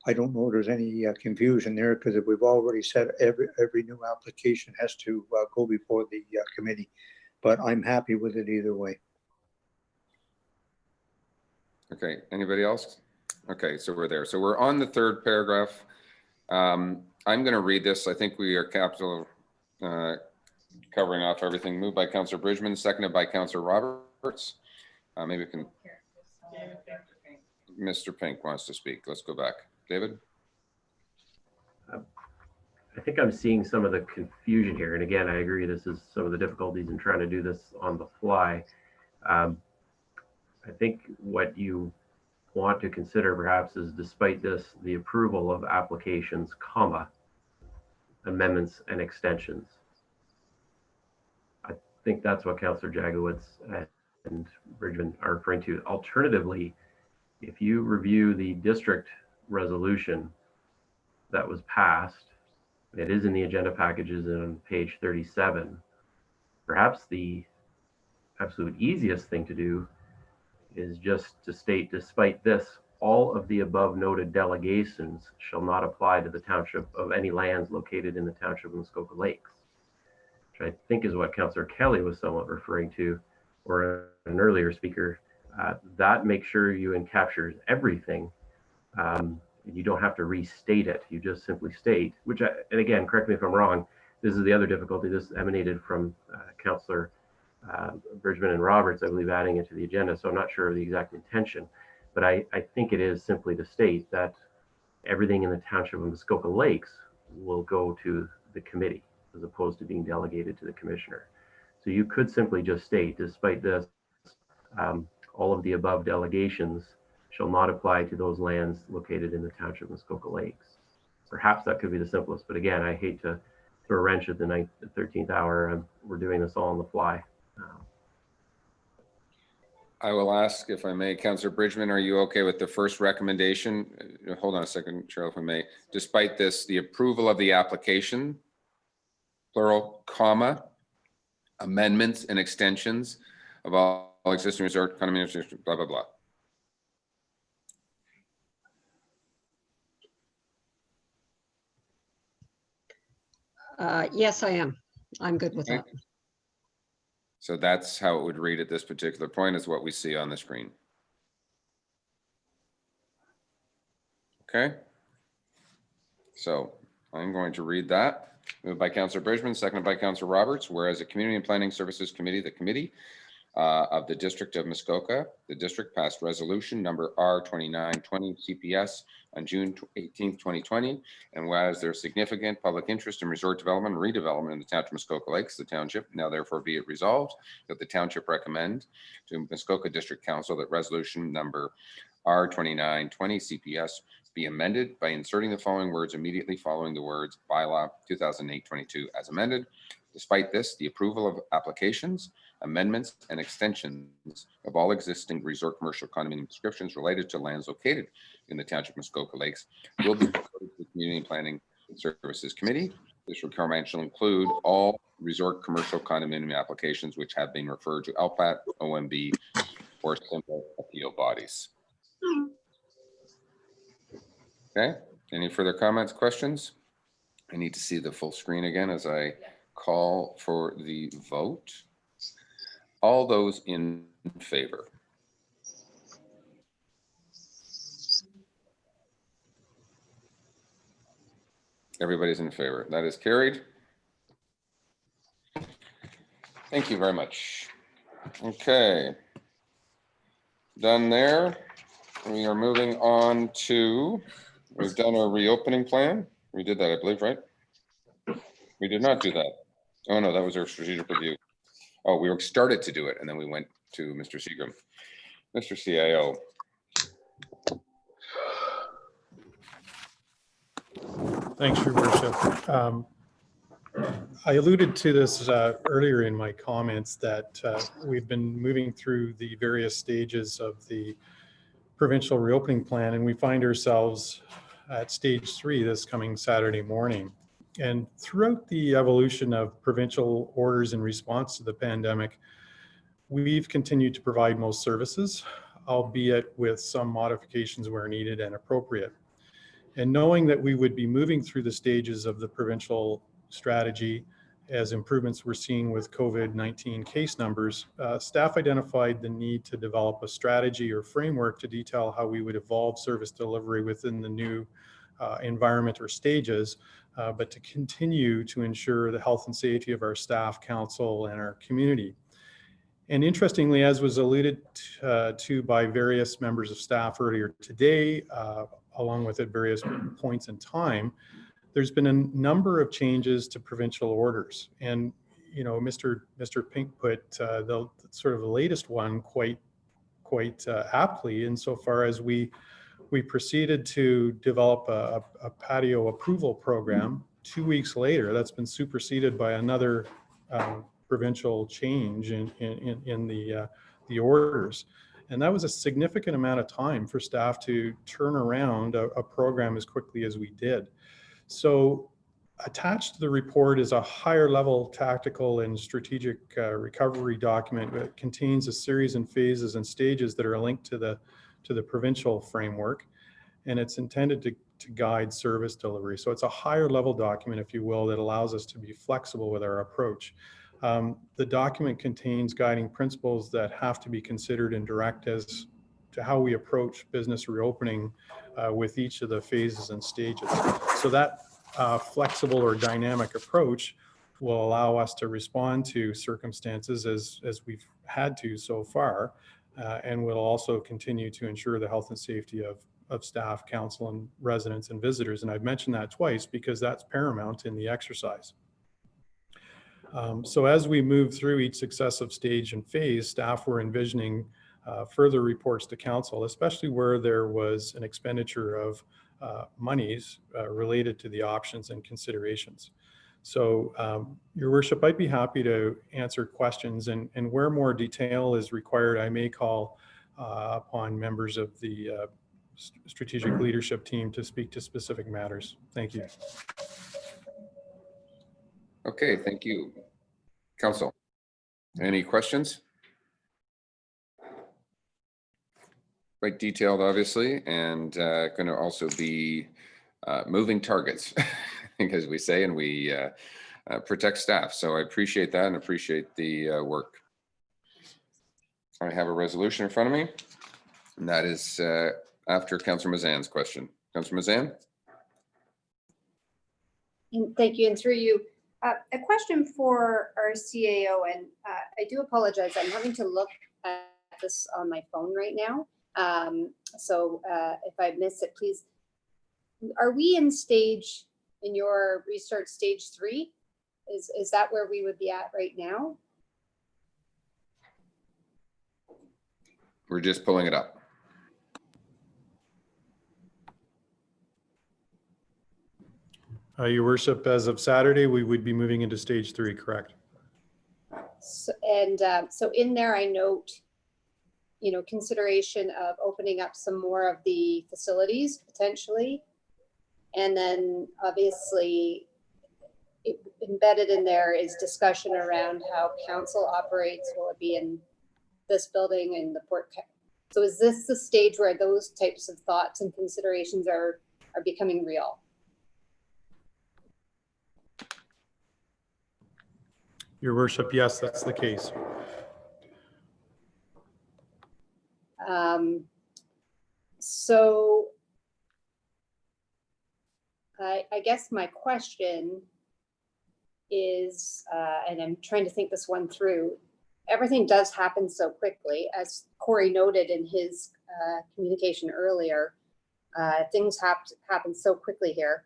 I don't know if there's any confusion there, because if we've already said every new application has to go before the committee, but I'm happy with it either way. Okay, anybody else? Okay, so we're there. So we're on the third paragraph. I'm going to read this. I think we are covering off everything. Moved by Councillor Bridgman, seconded by Councillor Roberts. Maybe we can. Mr. Pink wants to speak. Let's go back. David? I think I'm seeing some of the confusion here. And again, I agree, this is some of the difficulties in trying to do this on the fly. I think what you want to consider perhaps is, despite this, the approval of applications, comma, amendments and extensions. I think that's what Councillor Jagowitz and Bridgman are referring to. Alternatively, if you review the district resolution that was passed, it is in the agenda packages on page 37. Perhaps the absolute easiest thing to do is just to state, despite this, all of the above noted delegations shall not apply to the township of any lands located in the township of Muskoka Lakes, which I think is what Councillor Kelly was somewhat referring to, or an earlier speaker. That makes sure you encaptures everything. You don't have to restate it. You just simply state, which, and again, correct me if I'm wrong, this is the other difficulty. This emanated from Councillor Bridgman and Roberts, I believe, adding it to the agenda. So I'm not sure of the exact intention, but I think it is simply to state that everything in the township of Muskoka Lakes will go to the committee as opposed to being delegated to the commissioner. So you could simply just state, despite this, all of the above delegations shall not apply to those lands located in the township of Muskoka Lakes. Perhaps that could be the simplest, but again, I hate to throw a wrench at the 13th hour. We're doing this all on the fly. I will ask, if I may, Councillor Bridgman, are you okay with the first recommendation? Hold on a second, Cheryl, if I may. Despite this, the approval of the application, plural, comma, amendments and extensions of all existing resort condominiums, blah, blah, blah. Yes, I am. I'm good with that. So that's how it would read at this particular point, is what we see on the screen. Okay. So I'm going to read that. Moved by Councillor Bridgman, seconded by Councillor Roberts. Whereas the Community and Planning Services Committee, the committee of the District of Muskoka, the district passed resolution number R2920 CPS on June 18th, 2020. And whereas there's significant public interest in resort development and redevelopment in the township of Muskoka Lakes, the township, now therefore be it resolved that the township recommend to Muskoka District Council that resolution number R2920 CPS be amended by inserting the following words immediately following the words bylaw 2008-22 as amended. Despite this, the approval of applications, amendments, and extensions of all existing resort commercial condominium descriptions related to lands located in the township of Muskoka Lakes will be reported to the Community and Planning Services Committee. This requirement shall include all resort commercial condominium applications which have been referred to LPAT, OMB, or similar appeal bodies. Okay, any further comments, questions? I need to see the full screen again as I call for the vote. All those in favor? Everybody's in favor. That is carried. Thank you very much. Okay. Done there. We are moving on to, we've done our reopening plan. We did that, I believe, right? We did not do that. Oh no, that was our strategic review. Oh, we started to do it and then we went to Mr. Seagram. Mr. CIO. Thanks, Your Worship. I alluded to this earlier in my comments that we've been moving through the various stages of the provincial reopening plan, and we find ourselves at stage 3 this coming Saturday morning. And throughout the evolution of provincial orders in response to the pandemic, we've continued to provide most services, albeit with some modifications where needed and appropriate. And knowing that we would be moving through the stages of the provincial strategy as improvements we're seeing with COVID-19 case numbers, staff identified the need to develop a strategy or framework to detail how we would evolve service delivery within the new environment or stages, but to continue to ensure the health and safety of our staff, council, and our community. And interestingly, as was alluded to by various members of staff earlier today, along with at various points in time, there's been a number of changes to provincial orders. And, you know, Mr. Pink put the sort of the latest one quite quite aptly insofar as we proceeded to develop a patio approval program. 2 weeks later, that's been superseded by another provincial change in the orders. And that was a significant amount of time for staff to turn around a program as quickly as we did. So attached to the report is a higher level tactical and strategic recovery document that contains a series and phases and stages that are linked to the provincial framework. And it's intended to guide service delivery. So it's a higher level document, if you will, that allows us to be flexible with our approach. The document contains guiding principles that have to be considered and direct as to how we approach business reopening with each of the phases and stages. So that flexible or dynamic approach will allow us to respond to circumstances as we've had to so far, and will also continue to ensure the health and safety of staff, council, and residents and visitors. And I've mentioned that twice because that's paramount in the exercise. So as we move through each successive stage and phase, staff were envisioning further reports to council, especially where there was an expenditure of monies related to the options and considerations. So Your Worship, I'd be happy to answer questions, and where more detail is required, I may call upon members of the strategic leadership team to speak to specific matters. Thank you. Okay, thank you. Council, any questions? Quite detailed, obviously, and going to also be moving targets, as we say, and we protect staff. So I appreciate that and appreciate the work. I have a resolution in front of me, and that is after Councillor Mazan's question. Councillor Mazan? Thank you, and through you. A question for our CAO, and I do apologize. I'm having to look at this on my phone right now. So if I miss it, please. Are we in your restart stage 3? Is that where we would be at right now? We're just pulling it up. Your Worship, as of Saturday, we would be moving into stage 3, correct? So, so in there, I note, consideration of opening up some more of the facilities potentially. And then obviously embedded in there is discussion around how council operates. Will it be in this building and the port? So is this the stage where those types of thoughts and considerations are becoming real? Your Worship, yes, that's the case. So I guess my question is, and I'm trying to think this one through, everything does happen so quickly, as Corey noted in his communication earlier, things happen so quickly here.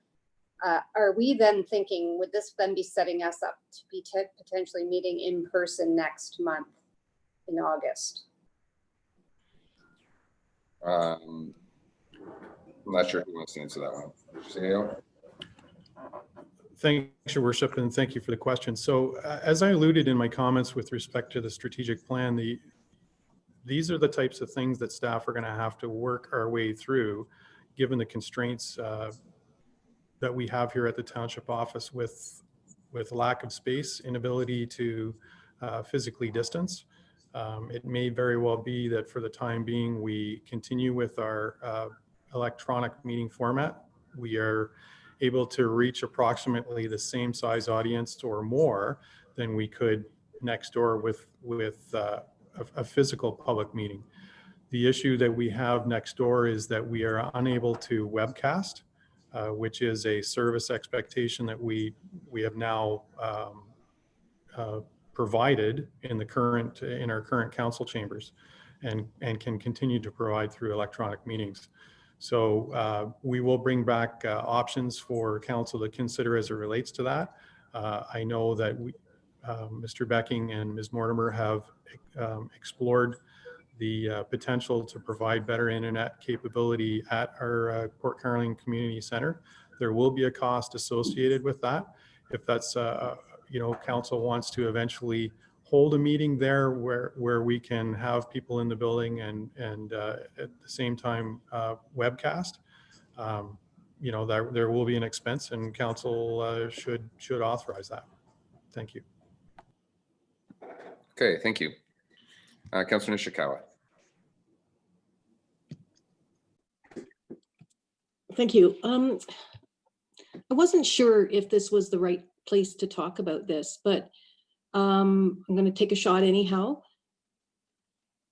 Are we then thinking, would this then be setting us up to be potentially meeting in person next month in August? I'm not sure who wants to answer that one. CAO? Thanks, Your Worship, and thank you for the question. So as I alluded in my comments with respect to the strategic plan, these are the types of things that staff are going to have to work our way through, given the constraints that we have here at the township office with lack of space, inability to physically distance. It may very well be that for the time being, we continue with our electronic meeting format. We are able to reach approximately the same size audience or more than we could next door with a physical public meeting. The issue that we have next door is that we are unable to webcast, which is a service expectation that we have now provided in our current council chambers, and can continue to provide through electronic meetings. So we will bring back options for council to consider as it relates to that. I know that Mr. Becking and Ms. Mortimer have explored the potential to provide better internet capability at our Port Carling Community Center. There will be a cost associated with that. If that's, you know, council wants to eventually hold a meeting there where we can have people in the building and at the same time webcast, you know, there will be an expense, and council should authorize that. Thank you. Okay, thank you. Councillor Nishikawa. Thank you. I wasn't sure if this was the right place to talk about this, but I'm going to take a shot anyhow.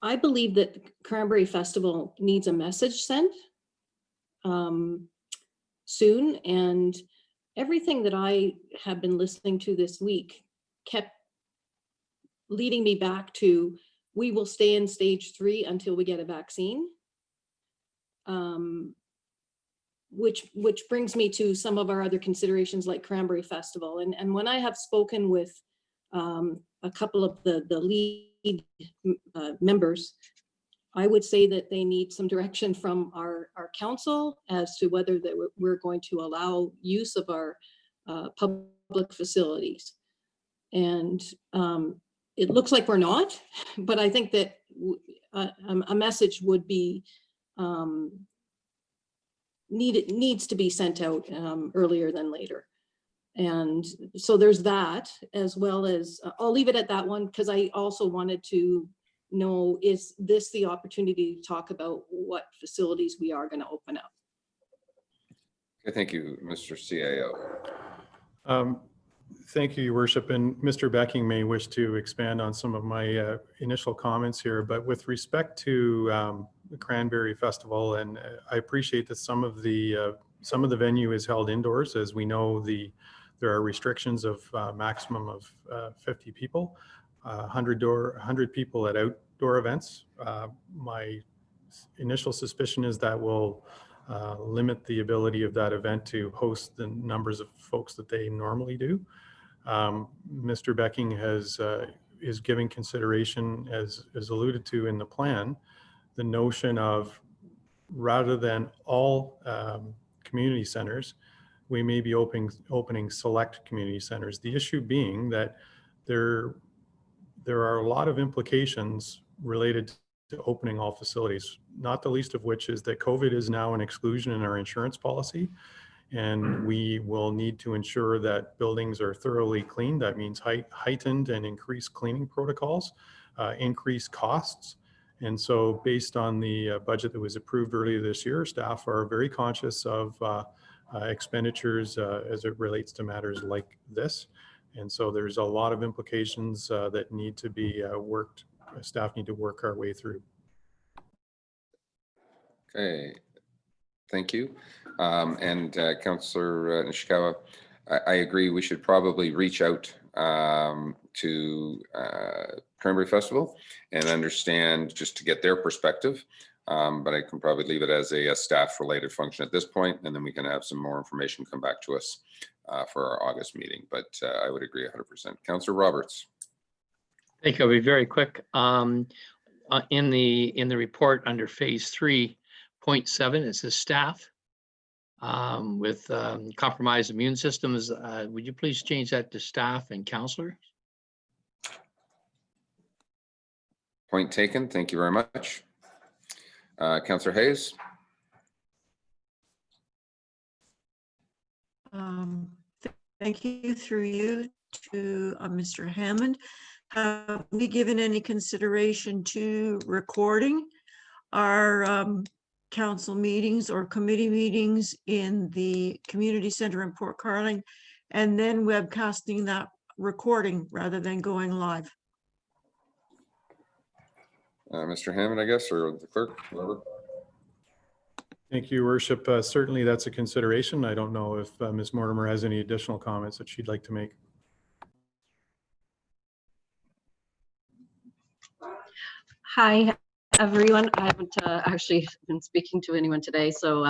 I believe that Cranberry Festival needs a message sent soon, and everything that I have been listening to this week kept leading me back to, we will stay in stage 3 until we get a vaccine. Which brings me to some of our other considerations like Cranberry Festival. And when I have spoken with a couple of the lead members, I would say that they need some direction from our council as to whether that we're going to allow use of our public facilities. And it looks like we're not, but I think that a message would be needs to be sent out earlier than later. And so there's that, as well as, I'll leave it at that one, because I also wanted to know, is this the opportunity to talk about what facilities we are going to open up? Okay, thank you, Mr. CAO. Thank you, Your Worship. And Mr. Becking may wish to expand on some of my initial comments here, but with respect to the Cranberry Festival, and I appreciate that some of the venue is held indoors. As we know, there are restrictions of maximum of 50 people, 100 people at outdoor events. My initial suspicion is that will limit the ability of that event to host the numbers of folks that they normally do. Mr. Becking is giving consideration, as alluded to in the plan, the notion of, rather than all community centers, we may be opening select community centers. The issue being that there are a lot of implications related to opening all facilities, not the least of which is that COVID is now an exclusion in our insurance policy, and we will need to ensure that buildings are thoroughly cleaned. That means heightened and increased cleaning protocols, increased costs. And so based on the budget that was approved earlier this year, staff are very conscious of expenditures as it relates to matters like this. And so there's a lot of implications that need to be worked, staff need to work our way through. Okay, thank you. And Councillor Nishikawa, I agree we should probably reach out to Cranberry Festival and understand, just to get their perspective. But I can probably leave it as a staff related function at this point, and then we can have some more information come back to us for our August meeting. But I would agree 100%. Councillor Roberts. I think I'll be very quick. In the report under phase 3.7, it says staff with compromised immune systems. Would you please change that to staff and councillor? Point taken. Thank you very much. Councillor Hayes. Thank you, through you, to Mr. Hammond. Have we given any consideration to recording our council meetings or committee meetings in the community center in Port Carling, and then webcasting that recording rather than going live? Mr. Hammond, I guess, or the clerk, whoever. Thank you, Your Worship. Certainly that's a consideration. I don't know if Ms. Mortimer has any additional comments that she'd like to make. Hi, everyone. I haven't actually been speaking to anyone today. So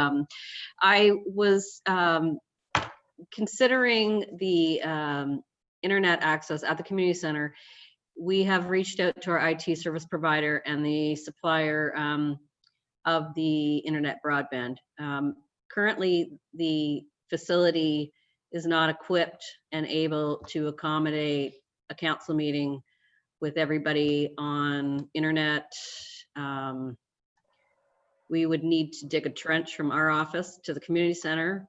I was considering the internet access at the community center we have reached out to our IT service provider and the supplier of the internet broadband. Currently, the facility is not equipped and able to accommodate a council meeting with everybody on internet. We would need to dig a trench from our office to the community center.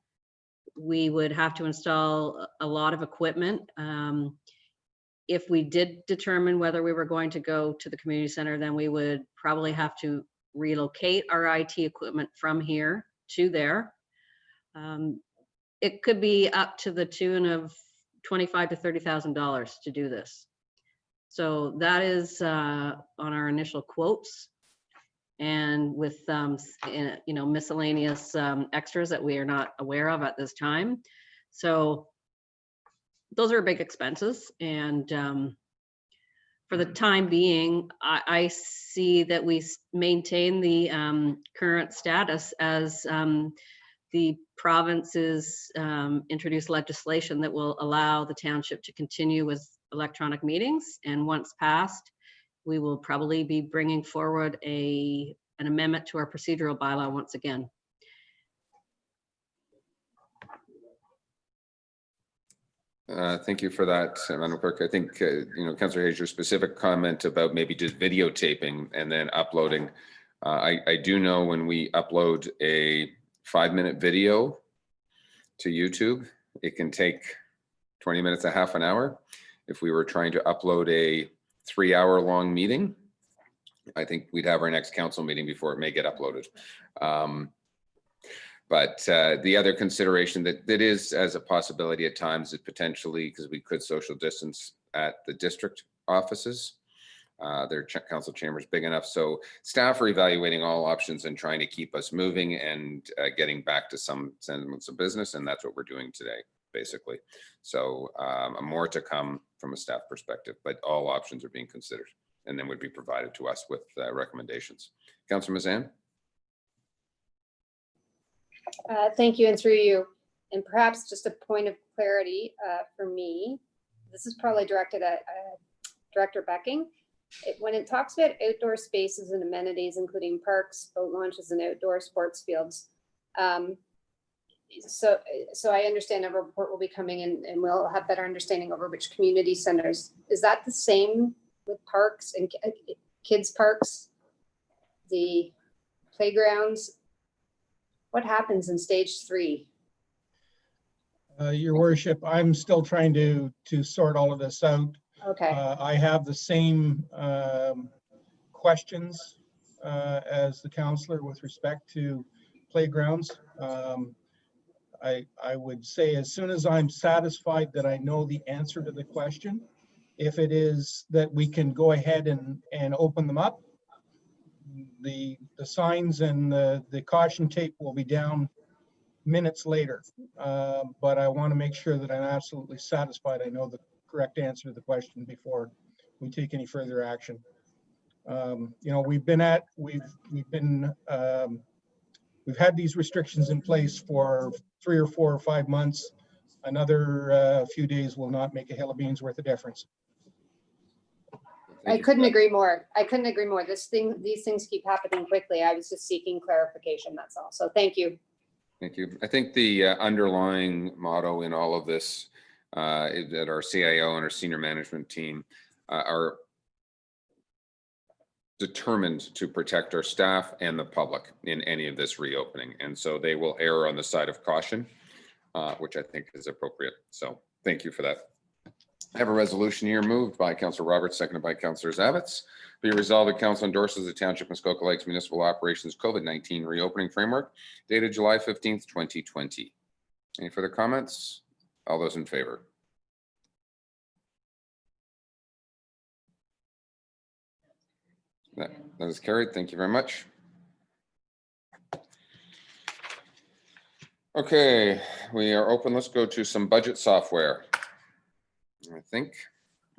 We would have to install a lot of equipment. If we did determine whether we were going to go to the community center, then we would probably have to relocate our IT equipment from here to there. It could be up to the tune of $25,000 to $30,000 to do this. So that is on our initial quotes, and with miscellaneous extras that we are not aware of at this time. So those are big expenses, and for the time being, I see that we maintain the current status as the province's introduced legislation that will allow the township to continue with electronic meetings. And once passed, we will probably be bringing forward an amendment to our procedural bylaw once again. Thank you for that, Madam Clerk. I think, Councillor Hayes, your specific comment about maybe just videotaping and then uploading. I do know when we upload a 5-minute video to YouTube, it can take 20 minutes, a half an hour. If we were trying to upload a 3-hour-long meeting, I think we'd have our next council meeting before it may get uploaded. But the other consideration that is as a possibility at times is potentially, because we could social distance at the district offices. Their council chamber is big enough. So staff are evaluating all options and trying to keep us moving and getting back to some semblance of business. And that's what we're doing today, basically. So more to come from a staff perspective, but all options are being considered and then would be provided to us with recommendations. Councillor Mazan. Thank you, and through you. And perhaps just a point of clarity for me, this is probably directed at Director Becking. When it talks about outdoor spaces and amenities, including parks, boat launches, and outdoor sports fields, so I understand a report will be coming in and we'll have better understanding over which community centers. Is that the same with parks and kids parks, the playgrounds? What happens in stage 3? Your worship, I'm still trying to sort all of this out. Okay. I have the same questions as the councillor with respect to playgrounds. I would say as soon as I'm satisfied that I know the answer to the question, if it is that we can go ahead and open them up, the signs and the caution tape will be down minutes later. But I want to make sure that I'm absolutely satisfied I know the correct answer to the question before we take any further action. We've had these restrictions in place for 3 or 4 or 5 months. Another few days will not make a hill of beans worth of difference. I couldn't agree more. I couldn't agree more. These things keep happening quickly. I was just seeking clarification, that's all. So thank you. Thank you. I think the underlying motto in all of this is that our CIO and our senior management team are determined to protect our staff and the public in any of this reopening. And so they will err on the side of caution, which I think is appropriate. So thank you for that. I have a resolution here moved by Councillor Roberts, seconded by Councillor Zavitz. Be resolved that Council endorses the Township Muskoka Lakes Municipal Operations COVID-19 Reopening Framework dated July 15th, 2020. Any further comments? All those in favor? That is carried. Thank you very much. Okay, we are open. Let's go to some budget software. I think,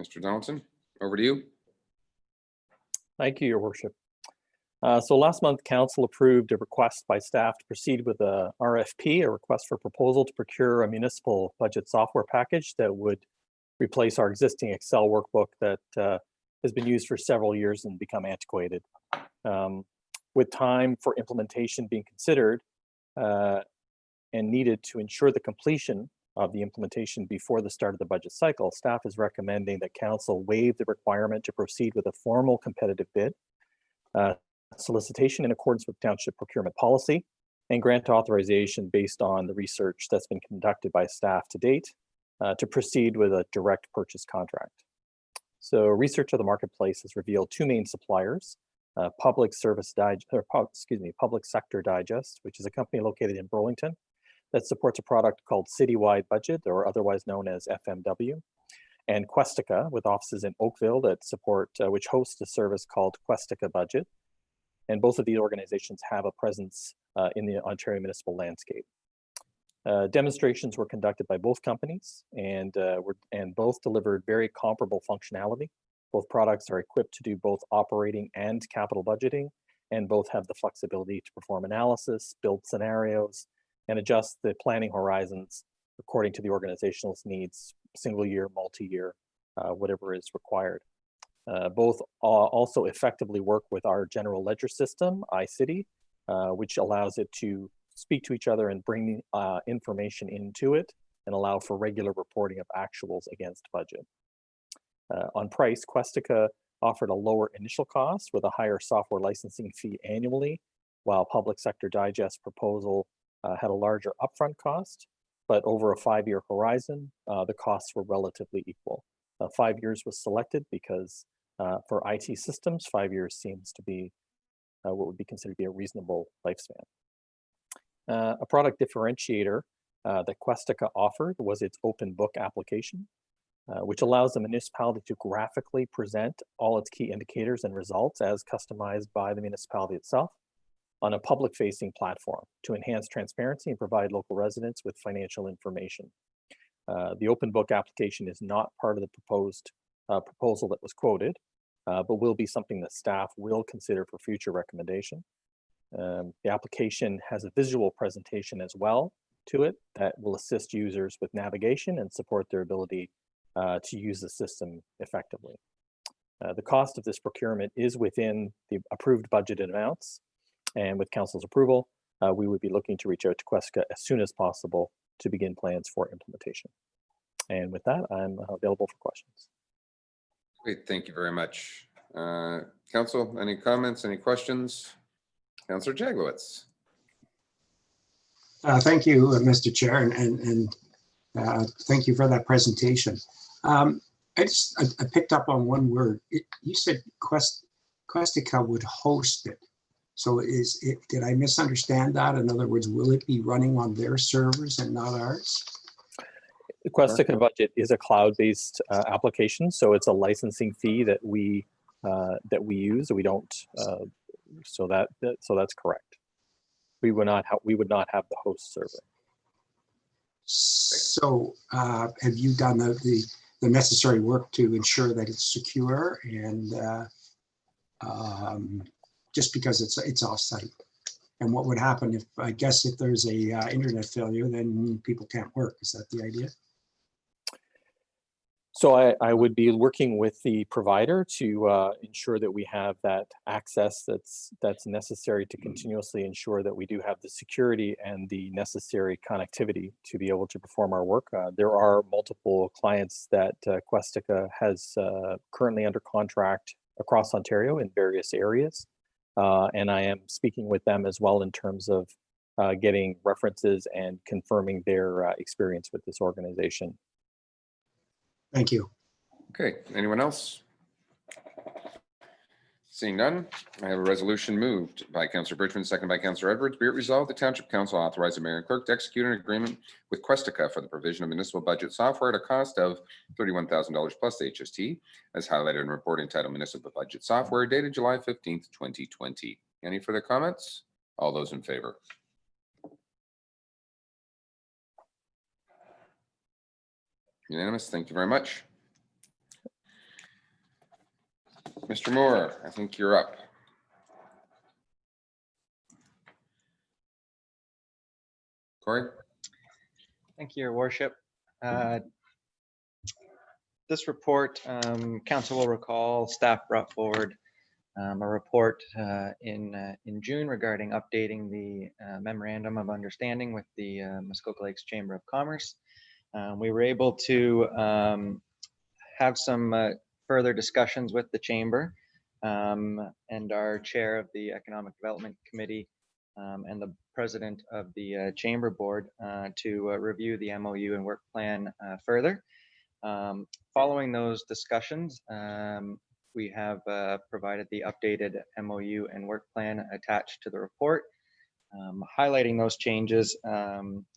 Mr. Donaldson, over to you. Thank you, Your Worship. So last month, Council approved a request by staff to proceed with a RFP, a request for proposal to procure a municipal budget software package that would replace our existing Excel workbook that has been used for several years and become antiquated. With time for implementation being considered and needed to ensure the completion of the implementation before the start of the budget cycle, staff is recommending that council waive the requirement to proceed with a formal competitive bid solicitation in accordance with township procurement policy, and grant authorization based on the research that's been conducted by staff to date to proceed with a direct purchase contract. So research of the marketplace has revealed two main suppliers, Public Sector Digest, which is a company located in Burlington that supports a product called Citywide Budget, or otherwise known as FMW, and Questica, with offices in Oakville that support, which hosts a service called Questica Budget. And both of these organizations have a presence in the Ontario municipal landscape. Demonstrations were conducted by both companies and both delivered very comparable functionality. Both products are equipped to do both operating and capital budgeting, and both have the flexibility to perform analysis, build scenarios, and adjust the planning horizons according to the organizational's needs, single year, multi-year, whatever is required. Both also effectively work with our general ledger system, iCity, which allows it to speak to each other and bring information into it and allow for regular reporting of actuals against budget. On price, Questica offered a lower initial cost with a higher software licensing fee annually, while Public Sector Digest proposal had a larger upfront cost, but over a 5-year horizon, the costs were relatively equal. 5 years was selected because for IT systems, 5 years seems to be what would be considered to be a reasonable lifespan. A product differentiator that Questica offered was its open book application, which allows the municipality to graphically present all its key indicators and results as customized by the municipality itself on a public-facing platform to enhance transparency and provide local residents with financial information. The open book application is not part of the proposed proposal that was quoted, but will be something that staff will consider for future recommendation. The application has a visual presentation as well to it that will assist users with navigation and support their ability to use the system effectively. The cost of this procurement is within the approved budgeted amounts, and with council's approval, we would be looking to reach out to Questica as soon as possible to begin plans for implementation. And with that, I'm available for questions. Great, thank you very much. Council, any comments, any questions? Councillor Jaglowitz. Thank you, Mr. Chair, and thank you for that presentation. I picked up on one word. You said Questica would host it. So did I misunderstand that? In other words, will it be running on their servers and not ours? The Questica Budget is a cloud-based application, so it's a licensing fee that we use. We don't. So that's correct. We would not have the host server. So have you done the necessary work to ensure that it's secure and just because it's off-site? And what would happen if there's a internet failure, then people can't work? Is that the idea? So I would be working with the provider to ensure that we have that access that's necessary to continuously ensure that we do have the security and the necessary connectivity to be able to perform our work. There are multiple clients that Questica has currently under contract across Ontario in various areas. And I am speaking with them as well in terms of getting references and confirming their experience with this organization. Thank you. Okay, anyone else? Seeing none, I have a resolution moved by Councillor Bridgman, second by Councillor Edwards. Be it resolved, the Township Council authorize the Mayor and Clerk to execute an agreement with Questica for the provision of municipal budget software at a cost of $31,000 plus HST, as highlighted in report entitled Municipal Budget Software, dated July 15th, 2020. Any further comments? All those in favor? Unanimous. Thank you very much. Mr. Moore, I think you're up. Corey? Thank you, Your Worship. this report, council will recall, staff brought forward a report in June regarding updating the memorandum of understanding with the Muskoka Lakes Chamber of Commerce. We were able to have some further discussions with the chamber and our chair of the Economic Development Committee and the president of the chamber board to review the MOU and work plan further. Following those discussions, we have provided the updated MOU and work plan attached to the report. Highlighting those changes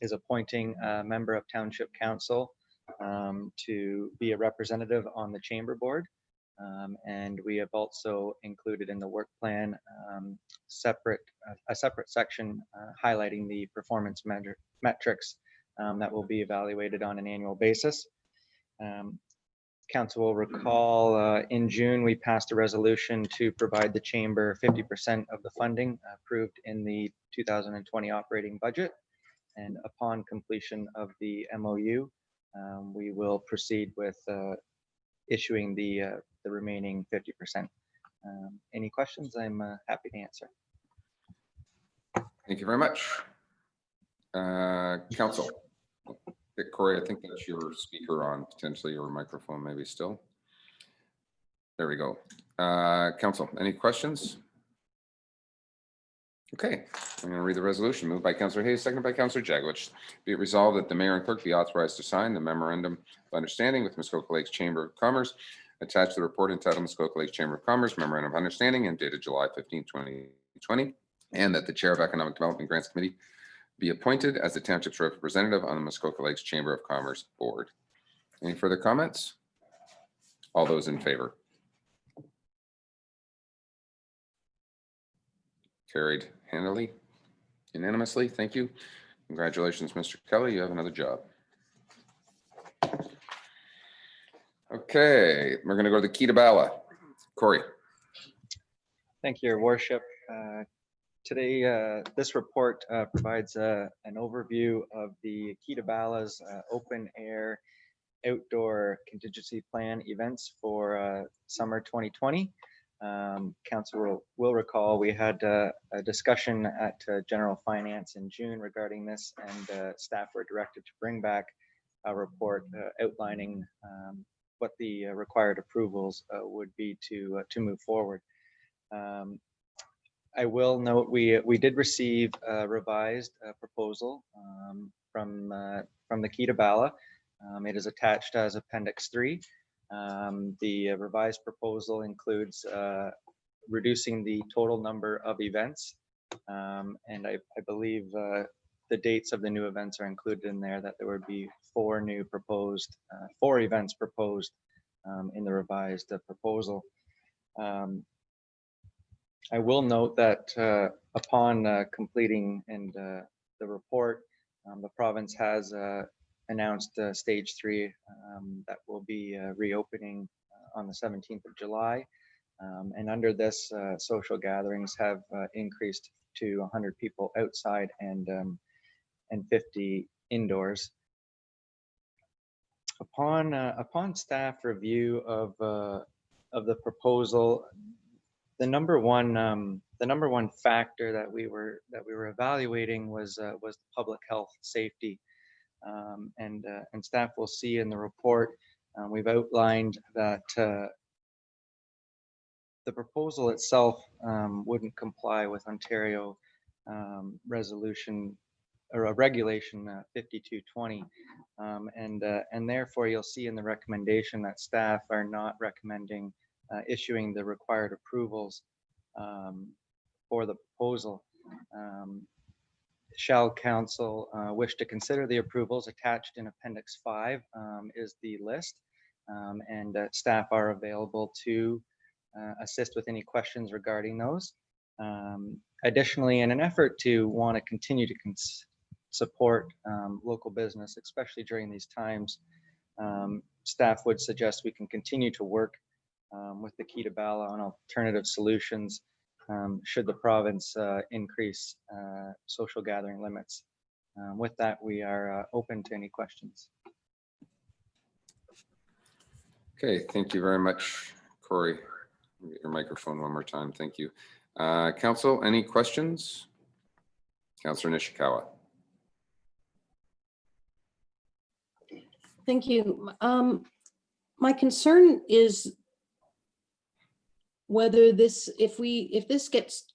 is appointing a member of Township Council to be a representative on the chamber board. And we have also included in the work plan a separate section highlighting the performance metrics that will be evaluated on an annual basis. Council will recall in June we passed a resolution to provide the chamber 50% of the funding approved in the 2020 operating budget. And upon completion of the MOU, we will proceed with issuing the remaining 50%. Any questions? I'm happy to answer. Thank you very much. Council. Corey, I think that's your speaker on, potentially your microphone maybe still. There we go. Council, any questions? Okay, I'm going to read the resolution. Moved by Councillor Hayes, seconded by Councillor Jagowicz. Be it resolved that the mayor and clerk be authorized to sign the memorandum of understanding with Muskoka Lakes Chamber of Commerce attached to the report entitled Muskoka Lakes Chamber of Commerce Memorandum of Understanding and dated July 15, 2020, and that the chair of Economic Development Grants Committee be appointed as the township's representative on the Muskoka Lakes Chamber of Commerce board. Any further comments? All those in favor? Carried handily, unanimously. Thank you. Congratulations, Mr. Kelly. You have another job. Okay, we're going to go to the Key to Bala. Corey. Thank you, Your Worship. Today, this report provides an overview of the Key to Bala's open air outdoor contingency plan events for summer 2020. Council will recall we had a discussion at General Finance in June regarding this, and staff were directed to bring back a report outlining what the required approvals would be to move forward. I will note we did receive a revised proposal from the Key to Bala. It is attached as Appendix 3. The revised proposal includes reducing the total number of events, and I believe the dates of the new events are included in there, that there would be four events proposed in the revised proposal. I will note that upon completing the report, the province has announced stage 3 that will be reopening on the 17th of July. And under this, social gatherings have increased to 100 people outside and 50 indoors. Upon staff review of the proposal, the number one factor that we were evaluating was public health safety, and staff will see in the report we've outlined that the proposal itself wouldn't comply with Ontario resolution or a regulation 5220, and therefore you'll see in the recommendation that staff are not recommending issuing the required approvals for the proposal. Shall council wish to consider the approvals attached in Appendix 5 is the list, and staff are available to assist with any questions regarding those. Additionally, in an effort to want to continue to support local business, especially during these times, staff would suggest we can continue to work with the Key to Bala on alternative solutions should the province increase social gathering limits. With that, we are open to any questions. Okay, thank you very much, Corey. Get your microphone one more time. Thank you. Council, any questions? Councillor Nishikawa. Thank you. My concern is whether this, if this gets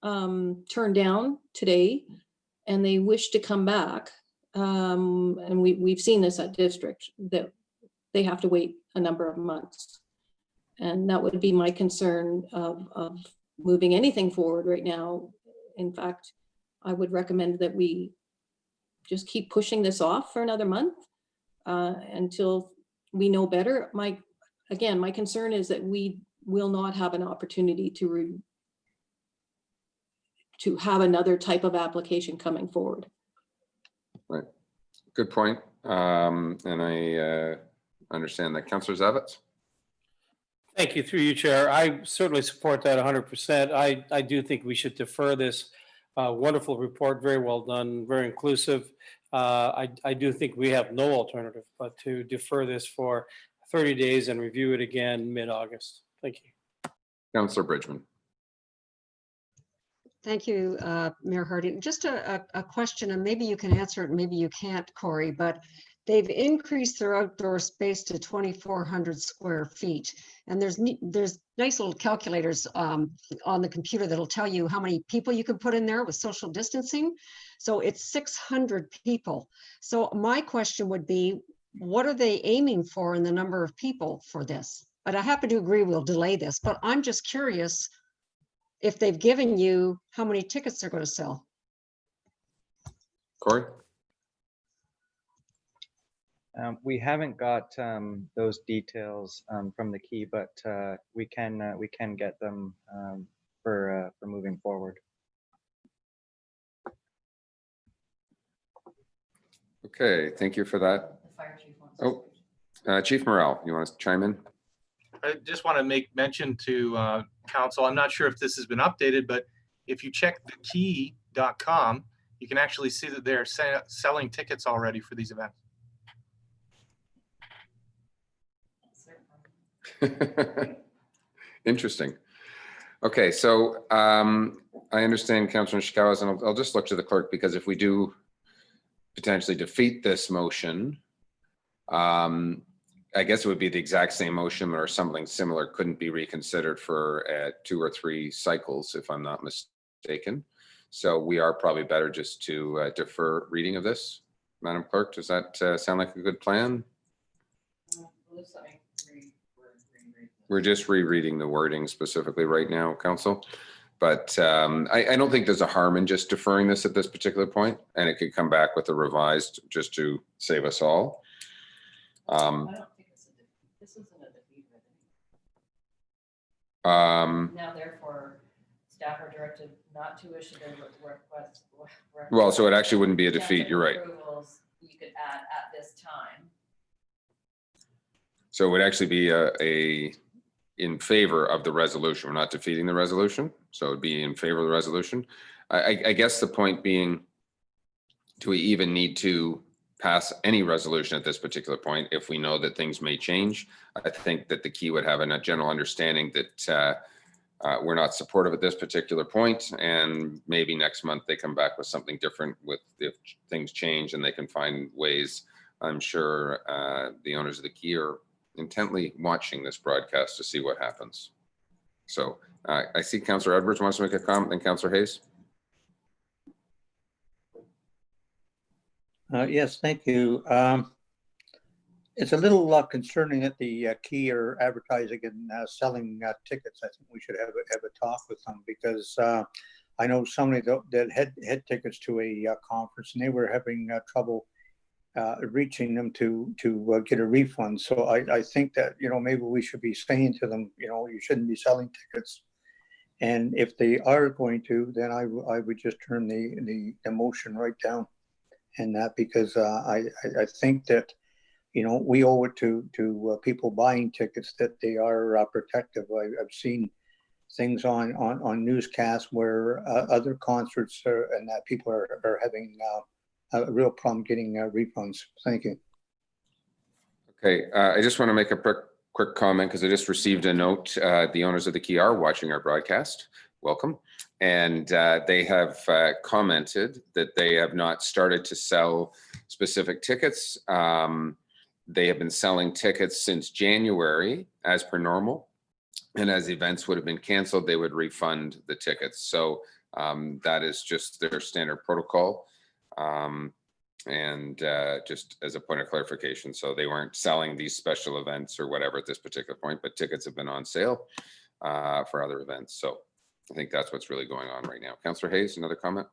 turned down today and they wish to come back, and we've seen this at district, that they have to wait a number of months. And that would be my concern of moving anything forward right now. In fact, I would recommend that we just keep pushing this off for another month until we know better. My concern is that we will not have an opportunity to have another type of application coming forward. Right. Good point. And I understand that. Councillor Zavitz. Thank you, through you, Chair. I certainly support that 100%. I do think we should defer this. Wonderful report, very well done, very inclusive. I do think we have no alternative but to defer this for 30 days and review it again mid-August. Thank you. Councillor Bridgman. Thank you, Mayor Harding. Just a question, and maybe you can answer it, maybe you can't, Corey, but they've increased their outdoor space to 2,400 square feet. And there's nice little calculators on the computer that'll tell you how many people you can put in there with social distancing. So it's 600 people. So my question would be, what are they aiming for in the number of people for this? But I happen to agree we'll delay this, but I'm just curious if they've given you how many tickets they're going to sell. Corey? We haven't got those details from the key, but we can get them for moving forward. Okay, thank you for that. The fire chief wants Oh, Chief Morrell, you want to chime in? I just want to make mention to council. I'm not sure if this has been updated, but if you check thekey.com, you can actually see that they're selling tickets already for these events. Interesting. Okay, so I understand Councillor Nishikawa's, and I'll just look to the clerk, because if we do potentially defeat this motion, I guess it would be the exact same motion or something similar couldn't be reconsidered for 2 or 3 cycles, if I'm not mistaken. So we are probably better just to defer reading of this. Madam Clerk, does that sound like a good plan? We're just rereading the wording specifically right now, Council. But I don't think there's a harm in just deferring this at this particular point, and it could come back with a revised just to save us all. I don't think this isn't a defeat. Now, therefore, staff are directed not to issue the request. Well, so it actually wouldn't be a defeat. You're right. Approvals you could add at this time. So it would actually be in favor of the resolution. We're not defeating the resolution, so it'd be in favor of the resolution. I guess the point being, do we even need to pass any resolution at this particular point if we know that things may change? I think that the key would have a general understanding that we're not supportive at this particular point, and maybe next month they come back with something different if things change and they can find ways. I'm sure the owners of the key are intently watching this broadcast to see what happens. So I see Councillor Edwards wants to make a comment, and Councillor Hayes. Yes, thank you. It's a little concerning that the key are advertising and selling tickets. I think we should have a talk with them, because I know somebody that had tickets to a conference, and they were having trouble reaching them to get a refund. So I think that, maybe we should be saying to them, you shouldn't be selling tickets. And if they are going to, then I would just turn the motion right down. And that, because I think that, we owe it to people buying tickets that they are protective. I've seen things on newscasts where other concerts and that people are having a real problem getting refunds. Thank you. Okay, I just want to make a quick comment, because I just received a note. The owners of the key are watching our broadcast. Welcome. And they have commented that they have not started to sell specific tickets. They have been selling tickets since January as per normal. And as events would have been canceled, they would refund the tickets. So that is just their standard protocol. And just as a point of clarification, so they weren't selling these special events or whatever at this particular point, but tickets have been on sale for other events. So I think that's what's really going on right now. Councillor Hayes, another comment?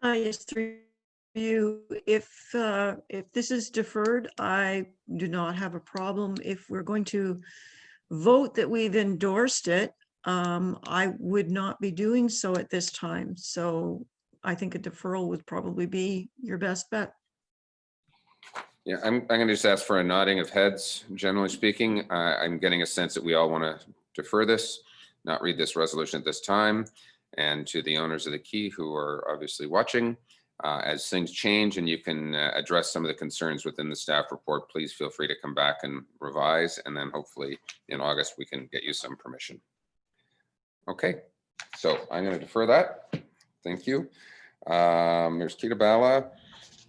Yes, through you. If this is deferred, I do not have a problem. If we're going to vote that we've endorsed it, I would not be doing so at this time. So I think a deferral would probably be your best bet. Yeah, I'm going to just ask for a nodding of heads. Generally speaking, I'm getting a sense that we all want to defer this, not read this resolution at this time. And to the owners of the key who are obviously watching, as things change and you can address some of the concerns within the staff report, please feel free to come back and revise. And then hopefully in August, we can get you some permission. Okay, so I'm going to defer that. Thank you. There's Kita Bala.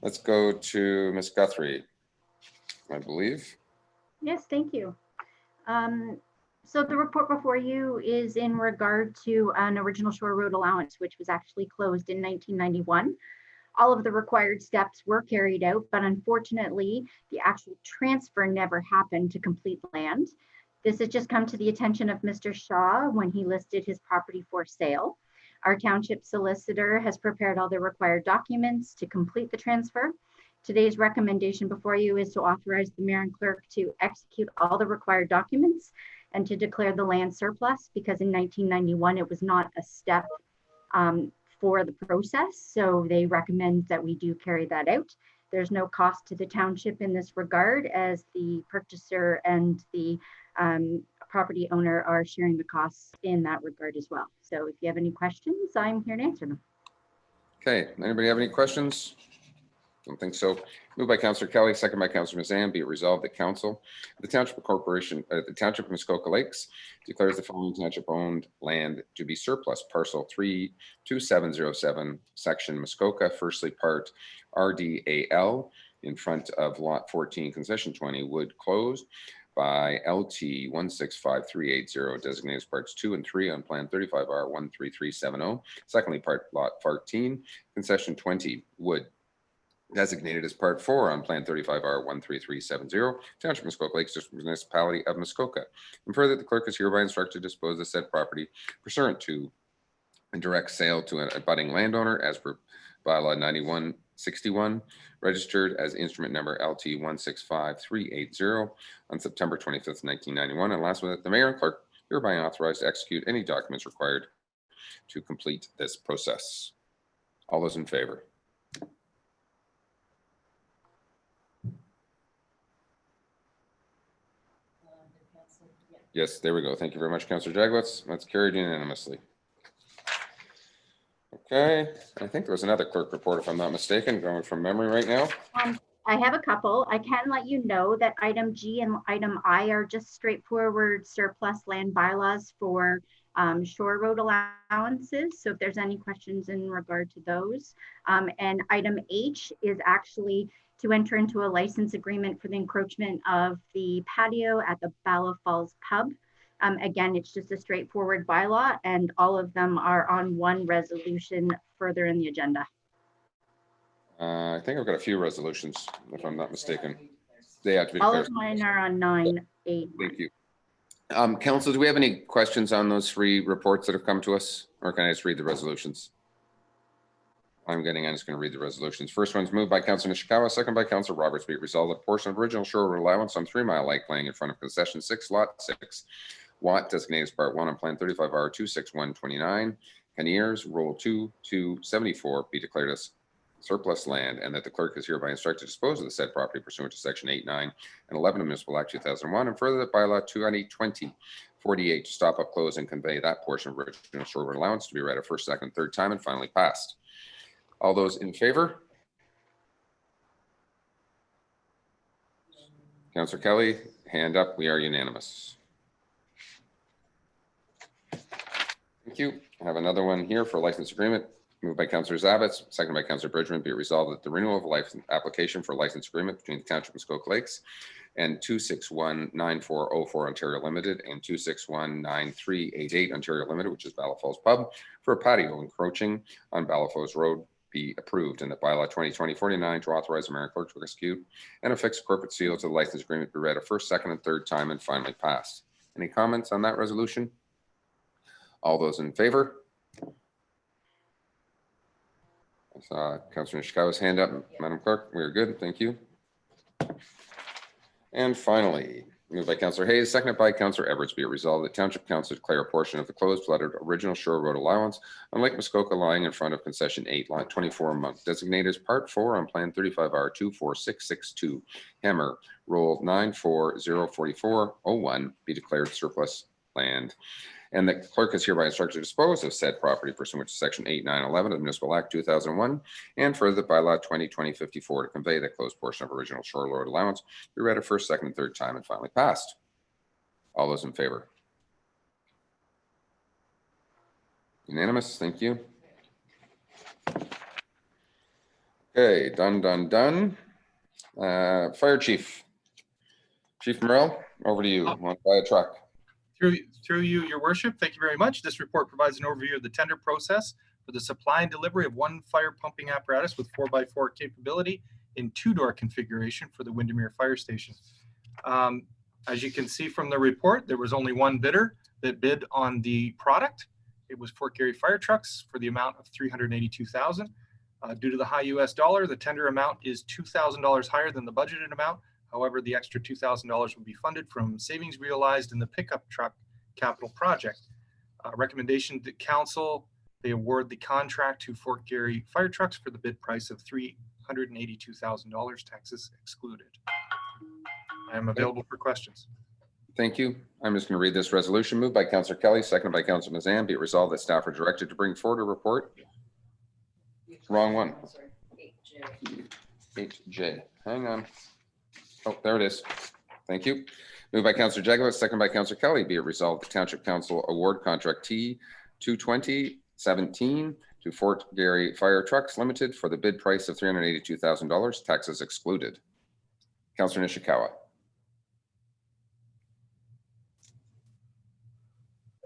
Let's go to Ms. Guthrie, I believe. Yes, thank you. So the report before you is in regard to an original shore road allowance, which was actually closed in 1991. All of the required steps were carried out, but unfortunately, the actual transfer never happened to complete land. This has just come to the attention of Mr. Shaw when he listed his property for sale. Our township solicitor has prepared all the required documents to complete the transfer. Today's recommendation before you is to authorize the mayor and clerk to execute all the required documents and to declare the land surplus, because in 1991, it was not a step for the process. So they recommend that we do carry that out. There's no cost to the township in this regard, as the purchaser and the property owner are sharing the costs in that regard as well. So if you have any questions, I'm here to answer them. Okay, anybody have any questions? Don't think so. Moved by Councillor Kelly, second by Councillor Mazan. Be it resolved that Council, the Township Corporation, the Township of Muskoka Lakes declares the following township-owned land to be surplus: parcel 32707, section Muskoka, firstly part RDAL, in front of lot 14, concession 20, wood closed by LT 165380, designated as parts 2 and 3 on plan 35R 13370. Secondly, part lot 14, concession 20, wood, designated as part 4 on plan 35R 13370, Township of Muskoka Lakes, Municipality of Muskoka. And further, the clerk is hereby instructed to dispose of said property pursuant to a direct sale to an abutting landowner as per bylaw 9161, registered as instrument number LT 165380 on September 25th, 1991. And last one, the mayor and clerk hereby authorized to execute any documents required to complete this process. All those in favor? Yes, there we go. Thank you very much, Councillor Jagwitz. That's carried unanimously. Okay, I think there was another clerk report, if I'm not mistaken, going from memory right now. I have a couple. I can let you know that item G and item I are just straightforward surplus land bylaws for shore road allowances. So if there's any questions in regard to those. And item H is actually to enter into a license agreement for the encroachment of the patio at the Bala Falls Pub. Again, it's just a straightforward bylaw, and all of them are on one resolution further in the agenda. I think I've got a few resolutions, if I'm not mistaken. They have to be All declared. of mine are on 9-8. Thank you. Council, do we have any questions on those 3 reports that have come to us, or can I just read the resolutions? I'm just going to read the resolutions. First one's moved by Councillor Nishikawa, second by Councillor Roberts. Be it resolved that portion of original shore road allowance on 3 Mile Lake laying in front of concession 6, lot 6, Watt, designated as part 1 on plan 35R 26129, Caniers, roll 2-274, be declared as surplus land, and that the clerk is hereby instructed to dispose of the said property pursuant to section 8, 9, and 11 of Municipal Act 2001, and further that bylaw 2020-48 to stop, up, close, and convey that portion of original shore road allowance to be read a first, second, third time and finally passed. All those in favor? Councillor Kelly, hand up. We are unanimous. Thank you. I have another one here for license agreement. Moved by Councillor Zabitz, seconded by Councillor Bridgman. Be it resolved that the renewal of license application for license agreement between the Township of Muskoka Lakes and 2619404 Ontario Limited and 2619388 Ontario Limited, which is Battle Falls Pub, for a patio encroaching on Battle Falls Road be approved, and that bylaw 2020-49 to authorize the mayor and clerk to execute and affix a corporate seal to the license agreement be read a first, second, and third time and finally passed. Any comments on that resolution? All those in favor? I saw Councillor Nishikawa's hand up. Madam Clerk, we are good. Thank you. And finally, moved by Councillor Hayes, seconded by Councillor Edwards, be it resolved that Township Council declare a portion of the closed flooded original shore road allowance on Lake Muskoka lying in front of concession 8, lot 24 month, designated as part 4 on plan 35R 24662, Hammer, roll 940441, be declared surplus land. And the clerk is hereby instructed to dispose of said property pursuant to section 8911 of the Municipal Act 2001, and further bylaw 2020-54 to convey the closed portion of original shore road allowance be read a first, second, and third time and finally passed. All those in favor? Unanimous. Thank you. Okay, done. Fire Chief. Chief Morrell, over to you. Want to buy a truck? Through you, your worship, thank you very much. This report provides an overview of the tender process for the supply and delivery of one fire pumping apparatus with 4x4 capability in 2-door configuration for the Windermere Fire Station. As you can see from the report, there was only one bidder that bid on the product. It was Fort Garry Fire Trucks for the amount of $382,000. Due to the high US dollar, the tender amount is $2,000 higher than the budgeted amount. However, the extra $2,000 will be funded from savings realized in the pickup truck capital project. Recommendation to council, they award the contract to Fort Garry Fire Trucks for the bid price of $382,000, taxes excluded. I am available for questions. Thank you. I'm just going to read this resolution. Moved by Councillor Kelly, seconded by Councillor Mazan. Be it resolved that staff are directed to bring forward a report. Wrong one. 8J. Hang on. Oh, there it is. Thank you. Moved by Councillor Jagoff, seconded by Councillor Kelly. Be it resolved the Township Council award contract T22017 to Fort Garry Fire Trucks Limited for the bid price of $382,000, taxes excluded. Councillor Nishikawa.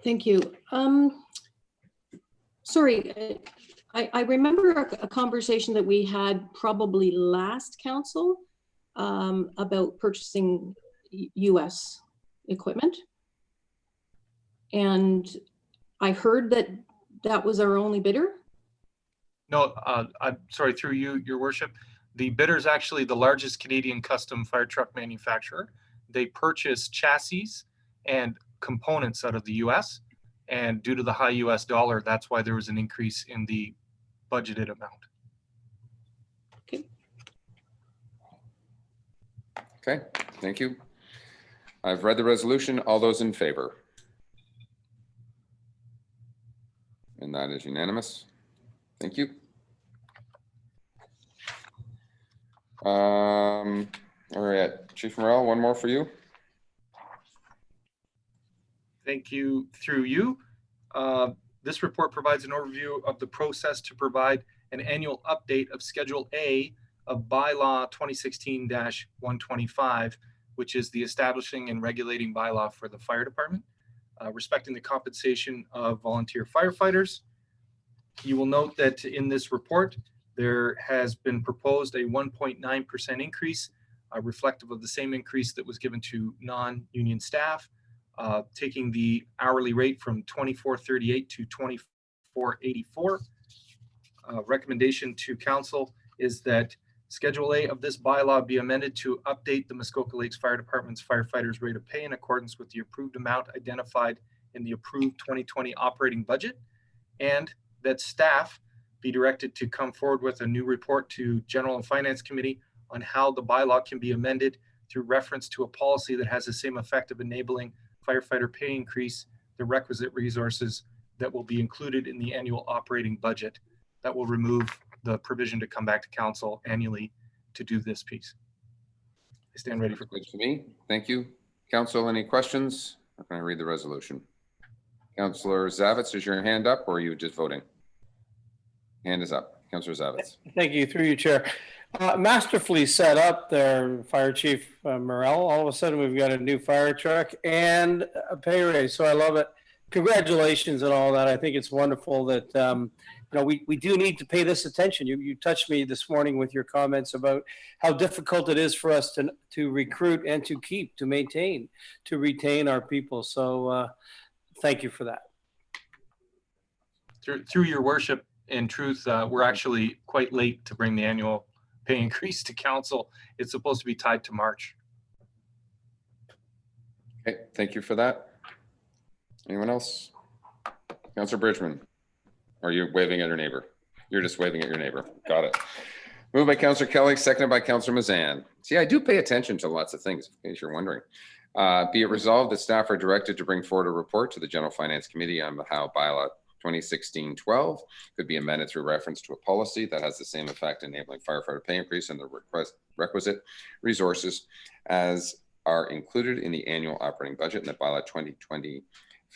Thank you. Sorry, I remember a conversation that we had probably last council about purchasing US equipment. And I heard that that was our only bidder. No, I'm sorry, through you, your worship. The bidder is actually the largest Canadian custom fire truck manufacturer. They purchase chassis and components out of the US, and due to the high US dollar, that's why there was an increase in the budgeted amount. Okay, thank you. I've read the resolution. All those in favor? And that is unanimous. Thank you. All right, Chief Morrell, one more for you. Thank you. Through you. This report provides an overview of the process to provide an annual update of Schedule A of Bylaw 2016-125, which is the establishing and regulating bylaw for the fire department, respecting the compensation of volunteer firefighters. You will note that in this report, there has been proposed a 1.9% increase, reflective of the same increase that was given to non-union staff, taking the hourly rate from $24.38 to $24.84. Recommendation to council is that Schedule A of this bylaw be amended to update the Muskoka Lakes Fire Department's firefighters' rate of pay in accordance with the approved amount identified in the approved 2020 operating budget, and that staff be directed to come forward with a new report to General and Finance Committee on how the bylaw can be amended through reference to a policy that has the same effect of enabling firefighter pay increase, the requisite resources that will be included in the annual operating budget that will remove the provision to come back to council annually to do this piece. stand ready for Good for me. Thank you. Council, any questions? I'm going to read the resolution. Councillor Zavitz, is your hand up or are you just voting? Hand is up. Councillor Zavitz. Thank you, through you, Chair. Masterfully set up there, Fire Chief Morel. All of a sudden, we've got a new fire truck and a pay raise, so I love it. Congratulations and all that. I think it's wonderful that you know, we do need to pay this attention. You touched me this morning with your comments about how difficult it is for us to recruit and to keep, to maintain, to retain our people. So thank you for that. Through your worship, in truth, we're actually quite late to bring the annual pay increase to council. It's supposed to be tied to March. Okay, thank you for that. Anyone else? Councillor Bridgman, or you're waving at your neighbor? You're just waving at your neighbor. Got it. Moved by Councillor Kelly, seconded by Councillor Mazan. See, I do pay attention to lots of things, in case you're wondering. Be it resolved that staff are directed to bring forward a report to the General Finance Committee on how bylaw 2016-12 could be amended through reference to a policy that has the same effect, enabling firefighter pay increase and the requisite resources as are included in the annual operating budget in the bylaw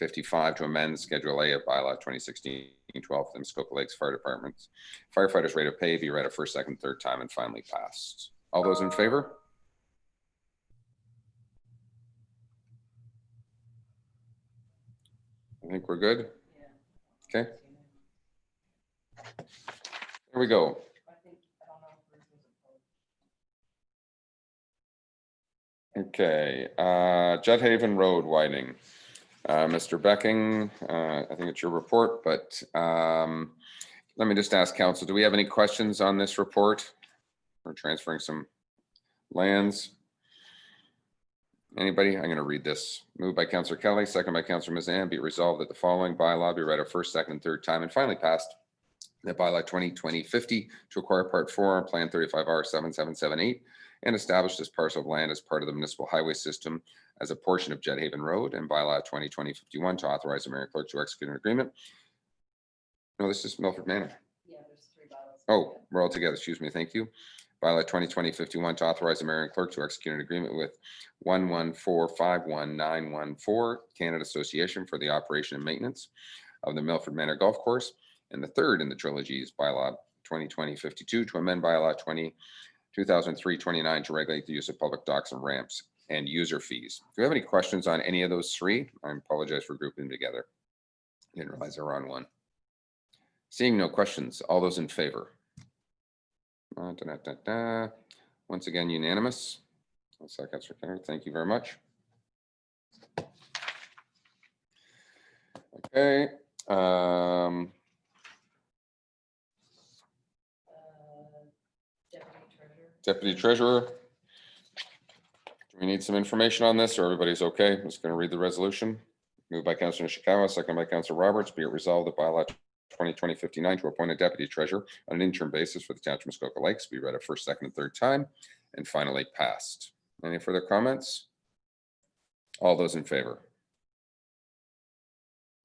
2020-55 to amend Schedule A of bylaw 2016-12 for the Muskoka Lakes Fire Department's firefighters' rate of pay be read a first, second, third time and finally passed. All those in favor? I think we're good. Okay. Here we go. Okay, Judd Haven Road widening. Mr. Becking, I think it's your report, but let me just ask council, do we have any questions on this report? We're transferring some lands. Anybody? I'm going to read this. Moved by Councillor Kelly, second by Councillor Mazan. Be it resolved that the following bylaw be read a first, second, and third time and finally passed. That bylaw 2020-50 to acquire Part 4 on Plan 35R 7778 and established this parcel of land as part of the municipal highway system as a portion of Judd Haven Road, and bylaw 2020-51 to authorize the mayor and clerk to execute an agreement. No, this is Milford Manor. Yeah, there's 3 bylaws. Oh, we're all together. Excuse me. Thank you. Bylaw 2020-51 to authorize the mayor and clerk to execute an agreement with 114-51914 Canada Association for the operation and maintenance of the Milford Manor Golf Course. And the third in the trilogy is bylaw 2020-52 to amend bylaw 2003-29 to regulate the use of public docks and ramps and user fees. Do you have any questions on any of those three? I apologize for grouping them together. Didn't realize they were on one. Seeing no questions, all those in favor? Once again, unanimous. Thank you very much. Okay. Deputy Treasurer. Do we need some information on this or everybody's okay? I'm just going to read the resolution. Moved by Councillor Nishikawa, second by Councillor Roberts. Be it resolved that bylaw 2020-59 to appoint a deputy treasurer on an interim basis for the township of Muskoka Lakes be read a first, second, and third time and finally passed. Any further comments? All those in favor?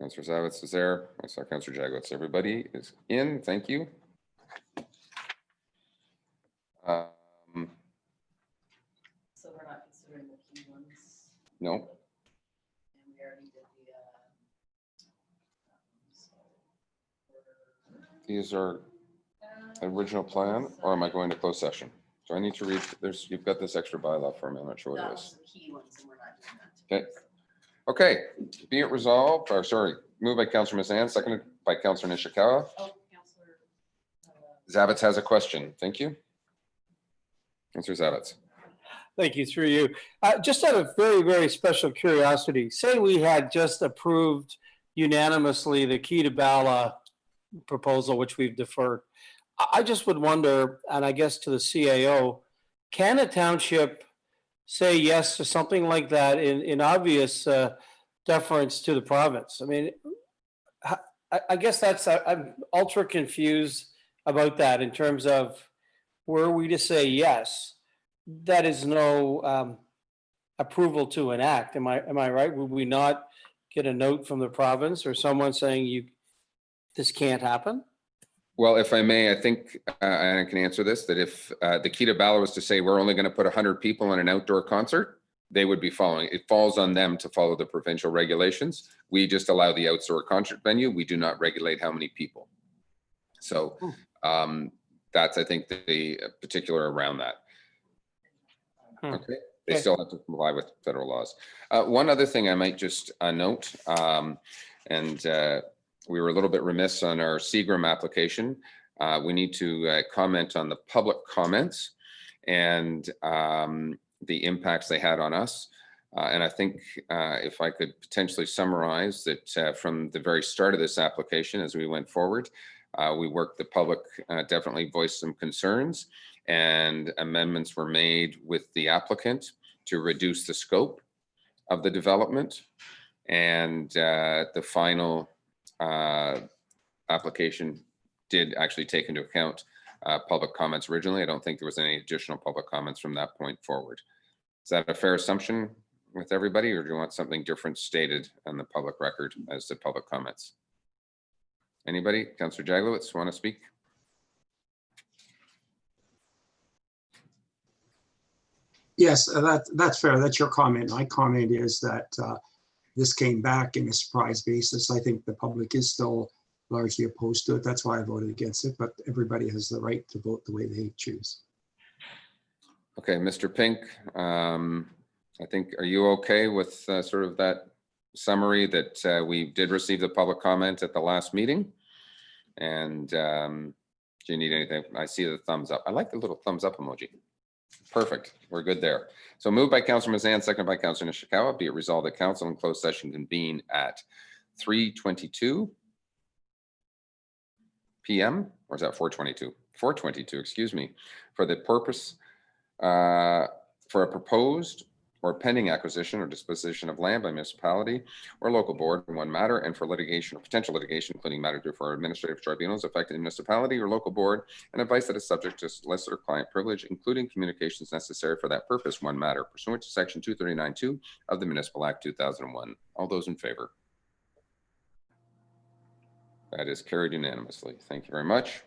Councillor Zavitz is there. I saw Councillor Jagwitz. Everybody is in. Thank you. So we're not considering the key ones. No. And we already did the. These are original plan, or am I going to closed session? So I need to read, you've got this extra bylaw for me. I'm not sure what it is. The key ones, and we're not doing that. Okay. Okay. Be it resolved, or sorry, moved by Councillor Mazan, seconded by Councillor Nishikawa. Oh, Councillor. Zavitz has a question. Thank you. Councillor Zavitz. Thank you, through you. Just out of very, very special curiosity, say we had just approved unanimously the key to bylaw proposal, which we've deferred. I just would wonder, and I guess to the CAO, can a township say yes to something like that in obvious deference to the province? I mean, I guess I'm ultra confused about that in terms of, were we to say yes, that is no approval to enact. Am I right? Would we not get a note from the province or someone saying this can't happen? Well, if I may, I think, and I can answer this, that if the key to Ballard was to say, we're only going to put 100 people in an outdoor concert, they would be following. It falls on them to follow the provincial regulations. We just allow the outdoor concert venue. We do not regulate how many people. So that's, I think, the particular around that. Okay. They still have to comply with federal laws. One other thing I might just note, and we were a little bit remiss on our Seagram application. We need to comment on the public comments and the impacts they had on us. And I think if I could potentially summarize that from the very start of this application, as we went forward, we worked, the public definitely voiced some concerns, and amendments were made with the applicant to reduce the scope of the development. And the final application did actually take into account public comments originally. I don't think there was any additional public comments from that point forward. Is that a fair assumption with everybody, or do you want something different stated on the public record as to public comments? Anybody? Councillor Jaglowitz, want to speak? Yes, that's fair. That's your comment. My comment is that this came back in a surprise basis. I think the public is still largely opposed to it. That's why I voted against it, but everybody has the right to vote the way they choose. Okay, Mr. Pink, I think, are you okay with sort of that summary that we did receive the public comment at the last meeting? And do you need anything? I see the thumbs up. I like the little thumbs up emoji. Perfect. We're good there. So moved by Councillor Mazan, seconded by Councillor Nishikawa. Be it resolved that council in closed session convene at 3:22 p.m. or is that 4:22? 4:22, excuse me, for the purpose for a proposed or pending acquisition or disposition of land by municipality or local board in one matter, and for litigation or potential litigation, including matters before administrative tribunals affecting the municipality or local board, and advice that is subject to solicitor-client privilege, including communications necessary for that purpose, one matter pursuant to section 239(2) of the Municipal Act 2001. All those in favor? That is carried unanimously. Thank you very much.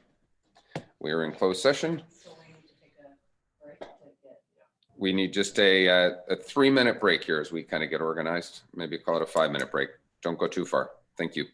We are in closed session. We need just a 3-minute break here as we kind of get organized. Maybe call it a 5-minute break. Don't go too far. Thank you.